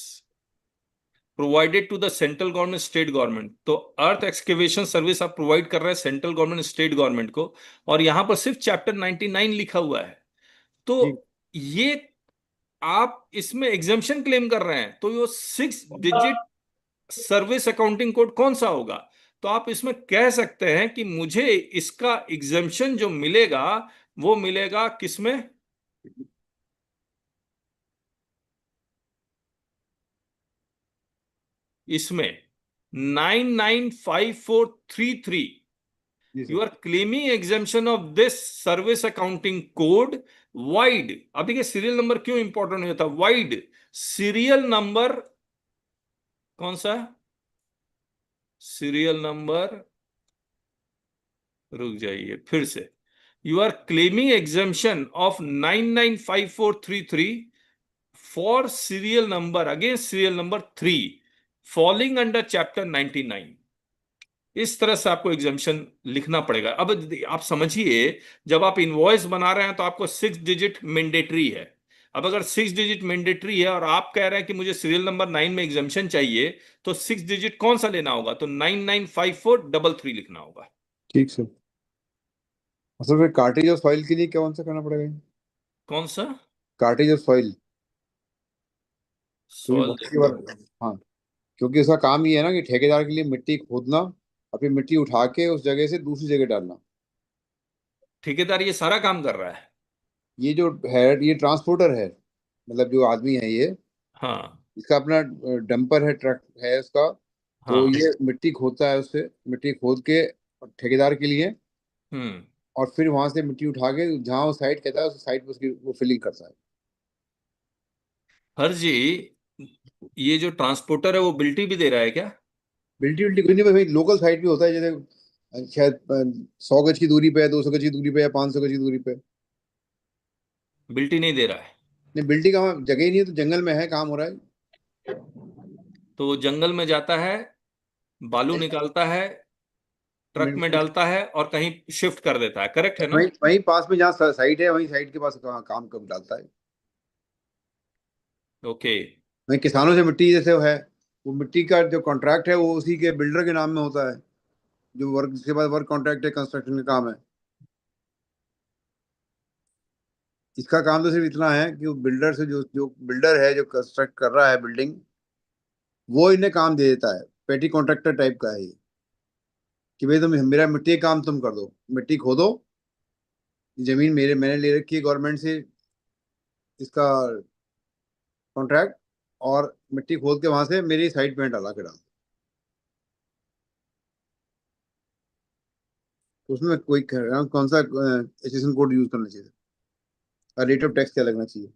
provided to the central government, state government. तो अर्थ एक्सकेवेशन सर्विस आप प्रोवाइड कर रहे हैं सेंट्रल गवर्नमेंट, स्टेट गवर्नमेंट को, और यहां पर सिर्फ चैप्टर 99 लिखा हुआ है। तो जी ये आप इसमें एग्जाम्पशन क्लेम कर रहे हैं, तो ये 6 डिजिट सर्विस अकाउंटिंग कोड कौन सा होगा? तो आप इसमें कह सकते हैं कि मुझे इसका एग्जाम्पशन जो मिलेगा वो मिलेगा किसमें? इसमें 995433। जी you sir. Are claiming exemption of this service accounting code wide. अब देखिए, सीरियल नंबर क्यों इंपॉर्टेंट हो जाता है? वाइड सीरियल नंबर कौन सा है? सीरियल नंबर, रुक जाइए फिर से। You are claiming exemption of 995433 for serial number, against serial number 3 falling under chapter 99। इस तरह से आपको एग्जाम्पशन लिखना पड़ेगा। अब आप समझिए, जब आप इनवॉइस बना रहे हैं तो आपको 6 डिजिट मैंडेटरी है। अब अगर 6 डिजिट मैंडेटरी है और आप कह रहे हैं कि मुझे सीरियल नंबर 9 में एग्जाम्पशन चाहिए, तो 6 डिजिट कौन सा लेना होगा? तो 995433 लिखना होगा। ठीक सर। सर फिर कार्ट्रिज ऑफ सॉइल के लिए कौन सा करना पड़ेगा? कौन सा? कार्ट्रिज ऑफ सॉइल, क्योंकि सॉल्व बहुत सी देखता बार, हूँ। हाँ, क्योंकि उसका काम ये है ना कि ठेकेदार के लिए मिट्टी खोदना और फिर मिट्टी उठा के उस जगह से दूसरी जगह डालना। ठेकेदार ये सारा काम कर रहा है? ये जो है, ये ट्रांसपोर्टर है, मतलब जो आदमी है ये, हाँ इसका अपना डंपर है, ट्रक है उसका। तो हाँ। ये मिट्टी खोदता है, उससे मिट्टी खोद के ठेकेदार के लिए, हम्म। और फिर वहां से मिट्टी उठा के जहाँ वो साइट कहता है उस साइट पर उसकी वो फिलिंग करता है। हर जी, ये जो ट्रांसपोर्टर है वो बिल्टी भी दे रहा है क्या? बिल्टी विल्टी कुछ नहीं, भाई लोकल साइट भी होता है, जैसे शायद 100 गज की दूरी पे है, 200 गज की दूरी पे या 500 गज की दूरी पे। बिल्टी नहीं दे रहा है? नहीं, बिल्टी का वहाँ जगह ही नहीं है, तो जंगल में है, काम हो रहा है। तो वो जंगल में जाता है, बालू निकालता है, ट्रक में डालता है और कहीं शिफ्ट कर देता है, करेक्ट है ना? वहीं वहीं पास में जहाँ साइट है, वहीं साइट के पास काम कब डालता है। ओके। वहीं किसानों से मिट्टी जैसे है, वो मिट्टी का जो कॉन्ट्रैक्ट है वो उसी के बिल्डर के नाम में होता है, जो वर्क, जिसके बाद वर्क कॉन्ट्रैक्ट है, कंस्ट्रक्शन का काम है। इसका काम तो सिर्फ इतना है कि वो बिल्डर से, जो जो बिल्डर है जो कंस्ट्रक्ट कर रहा है बिल्डिंग, वो इन्हें काम दे देता है। पेटी कॉन्ट्रैक्टर टाइप का है ये, कि भाई तुम मेरा मिट्टी का काम तुम कर दो, मिट्टी खोदो, जमीन मैंने ले रखी है गवर्नमेंट से इसका कॉन्ट्रैक्ट, और मिट्टी खोद के वहां से मेरी साइड पे डाला के डाल। तो उसमें कोई कौन सा एसोसिएशन कोड यूज करना चाहिए और रेट ऑफ टैक्स क्या लगना चाहिए?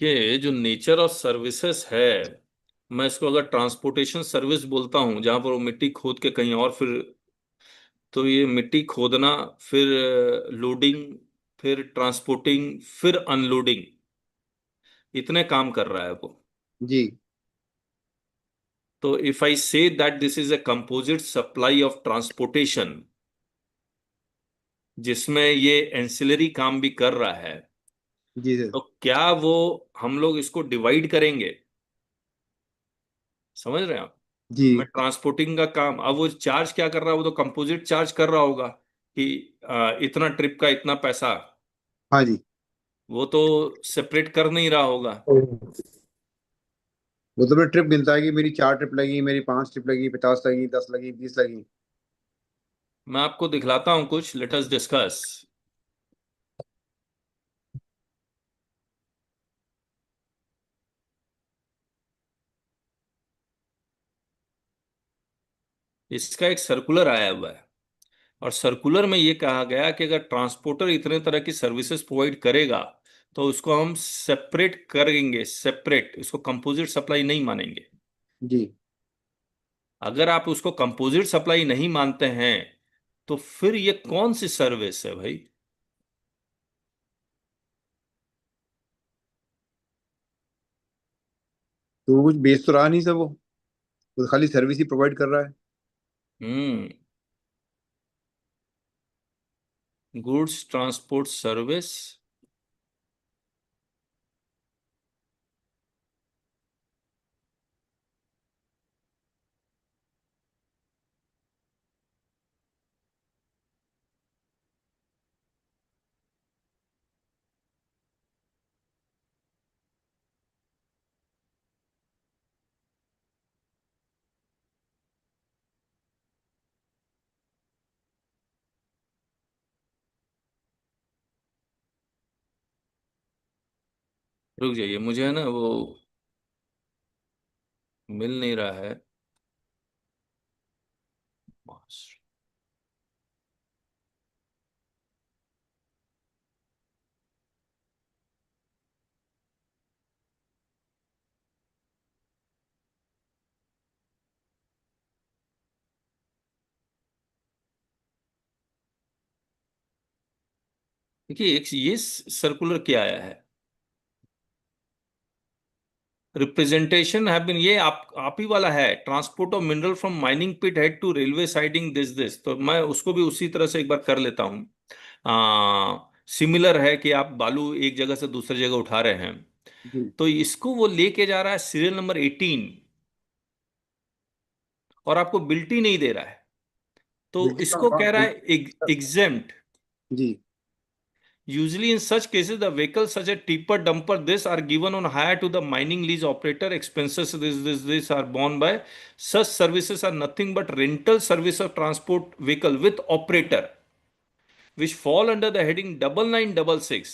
ये जो नेचर ऑफ सर्विसेज है, मैं इसको अगर ट्रांसपोर्टेशन सर्विस बोलता हूँ, जहां पर वो मिट्टी खोद के कहीं और फिर, तो ये मिट्टी खोदना, फिर लोडिंग, फिर ट्रांसपोर्टिंग, फिर अनलोडिंग, इतने काम कर रहा है वो। जी तो if I say that this is a composite supply of transportation, जिसमें ये एंसिलरी काम भी कर रहा है, जी सर। तो क्या वो हम लोग इसको डिवाइड करेंगे? समझ रहे हैं आप? जी मैं ट्रांसपोर्टिंग का काम, अब वो चार्ज क्या कर रहा है? वो तो कंपोजिट चार्ज कर रहा होगा कि इतना ट्रिप का इतना पैसा। हाँ जी, वो तो सेपरेट कर नहीं रहा होगा। वो तो मेरी ट्रिप गिनता है कि मेरी 4 ट्रिप लगी, मेरी 5 ट्रिप लगी, 50 लगी, 10 लगी, 20 लगी। मैं आपको दिखलाता हूं कुछ, लेट अस डिस्कस। इसका एक सर्कुलर आया हुआ है, और सर्कुलर में ये कहा गया कि अगर ट्रांसपोर्टर इतने तरह की सर्विसेज प्रोवाइड करेगा तो उसको हम सेपरेट करेंगे, सेपरेट, इसको कंपोजिट सप्लाई नहीं मानेंगे। जी। अगर आप उसको कंपोजिट सप्लाई नहीं मानते हैं तो फिर ये कौन सी सर्विस है भाई? तो वो कुछ बेच तो रहा नहीं सर, वो तो खाली सर्विस ही प्रोवाइड कर रहा है। हम्म। Goods transport service. रुक जाइए, मुझे है ना वो मिल नहीं रहा है। देखिए, एक ये सर्कुलर क्या आया है, रिप्रेजेंटेशन हैव बीन, ये आप ही वाला है, transport of mineral from mining pit head to railway siding this, तो मैं उसको भी उसी तरह से एक बार कर लेता हूँ। सिमिलर है कि आप बालू एक जगह से दूसरी जगह उठा रहे हैं, जी। तो इसको वो लेके जा रहा है सीरियल नंबर 18, और आपको बिल्टी नहीं दे रहा है, तो बिल्टी का इसको कह रहा है सर। एग्जेम्प्ट। जी। Usually, in such cases, the vehicles such as tipper, dumper, this are given on hire to the mining lease operator. Expenses this are borne by. Such services are nothing but rental service of transport vehicle with operator, which fall under the heading 9966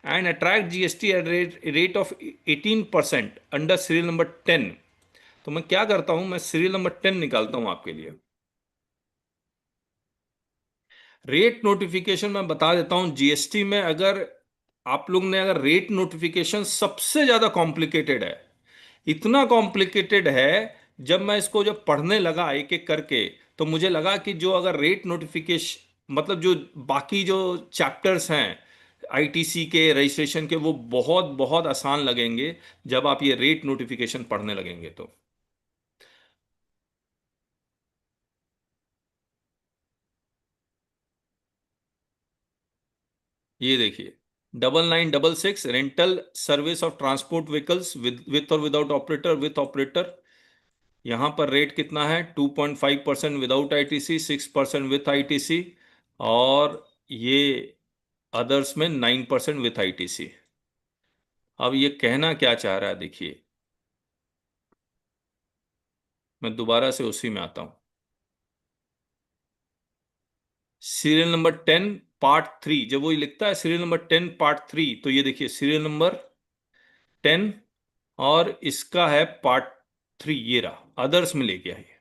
and attract GST at rate of 18% under serial number 10. तो मैं क्या करता हूं, मैं serial number 10 निकालता हूं आपके लिए। रेट नोटिफिकेशन मैं बता देता हूं, जीएसटी में अगर आप लोग ने, अगर रेट नोटिफिकेशन सबसे ज्यादा कॉम्प्लिकेटेड है, इतना कॉम्प्लिकेटेड है, जब मैं इसको जब पढ़ने लगा एक एक करके, तो मुझे लगा कि जो अगर रेट नोटिफिकेशन मतलब जो बाकी जो चैप्टर्स हैं आईटीसी के रजिस्ट्रेशन के, वो बहुत बहुत आसान लगेंगे जब आप ये रेट नोटिफिकेशन पढ़ने लगेंगे तो। ये देखिए, 9966 rental service of transport vehicles with और विदाउट ऑपरेटर, विथ ऑपरेटर। यहां पर रेट कितना है, 2.5% विदाउट आईटीसी, 6% विथ आईटीसी, और ये अदर्स में 9% विथ आईटीसी। अब ये कहना क्या चाह रहा है, देखिए, मैं दोबारा से उसी में आता हूं। सीरियल नंबर 10 पार्ट 3, जब वो लिखता है सीरियल नंबर 10 पार्ट 3, तो ये देखिए सीरियल नंबर 10, और इसका है पार्ट 3, ये रहा, अदर्स में लेके आइए।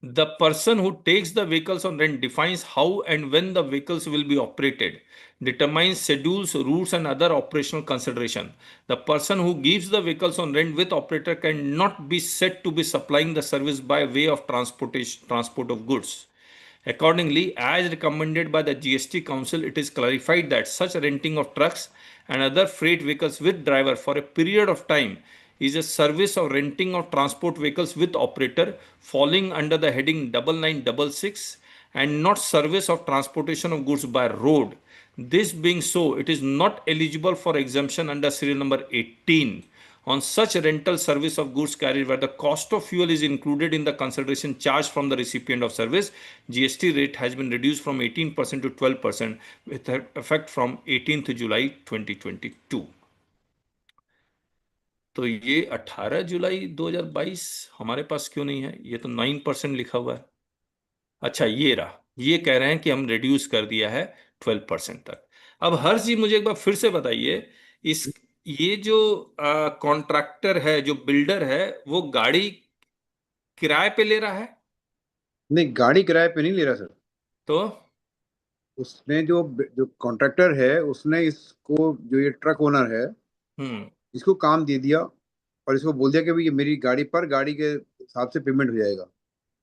The person who takes the vehicles on rent defines how and when the vehicles will be operated, determines schedules, routes, and other operational consideration. The person who gives the vehicles on rent with operator cannot be said to be supplying the service by way of transport of goods. Accordingly, as recommended by the GST Council, it is clarified that such renting of trucks and other freight vehicles with driver for a period of time is a service of renting of transport vehicles with operator falling under the heading 9966 and not service of transportation of goods by road. This being so, it is not eligible for exemption under serial number 18 on such rental service of goods carried where the cost of fuel is included in the consideration charged from the recipient of service, GST rate has been reduced from 18% to 12% with effect from 18th July 2022. तो ये 18 जुलाई 2022 हमारे पास क्यों नहीं है? ये तो 9% लिखा हुआ है। अच्छा, ये रहा, ये कह रहे हैं कि हम रिड्यूस कर दिया है 12% तक। अब हर चीज मुझे एक बार फिर से बताइए, इस ये जो कॉन्ट्रैक्टर है, जो बिल्डर है, वो गाड़ी किराए पे ले रहा है? नहीं, गाड़ी किराए पे नहीं ले रहा सर। तो उसने जो जो कॉन्ट्रैक्टर है, उसने इसको, जो ये ट्रक ओनर है, इसको काम दे दिया और इसको बोल दिया कि भाई ये मेरी गाड़ी पर गाड़ी के हिसाब से पेमेंट हो जाएगा।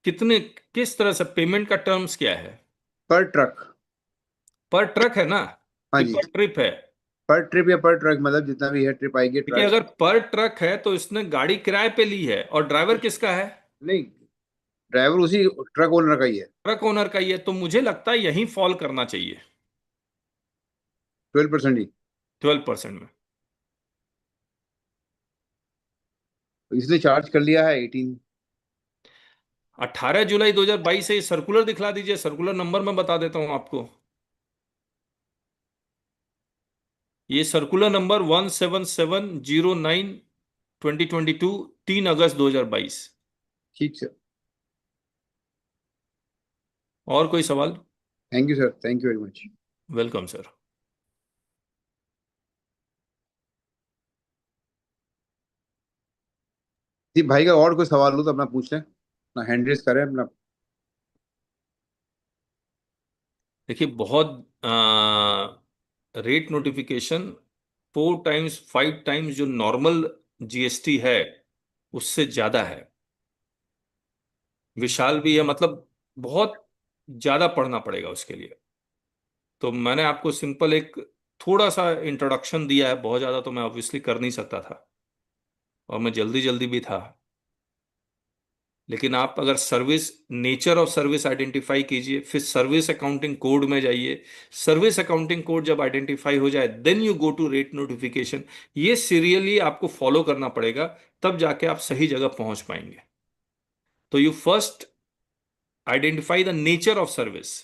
कितने, किस तरह से पेमेंट का टर्म्स क्या है? पर ट्रक। पर ट्रक है ना? हाँ कि जी, पर ट्रिप है? पर ट्रिप या पर ट्रक, मतलब जितना भी है ट्रिप आएगी देखिए, ट्रक। अगर पर ट्रक है तो इसने गाड़ी किराए पे ली है, और ड्राइवर किसका है? नहीं, ड्राइवर उसी ट्रक ओनर का ही है। ट्रक ओनर का ही है, तो मुझे लगता है यही फॉल करना चाहिए 12% ही, 12% में। तो इसने चार्ज कर लिया है 18। 18 जुलाई 2022 से सर्कुलर दिखला दीजिए, सर्कुलर नंबर मैं बता देता हूं आपको। ये सर्कुलर नंबर 17709 2022, 3 अगस्त 2022। ठीक सर। और कोई सवाल? Thank you sir, thank you very much. Welcome sir. जी भाई का और कोई सवाल हो तो अपना पूछ लें, अपना हैंड रेस करें अपना। देखिए, बहुत रेट नोटिफिकेशन 4 टाइम्स 5 टाइम्स जो नॉर्मल जीएसटी है उससे ज्यादा है, विशाल भी है, मतलब बहुत ज्यादा पढ़ना पड़ेगा उसके लिए। तो मैंने आपको सिंपल एक थोड़ा सा इंट्रोडक्शन दिया है, बहुत ज्यादा तो मैं ऑब्वियसली कर नहीं सकता था, और मैं जल्दी जल्दी भी था। लेकिन आप अगर service, nature of service identify कीजिए, फिर सर्विस अकाउंटिंग कोड में जाइए। सर्विस अकाउंटिंग कोड जब आइडेंटिफाई हो जाए, then you go to rate notification. ये सीरियली आपको फॉलो करना पड़ेगा, तब जाके आप सही जगह पहुंच पाएंगे। तो you first identify the nature of service.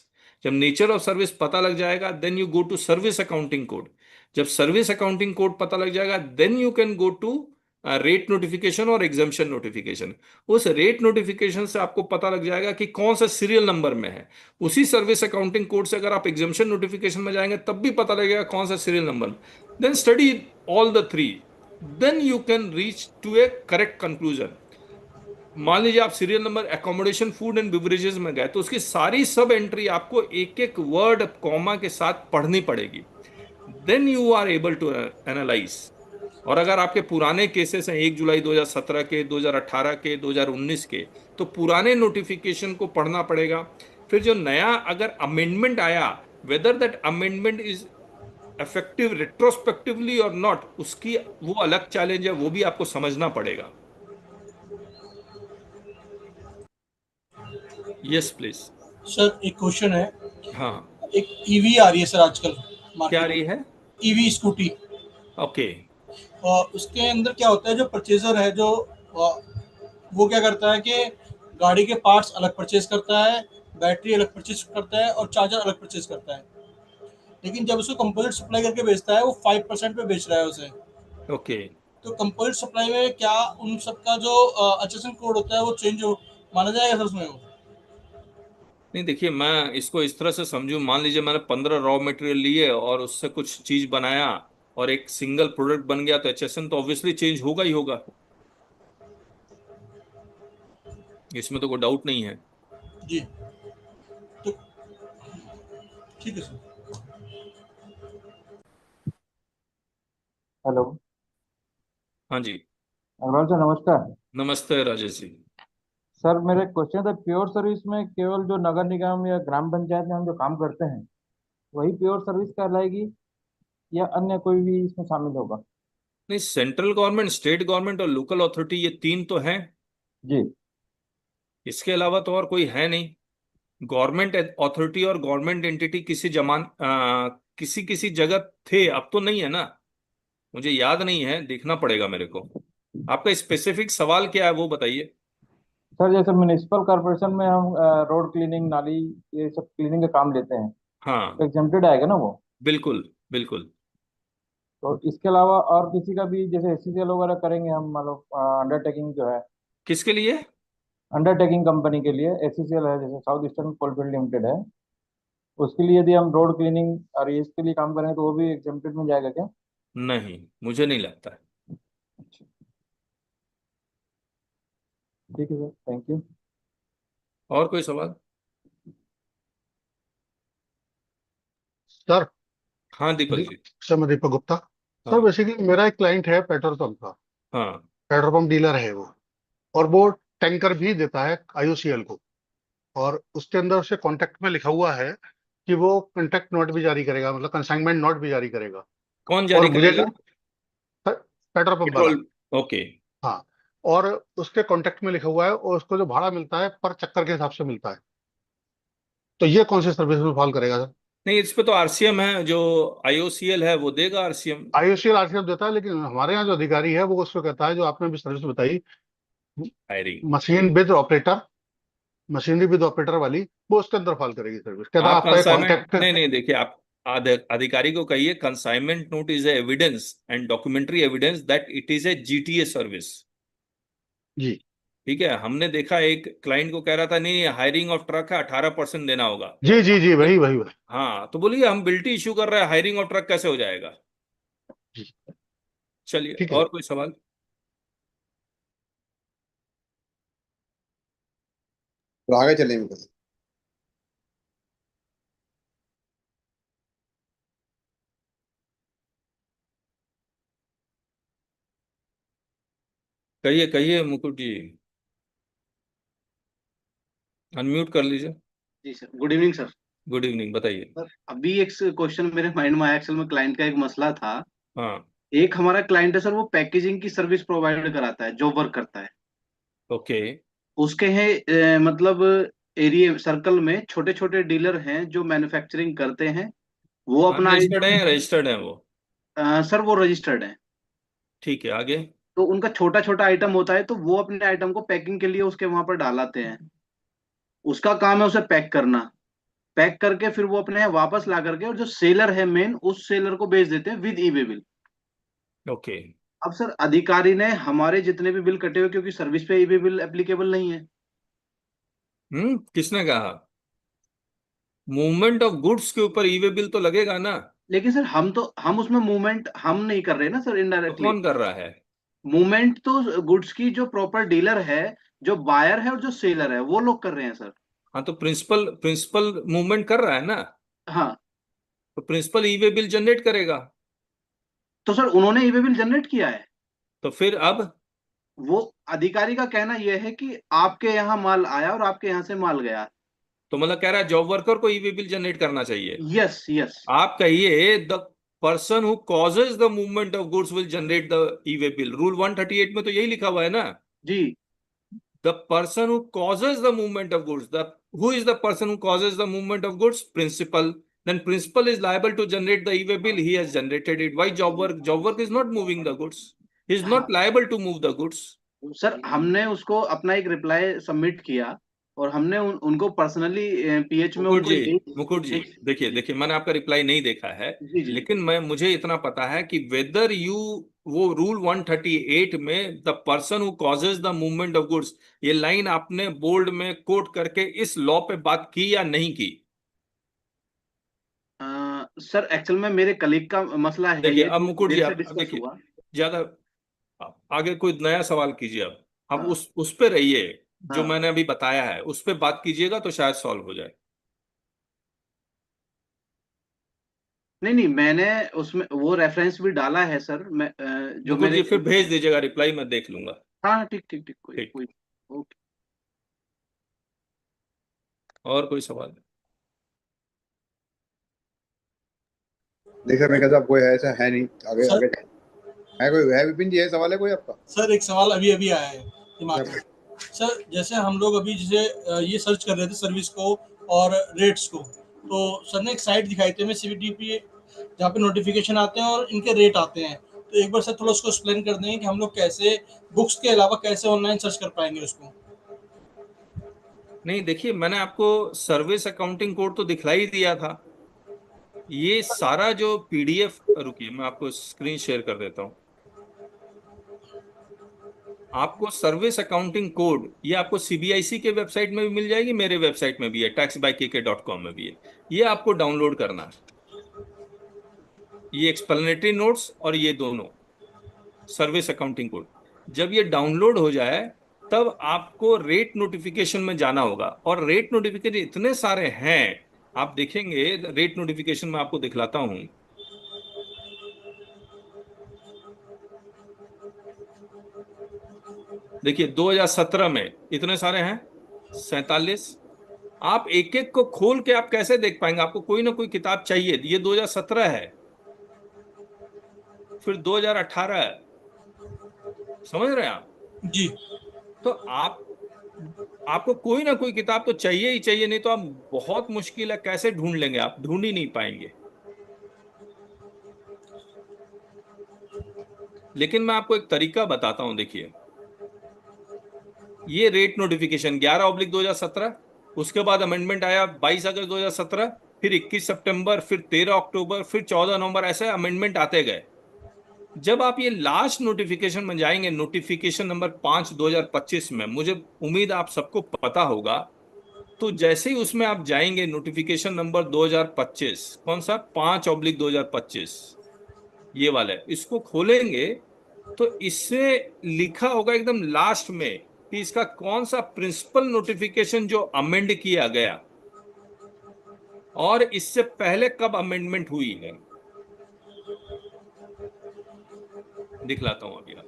जब नेचर ऑफ सर्विस पता लग जाएगा, then you go to service accounting code. जब सर्विस अकाउंटिंग कोड पता लग जाएगा, then you can go to rate notification और एग्जाम्पशन नोटिफिकेशन। उस रेट नोटिफिकेशन से आपको पता लग जाएगा कि कौन सा सीरियल नंबर में है। उसी सर्विस अकाउंटिंग कोड से अगर आप एग्जाम्पशन नोटिफिकेशन में जाएंगे, तब भी पता लगेगा कौन सा serial number. Then study all the three, then you can reach to a correct conclusion. मान लीजिए आप serial number accommodation food and beverages में गए, तो उसकी सारी सब एंट्री आपको एक एक वर्ड कॉमा के साथ पढ़नी पड़ेगी, then you are able to analyse. और अगर आपके पुराने केसेस हैं 1 जुलाई 2017 के, 2018 के, 2019 के, तो पुराने नोटिफिकेशन को पढ़ना पड़ेगा। फिर जो नया अगर अमेंडमेंट आया, whether that amendment is effective retrospectively और नॉट, उसकी वो अलग चैलेंज है, वो भी आपको समझना पड़ेगा। Yes please. सर एक क्वेश्चन है। हाँ, एक ईवी आ रही है सर आजकल क्या मार्केट आ रही है? में, ईवी स्कूटी। ओके। और उसके अंदर क्या होता है, जो परचेजर है जो वो क्या करता है कि गाड़ी के पार्ट्स अलग परचेज करता है, बैटरी अलग परचेज करता है और चार्जर अलग परचेज करता है। लेकिन जब उसको कंपोजिट सप्लाई करके बेचता है, वो 5% पे बेच रहा है उसे। ओके। तो कंपोजिट सप्लाई में क्या उन सबका जो एचएसएन कोड होता है वो चेंज माना जाएगा सर उसमें? वो नहीं, देखिए, मैं इसको इस तरह से समझूं, मान लीजिए मैंने 15 रॉ मटेरियल लिए और उससे कुछ चीज बनाया और एक सिंगल प्रोडक्ट बन गया, तो एचएसएन तो ऑब्वियसली चेंज होगा ही होगा, इसमें तो कोई डाउट नहीं है। जी, तो ठीक है सर। हेलो। हाँ जी, अग्रवाल सर नमस्कार। नमस्ते राजेश जी। सर मेरा एक क्वेश्चन था, प्योर सर्विस में केवल जो नगर निगम या ग्राम पंचायत में हम जो काम करते हैं वही प्योर सर्विस कहलाएगी या अन्य कोई भी इसमें शामिल होगा? नहीं, सेंट्रल गवर्नमेंट, स्टेट गवर्नमेंट और लोकल अथॉरिटी, ये तीन तो हैं। जी। इसके अलावा तो और कोई है नहीं। गवर्नमेंट अथॉरिटी और गवर्नमेंट एंटिटी किसी किसी जगह थे, अब तो नहीं है ना, मुझे याद नहीं है, देखना पड़ेगा मेरे को। आपका स्पेसिफिक सवाल क्या है वो बताइए। सर जैसे म्युनिसिपल कॉर्पोरेशन में हम रोड क्लीनिंग, नाली, ये सब क्लीनिंग का काम लेते हैं, हाँ तो एग्जेम्प्टेड आएगा ना वो? बिल्कुल बिल्कुल। तो इसके अलावा और किसी का भी जैसे एससीसीएल वगैरह करेंगे हम, मान लो अंडरटेकिंग जो है, किसके लिए? अंडरटेकिंग कंपनी के लिए एससीसीएल है, जैसे साउथ ईस्टर्न कोलफील्ड लिमिटेड है, उसके लिए यदि हम रोड क्लीनिंग और ये इसके लिए काम करें तो वो भी एग्जेम्प्टेड में जाएगा क्या? नहीं, मुझे नहीं लगता है। अच्छा, ठीक है सर, थैंक यू। और कोई सवाल? सर हाँ दीपक जी। सर मैं दीपक गुप्ता। सर हाँ बेसिकली मेरा एक क्लाइंट है पेट्रोल पंप का, हाँ पेट्रोल पंप डीलर है वो, और वो टैंकर भी देता है आईओसीएल को, और उसके अंदर उसे कॉन्ट्रैक्ट में लिखा हुआ है कि वो कॉन्ट्रैक्ट नोट भी जारी करेगा, मतलब कंसाइनमेंट नोट भी जारी करेगा। कौन और जारी मुझे करेगा? पेट्रोल पंप वाला। पेट्रोल। ओके। हाँ, और उसके कॉन्ट्रैक्ट में लिखा हुआ है, और उसको जो भाड़ा मिलता है पर चक्कर के हिसाब से मिलता है। तो ये कौन सी सर्विस में फॉल करेगा सर? नहीं, इस पे तो आरसीएम है, जो आईओसीएल है वो देगा आरसीएम। आईओसीएल आरसीएफ देता है, लेकिन हमारे यहाँ जो अधिकारी है वो उसको कहता है, जो आपने भी सर्विस बताई, hiring. Machine with operator, machinery with operator वाली, वो उसके अंदर फॉल करेगी सर्विस, कहता है आप आपका ये कंसाइनमेंट, कॉन्ट्रैक्ट। नहीं नहीं, देखिए आप अधिकारी को कहिए consignment note is evidence and documentary evidence that it is a GTA service. जी ठीक है, हमने देखा एक क्लाइंट को कह रहा था नहीं हायरिंग ऑफ ट्रक है, 18% देना होगा। जी जी जी, वही वही वही। हाँ तो बोलिए हम बिल्टी इशू कर रहे हैं, हायरिंग ऑफ ट्रक कैसे हो जाएगा? जी चलिए, ठीक है और सर। कोई सवाल? तो आगे चलेंगे बस। कहिए कहिए मुकुट जी, अनम्यूट कर लीजिए। जी sir, good evening sir. Good evening, बताइए। सर अभी एक क्वेश्चन मेरे माइंड में आया, एक्चुअल में क्लाइंट का एक मसला था। हाँ। एक हमारा क्लाइंट है सर, वो पैकेजिंग की सर्विस प्रोवाइड कराता है, जॉब वर्क करता है। ओके। उसके हैं मतलब एरिया सर्कल में छोटे छोटे डीलर हैं जो मैन्युफैक्चरिंग करते हैं। वो अपना अनरजिस्टर्ड है या रजिस्टर्ड है वो? सर वो रजिस्टर्ड है। ठीक है, आगे। तो उनका छोटा छोटा आइटम होता है, तो वो अपने आइटम को पैकिंग के लिए उसके वहां पर डालाते हैं। उसका काम है उसे पैक करना। पैक करके फिर वो अपने यहाँ वापस ला करके, और जो सेलर है मेन, उस सेलर को बेच देते हैं with E way bill. Okay. अब सर अधिकारी ने हमारे जितने भी बिल कटे हुए, क्योंकि सर्विस पे ई वे बिल एप्लीकेबल नहीं है। किसने कहा? मूवमेंट ऑफ गुड्स के ऊपर ई वे बिल तो लगेगा ना। लेकिन सर हम उसमें मूवमेंट हम नहीं कर रहे ना सर, तो इनडायरेक्टली। कौन कर रहा है? मूवमेंट तो गुड्स की जो प्रॉपर डीलर है, जो बायर है और जो सेलर है, वो लोग कर रहे हैं सर। हाँ तो प्रिंसिपल प्रिंसिपल मूवमेंट कर रहा है ना, हाँ। तो प्रिंसिपल ई वे बिल जनरेट करेगा। तो सर उन्होंने ई वे बिल जनरेट किया है। तो फिर अब? वो अधिकारी का कहना यह है कि आपके यहाँ माल आया और आपके यहाँ से माल गया। तो मतलब कह रहा है जॉब वर्कर को ई वे बिल जनरेट करना चाहिए। Yes yes. आप कहिए the person who causes the movement of goods will generate the E way bill. Rule 138 में तो यही लिखा हुआ है ना। जी। The person who causes the movement of goods, the who is the person who causes the movement of goods? Principal. Then principal is liable to generate the e-way bill. He has generated it. Why job work? Job work is not moving the goods. He is हाँ not liable to move the goods. Sir, हमने उसको अपना एक reply submit किया, और हमने उनको personally pH में मुकुट उनको जी, एक मुकुट जी, एक देखिए देखिए, मैंने आपका रिप्लाई नहीं देखा है, जी जी। लेकिन मुझे इतना पता है कि वेदर यू, वो रूल 138 में the person who causes the movement of goods, ये लाइन आपने बोल्ड में कोट करके इस लॉ पे बात की या नहीं की? सर एक्चुअल में मेरे कलीग का मसला है, देखिए ये अब थोड़ी मुकुट जी, देर से अब डिस्कस देखिए हुआ। ज्यादा आगे कोई नया सवाल कीजिए। अब हाँ उस पे रहिए, जो हाँ। मैंने अभी बताया है उस पे बात कीजिएगा तो शायद सॉल्व हो जाए। नहीं नहीं, मैंने उसमें वो रेफरेंस भी डाला है सर, मैं जो मुकुट मेरे। जी फिर भेज दीजिएगा रिप्लाई, मैं देख लूंगा। हाँ ठीक ठीक ठीक, कोई ठीक। कोई। ओके। और कोई सवाल? देखिए मैं कहता हूँ कोई है ऐसा है नहीं, आगे सर आगे है कोई, है विपिन जी, है सवाल है कोई आपका? सर एक सवाल अभी अभी आया है दिमाग में। सर जैसे हम लोग अभी जैसे ये सर्च कर रहे थे सर्विस को और रेट्स को, तो सर ने एक साइट दिखाई थी हमें, CVTP, जहाँ पे नोटिफिकेशन आते हैं और इनके रेट आते हैं। तो एक बार सर थोड़ा उसको एक्सप्लेन कर देंगे कि हम लोग कैसे बुक्स के अलावा कैसे ऑनलाइन सर्च कर पाएंगे उसको। नहीं, देखिए मैंने आपको सर्विस अकाउंटिंग कोड तो दिखला ही दिया था। ये सारा जो पीडीएफ, रुकिए मैं आपको स्क्रीन शेयर कर देता हूँ। आपको सर्विस अकाउंटिंग कोड ये आपको सीबीआईसी के वेबसाइट में भी मिल जाएगी, मेरे वेबसाइट में भी है, taxbykk.com में भी है। ये आपको डाउनलोड करना है, ये एक्सप्लेनेटरी नोट्स और ये दोनों सर्विस अकाउंटिंग कोड। जब ये डाउनलोड हो जाए तब आपको रेट नोटिफिकेशन में जाना होगा, और रेट नोटिफिकेशन इतने सारे हैं, आप देखेंगे रेट नोटिफिकेशन में आपको दिखलाता हूं। देखिए 2017 में इतने सारे हैं 47। आप एक एक को खोल के आप कैसे देख पाएंगे, आपको कोई ना कोई किताब चाहिए। ये 2017 है, फिर 2018 है, समझ रहे हैं आप? जी। तो आपको कोई ना कोई किताब तो चाहिए ही चाहिए, नहीं तो आप बहुत मुश्किल है, कैसे ढूंढ लेंगे, आप ढूंढ ही नहीं पाएंगे। लेकिन मैं आपको एक तरीका बताता हूं, देखिए ये रेट नोटिफिकेशन 11/2017, उसके बाद अमेंडमेंट आया 22 अगस्त 2017, फिर 21 सितंबर, फिर 13 अक्टूबर, फिर 14 नवंबर, ऐसे अमेंडमेंट आते गए। जब आप ये लास्ट नोटिफिकेशन में जाएंगे, नोटिफिकेशन नंबर 5/2025 में, मुझे उम्मीद आप सबको पता होगा, तो जैसे ही उसमें आप जाएंगे नोटिफिकेशन नंबर 2025, कौन सा, 5/2025, ये वाला है, इसको खोलेंगे तो इससे लिखा होगा एकदम लास्ट में कि इसका कौन सा प्रिंसिपल नोटिफिकेशन जो अमेंड किया गया और इससे पहले कब अमेंडमेंट हुई है। दिखलाता हूं अभी आप,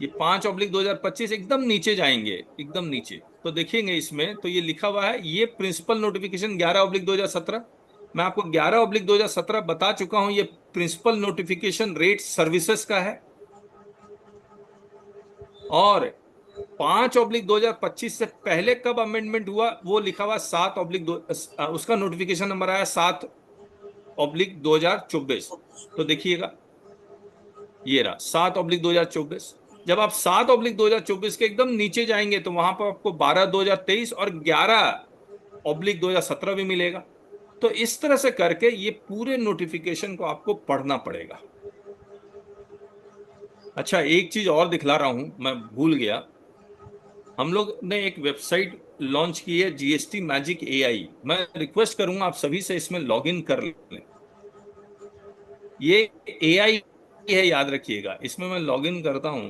ये 5/2025 एकदम नीचे जाएंगे, एकदम नीचे तो देखेंगे इसमें, तो ये लिखा हुआ है ये प्रिंसिपल नोटिफिकेशन 11/2017। मैं आपको 11/2017 बता चुका हूं, ये प्रिंसिपल नोटिफिकेशन रेट सर्विसेज का है। और 5/2025 से पहले कब अमेंडमेंट हुआ वो लिखा हुआ 7/2, उसका नोटिफिकेशन नंबर आया 7/2024। तो देखिएगा ये रहा 7/2024। जब आप 7/2024 के एकदम नीचे जाएंगे तो वहां पर आपको 12/2023 और 11/2017 भी मिलेगा। तो इस तरह से करके ये पूरे नोटिफिकेशन को आपको पढ़ना पड़ेगा। अच्छा, एक चीज और दिखला रहा हूं, मैं भूल गया। हम लोग ने एक वेबसाइट लॉन्च की है, जीएसटी मैजिक एआई। मैं रिक्वेस्ट करूंगा आप सभी से इसमें लॉगिन कर लें। ये एआई है, याद रखिएगा। इसमें मैं लॉगिन करता हूं,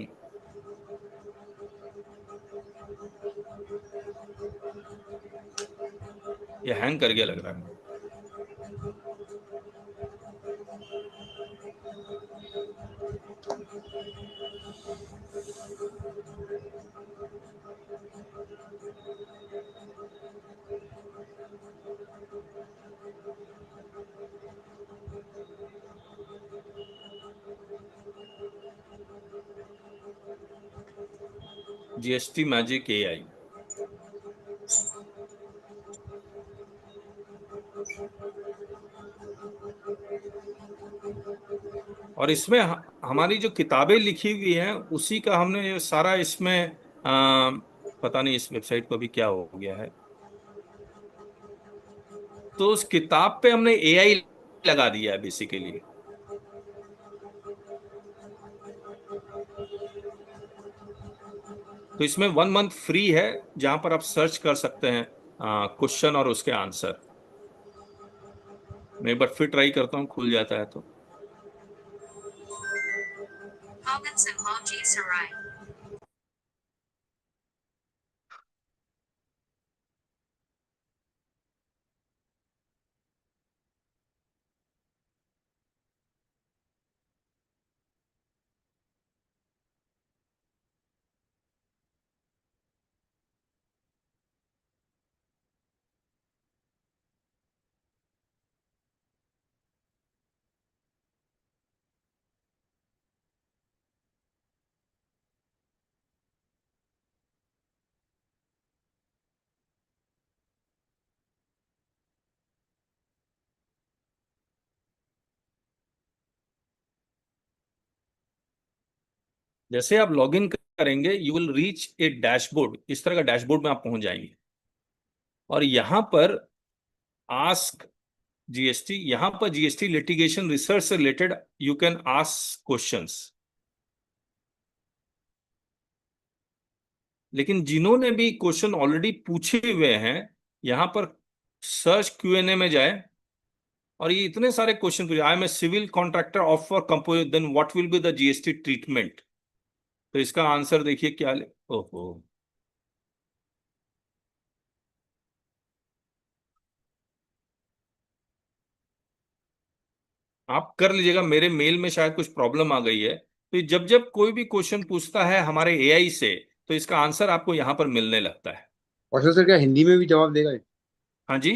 ये हैंग कर गया लग रहा है। जीएसटी मैजिक एआई, और इसमें हमारी जो किताबें लिखी हुई हैं उसी का हमने ये सारा इसमें पता नहीं इस वेबसाइट को भी क्या हो गया है। तो उस किताब पे हमने एआई लगा दिया है बेसिकली। तो इसमें 1 मंथ फ्री है, जहां पर आप सर्च कर सकते हैं क्वेश्चन और उसके आंसर। मैं एक बार फिर ट्राई करता हूँ, खुल जाता है तो। जैसे आप लॉगिन करेंगे you will reach a dashboard, इस तरह का डैशबोर्ड में आप पहुंच जाएंगे और यहां पर आस्क जीएसटी, यहां पर जीएसटी लिटिगेशन रिसर्च से related you can ask questions. लेकिन जिन्होंने भी क्वेश्चन ऑलरेडी पूछे हुए हैं यहां पर सर्च क्यूएनए में जाए और ये इतने सारे क्वेश्चन पूछे, I am a civil contractor of for compose, then what will be the GST treatment. तो इसका आंसर देखिए क्या ओहो, आप कर लीजिएगा, मेरे मेल में शायद कुछ प्रॉब्लम आ गई है। तो जब जब कोई भी क्वेश्चन पूछता है हमारे एआई से तो इसका आंसर आपको यहां पर मिलने लगता है। और सर क्या हिंदी में भी जवाब देगा ये? हाँ जी,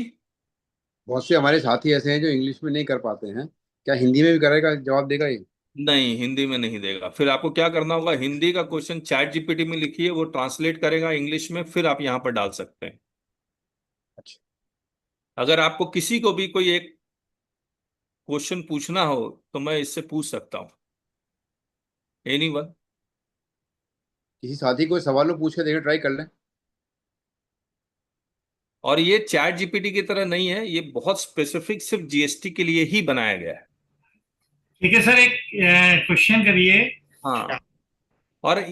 बहुत से हमारे साथी ऐसे हैं जो इंग्लिश में नहीं कर पाते हैं, क्या हिंदी में भी करेगा, जवाब देगा ये? नहीं हिंदी में नहीं देगा। फिर आपको क्या करना होगा, हिंदी का क्वेश्चन चैट जीपीटी में लिखिए, वो ट्रांसलेट करेगा इंग्लिश में, फिर आप यहां पर डाल सकते हैं। अच्छा। अगर आपको किसी को भी कोई एक क्वेश्चन पूछना हो तो मैं इससे पूछ सकता हूं, एनीवन। किसी साथी को सवाल पूछ के देखें, ट्राई कर लें। और ये चैट जीपीटी की तरह नहीं है, ये बहुत स्पेसिफिक सिर्फ जीएसटी के लिए ही बनाया गया है। ठीक है सर, एक क्वेश्चन करिए। हाँ, और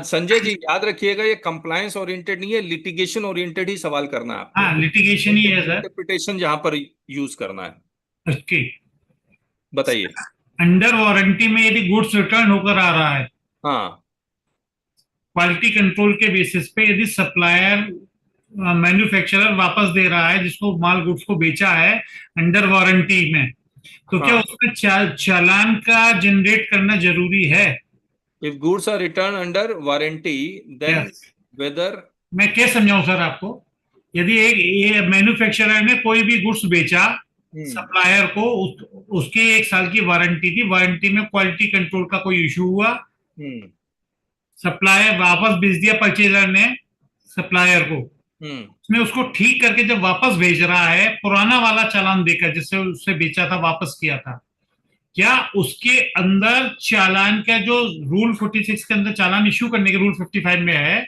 संजय जी याद रखिएगा ये कंप्लायंस ओरिएंटेड नहीं है, लिटिगेशन ओरिएंटेड ही सवाल करना है आपको। हाँ, लिटिगेशन ही है सर। इंटरप्रिटेशन जहां पर यूज करना है। ओके, बताइए। अंडर वारंटी में यदि गुड्स रिटर्न होकर आ रहा है, हाँ, क्वालिटी कंट्रोल के बेसिस पे, यदि सप्लायर मैन्युफैक्चरर वापस दे रहा है जिसको माल गुड्स को बेचा है अंडर वारंटी में, तो क्या हाँ, उसमें चालान का जनरेट करना जरूरी है? If goods are return under warranty then Yes. Whether, मैं क्या समझाऊं सर आपको, यदि एक ये मैन्युफैक्चरर ने कोई भी गुड्स बेचा सप्लायर को, उसकी 1 साल की वारंटी थी, वारंटी में क्वालिटी कंट्रोल का कोई इशू हुआ, सप्लायर वापस भेज दिया परचेजर ने सप्लायर को, उसने उसको ठीक करके जब वापस भेज रहा है पुराना वाला चालान देकर जिससे उससे बेचा था वापस किया था, क्या उसके अंदर चालान का जो रूल 46 के अंदर चालान इश्यू करने के रूल 55 में है,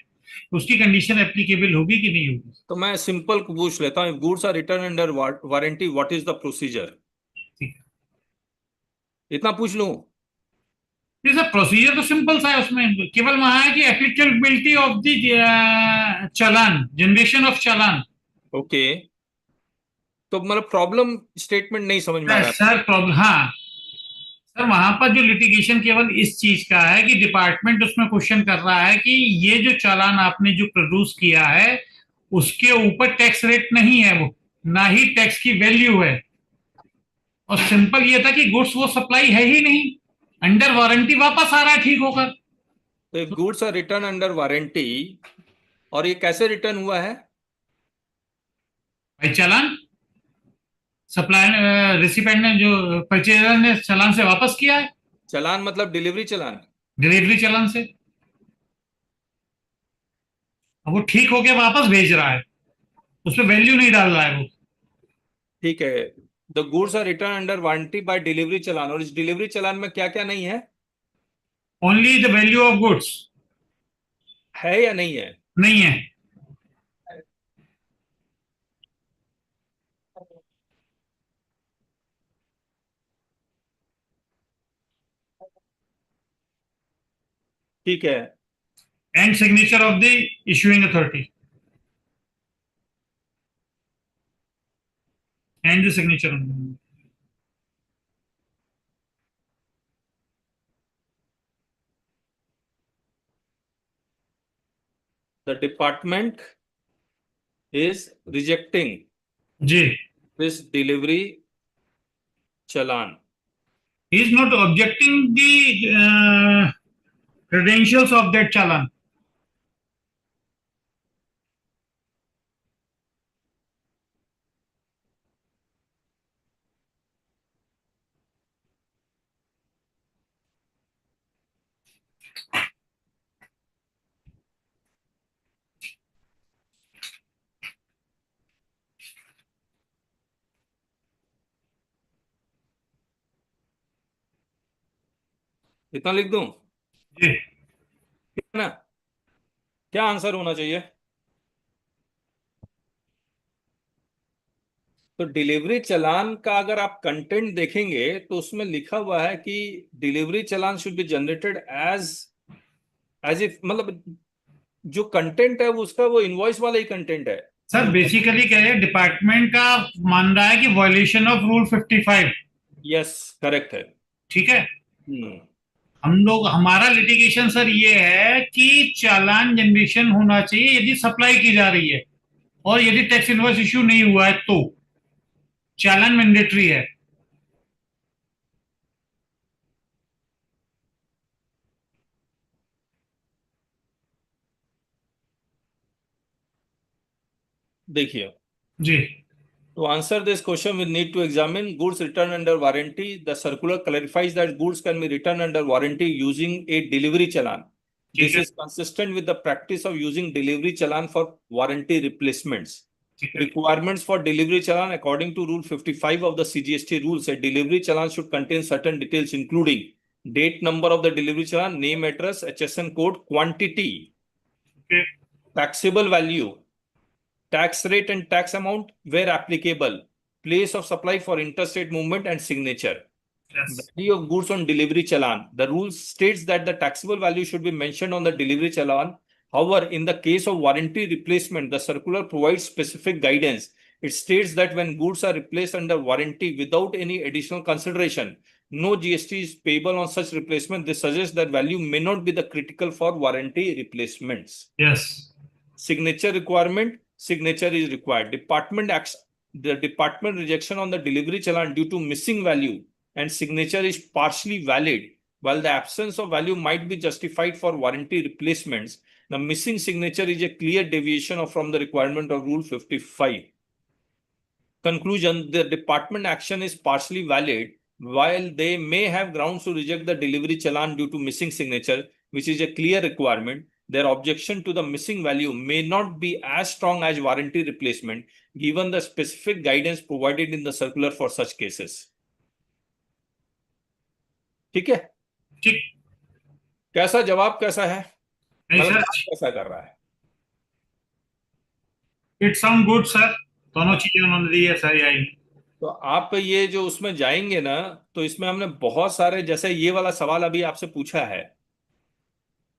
उसकी कंडीशन एप्लीकेबल होगी कि नहीं होगी? तो मैं सिंपल पूछ लेता हूँ, goods are return under warranty what is the procedure, इतना पूछ लूं? जी सर, प्रोसीजर तो सिंपल सा है, उसमें केवल वहां है कि applicability of the challan, generation of challan. Okay, तो मतलब प्रॉब्लम स्टेटमेंट नहीं समझ में आ रहा है सर प्रॉब्लम, हाँ सर, वहां पर जो लिटिगेशन केवल इस चीज का है कि डिपार्टमेंट उसमें क्वेश्चन कर रहा है कि ये जो चालान आपने जो प्रोड्यूस किया है उसके ऊपर टैक्स रेट नहीं है, वो ना ही टैक्स की वैल्यू है, और सिंपल ये था कि गुड्स वो सप्लाई है ही नहीं, अंडर वारंटी वापस आ रहा है ठीक होकर। तो if goods are return under warranty, और ये कैसे रिटर्न हुआ है? भाई चालान सप्लायर रिसिपेंट ने, जो परचेजर ने चालान से वापस किया है। चालान मतलब डिलीवरी चालान? डिलीवरी चालान से, अब वो ठीक होके वापस भेज रहा है, उसमें वैल्यू नहीं डाल रहा है वो। ठीक है, the goods are return under warranty by delivery challan, और इस डिलीवरी चालान में क्या क्या नहीं है? Only the value of goods है या नहीं है? नहीं है। ठीक है, and signature of the issuing authority, and the signature. The department is rejecting जी, this delivery challan. he is not objecting the credentials of that challan. इतना लिख दूं? जी। ठीक है ना? क्या आंसर होना चाहिए? तो डिलीवरी चालान का अगर आप कंटेंट देखेंगे तो उसमें लिखा हुआ है कि delivery challan should be generated as if, मतलब जो कंटेंट है वो उसका वो इनवॉइस वाला ही कंटेंट है। सर बेसिकली क्या है, डिपार्टमेंट का मान रहा है कि violation of rule 55। Yes, correct है। ठीक है, हम लोग, हमारा लिटिगेशन सर ये है कि चालान जनरेशन होना चाहिए यदि सप्लाई की जा रही है, और यदि टैक्स इनवॉइस इश्यू नहीं हुआ है तो चालान मैंडेटरी है। देखिए जी, to answer this question we need to examine goods returned under warranty. The circular clarifies that goods can be returned under warranty using a delivery challan. This is consistent with the practice of using delivery challan for warranty replacements. Requirements for delivery challan according to Rule 55 of the CGST rules. A delivery challan should contain certain details including date, number of the delivery challan, name, address, HSN code, quantity, taxable value, tax rate and tax amount where applicable, place of supply for interstate movement, and signature. Value of goods on delivery challan. The rule states that the taxable value should be mentioned on the delivery challan. However, in the case of warranty replacement, the circular provides specific guidance. It states that when goods are replaced under warranty without any additional consideration, no GST is payable on such replacement. This suggests that value may not be the critical for warranty replacements. Yes. Signature requirement. Signature is required. The department rejection on the delivery challan due to missing value and signature is partially valid. While the absence of value might be justified for warranty replacements, the missing signature is a clear deviation from the requirement of Rule 55. Conclusion: the department action is partially valid. While they may have grounds to reject the delivery challan due to missing signature, which is a clear requirement, their objection to the missing value may not be as strong as warranty replacement, given the specific guidance provided in the circular for such cases. ठीक है? ठीक। कैसा जवाब कैसा है? मतलब कैसा कर रहा है? इट साउंड गुड सर, दोनों चीजें उन्होंने दी है सर यही। तो आप ये जो उसमें जाएंगे ना, तो इसमें हमने बहुत सारे, जैसे ये वाला सवाल अभी आपसे पूछा है,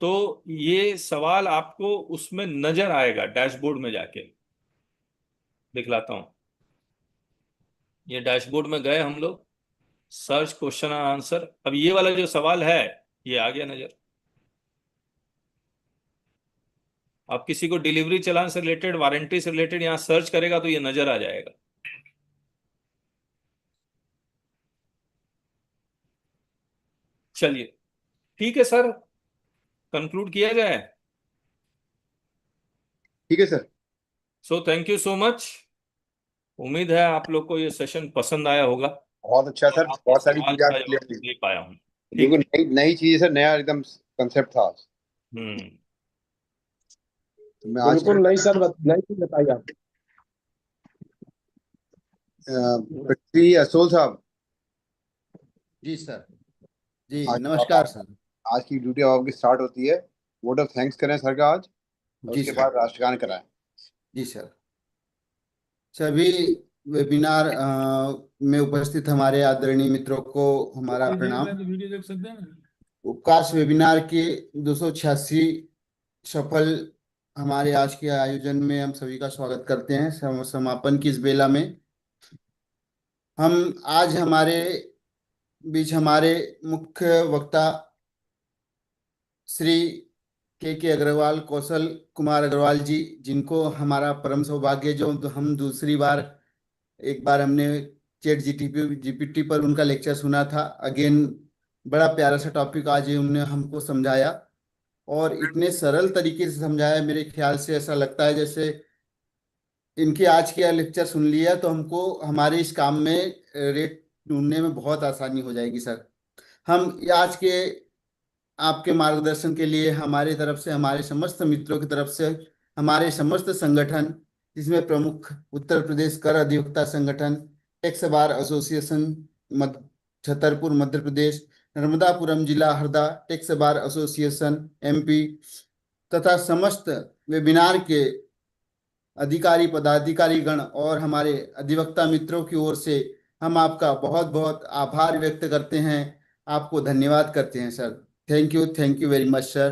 तो ये सवाल आपको उसमें नजर आएगा डैशबोर्ड में जाके। दिखलाता हूं, ये डैशबोर्ड में गए हम लोग, सर्च क्वेश्चन एंड आंसर। अब ये वाला जो सवाल है ये आ गया नजर। आप किसी को डिलीवरी चालान से रिलेटेड, वारंटी से रिलेटेड यहां सर्च करेगा तो ये नजर आ जाएगा। चलिए ठीक है सर, कंक्लूड किया जाए। ठीक है sir. So thank you so much. उम्मीद है आप लोग को ये सेशन पसंद आया होगा। बहुत अच्छा सर, बहुत सारी चीजें आप क्लियर दे पाया हूँ। बिल्कुल नई चीज है सर, नया एकदम कंसेप्ट था आज। बिल्कुल नई सर, नई चीज बताइए आप। असोल साहब। जी सर। जी नमस्कार सर। आज की ड्यूटी आपकी स्टार्ट होती है, वोट ऑफ थैंक्स करें सर का आज, उसके बाद राष्ट्रगान कराएं। जी सर। सभी वेबिनार में उपस्थित हमारे आदरणीय मित्रों को हमारा प्रणाम। वीडियो देख सकते हैं ना। उपकाश वेबिनार के 286 सफल हमारे आज के आयोजन में हम सभी का स्वागत करते हैं। समापन की इस बेला में हम आज हमारे बीच हमारे मुख्य वक्ता श्री के अग्रवाल, कौशल कुमार अग्रवाल जी, जिनको हमारा परम सौभाग्य, जो हम दूसरी बार, एक बार हमने चैट जीपीटी पर उनका लेक्चर सुना था। अगेन बड़ा प्यारा सा टॉपिक आज उन्होंने हमको समझाया और इतने सरल तरीके से समझाया, मेरे ख्याल से ऐसा लगता है जैसे इनके आज के लेक्चर सुन लिया तो हमको हमारे इस काम में रेट ढूंढने में बहुत आसानी हो जाएगी सर। हम आज के आपके मार्गदर्शन के लिए हमारे तरफ से, हमारे समस्त मित्रों की तरफ से, हमारे समस्त संगठन, जिसमें प्रमुख उत्तर प्रदेश कर अधिवक्ता संगठन, tax bar association Chhatarpur Madhya Pradesh, Narmadapuram जिला Harda tax bar association MP तथा समस्त वेबिनार के अधिकारी पदाधिकारी गण और हमारे अधिवक्ता मित्रों की ओर से हम आपका बहुत बहुत आभार व्यक्त करते हैं, आपको धन्यवाद करते हैं sir. Thank you very much sir.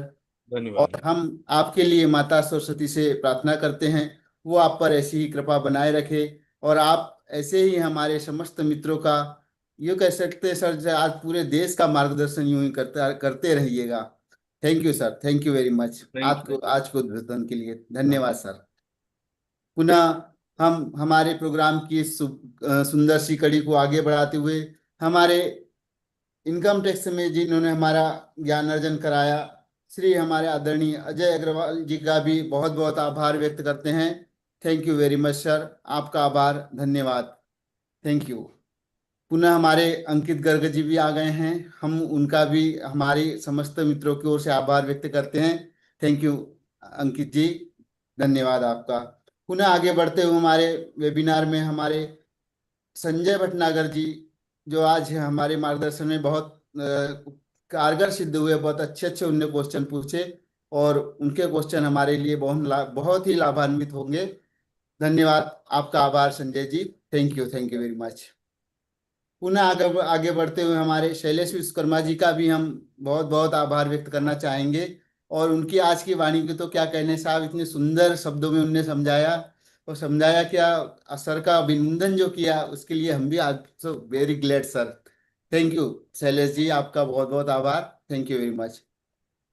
धन्यवाद। और हम आपके लिए माता सरस्वती से प्रार्थना करते हैं, वो आप पर ऐसी ही कृपा बनाए रखे और आप ऐसे ही हमारे समस्त मित्रों का, यूँ कह सकते हैं सर, आज पूरे देश का मार्गदर्शन यूं ही करते रहिएगा। Thank you sir, thank you very much. आज को उद्बोधन के लिए धन्यवाद सर। पुनः हम हमारे प्रोग्राम की इस सुंदर सी कड़ी को आगे बढ़ाते हुए हमारे इनकम टैक्स में जिन्होंने हमारा ज्ञान अर्जन कराया, श्री हमारे आदरणीय अजय अग्रवाल जी का भी बहुत बहुत आभार व्यक्त करते हैं। Thank you very much sir, आपका आभार, धन्यवाद, थैंक यू। पुनः हमारे अंकित गर्ग जी भी आ गए हैं, हम उनका भी हमारी समस्त मित्रों की ओर से आभार व्यक्त करते हैं। थैंक यू अंकित जी, धन्यवाद आपका। पुनः आगे बढ़ते हुए हमारे वेबिनार में हमारे संजय भटनागर जी, जो आज हमारे मार्गदर्शन में बहुत कारगर सिद्ध हुए, बहुत अच्छे उनने क्वेश्चन पूछे और उनके क्वेश्चन हमारे लिए बहुत ही लाभान्वित होंगे। धन्यवाद, आपका आभार Sanjay ji, thank you very much. पुनः आगे बढ़ते हुए हमारे शैलेश विश्वकर्मा जी का भी हम बहुत बहुत आभार व्यक्त करना चाहेंगे और उनकी आज की वाणी की तो क्या कहने साहब, इतने सुंदर शब्दों में उनने समझाया और समझाया क्या, सर का अभिनंदन जो किया उसके लिए हम भी आज so very glad sir. Thank you Shailesh ji, आपका बहुत बहुत आभार, थैंक यू वेरी मच।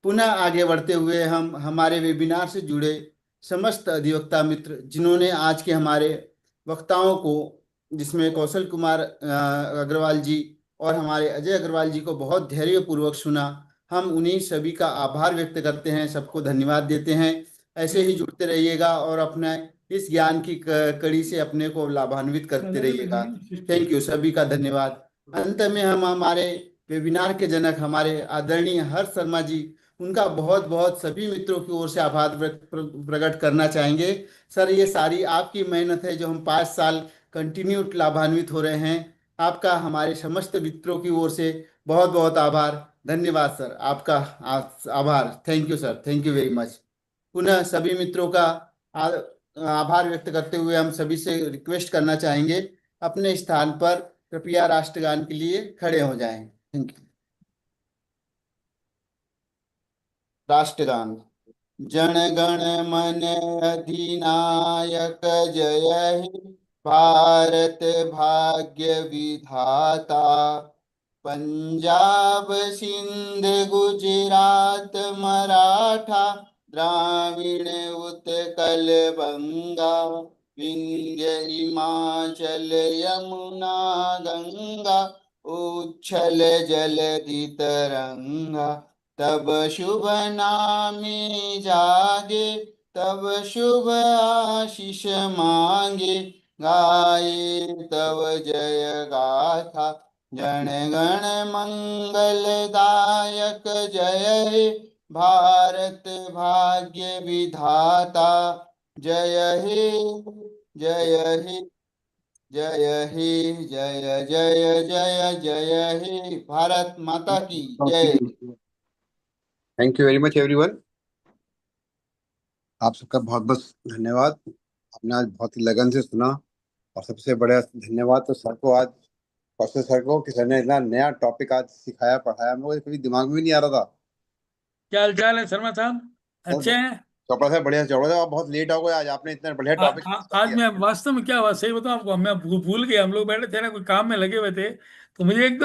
पुनः आगे बढ़ते हुए हम हमारे वेबिनार से जुड़े समस्त अधिवक्ता मित्र जिन्होंने आज के हमारे वक्ताओं को, जिसमें कौशल कुमार अग्रवाल जी और हमारे अजय अग्रवाल जी को बहुत धैर्यपूर्वक सुना, हम उन्हीं सभी का आभार व्यक्त करते हैं, सबको धन्यवाद देते हैं। ऐसे ही जुड़ते रहिएगा और अपना इस ज्ञान की कड़ी से अपने को लाभान्वित करते रहिएगा। थैंक यू, सभी का धन्यवाद। अंत में हम हमारे वेबिनार के जनक हमारे आदरणीय हर्ष शर्मा जी, उनका बहुत बहुत सभी मित्रों की ओर से आभार प्रकट करना चाहेंगे। सर, ये सारी आपकी मेहनत है जो हम 5 साल कंटिन्यू लाभान्वित हो रहे हैं। आपका हमारे समस्त मित्रों की ओर से बहुत बहुत आभार, धन्यवाद सर, आपका आभार, thank you sir, thank you very much. पुनः सभी मित्रों का आभार व्यक्त करते हुए हम सभी से रिक्वेस्ट करना चाहेंगे, अपने स्थान पर कृपया राष्ट्रगान के लिए खड़े हो जाएं। Thank you. राष्ट्रगान। जन गण मन अधिनायक जय हे भारत भाग्य विधाता, पंजाब सिंध गुजरात मराठा द्राविड़ उत्कल बंगा, विंध्य हिमाचल यमुना गंगा, उच्छल जलधि तरंगा, तब शुभ नामे जागे, तब शुभ आशीष मांगे, गाये तब जय गाथा, जन गण मंगलदायक जय हे भारत भाग्य विधाता, जय हे जय हे जय हे जय जय जय जय हे, भारत माता की जय। Thank you very much everyone, आप सबका बहुत बहुत धन्यवाद। आपने आज बहुत ही लगन से सुना और सबसे बड़ा धन्यवाद तो सर को, आज कौशल सर को, कि सर ने इतना नया टॉपिक आज सिखाया पढ़ाया, हम लोग कभी दिमाग में भी नहीं आ रहा था। क्या हाल चाल है शर्मा साहब, अच्छे हैं? चौपड़ा साहब बढ़िया, चौपड़ा साहब आप बहुत लेट हो गए, आज आपने इतना बढ़िया टॉपिक। आज मैं वास्तव में क्या हुआ सही बताऊं आपको, मैं भूल गया, हम लोग बैठे थे ना, कोई काम में लगे हुए थे, तो मुझे एकदम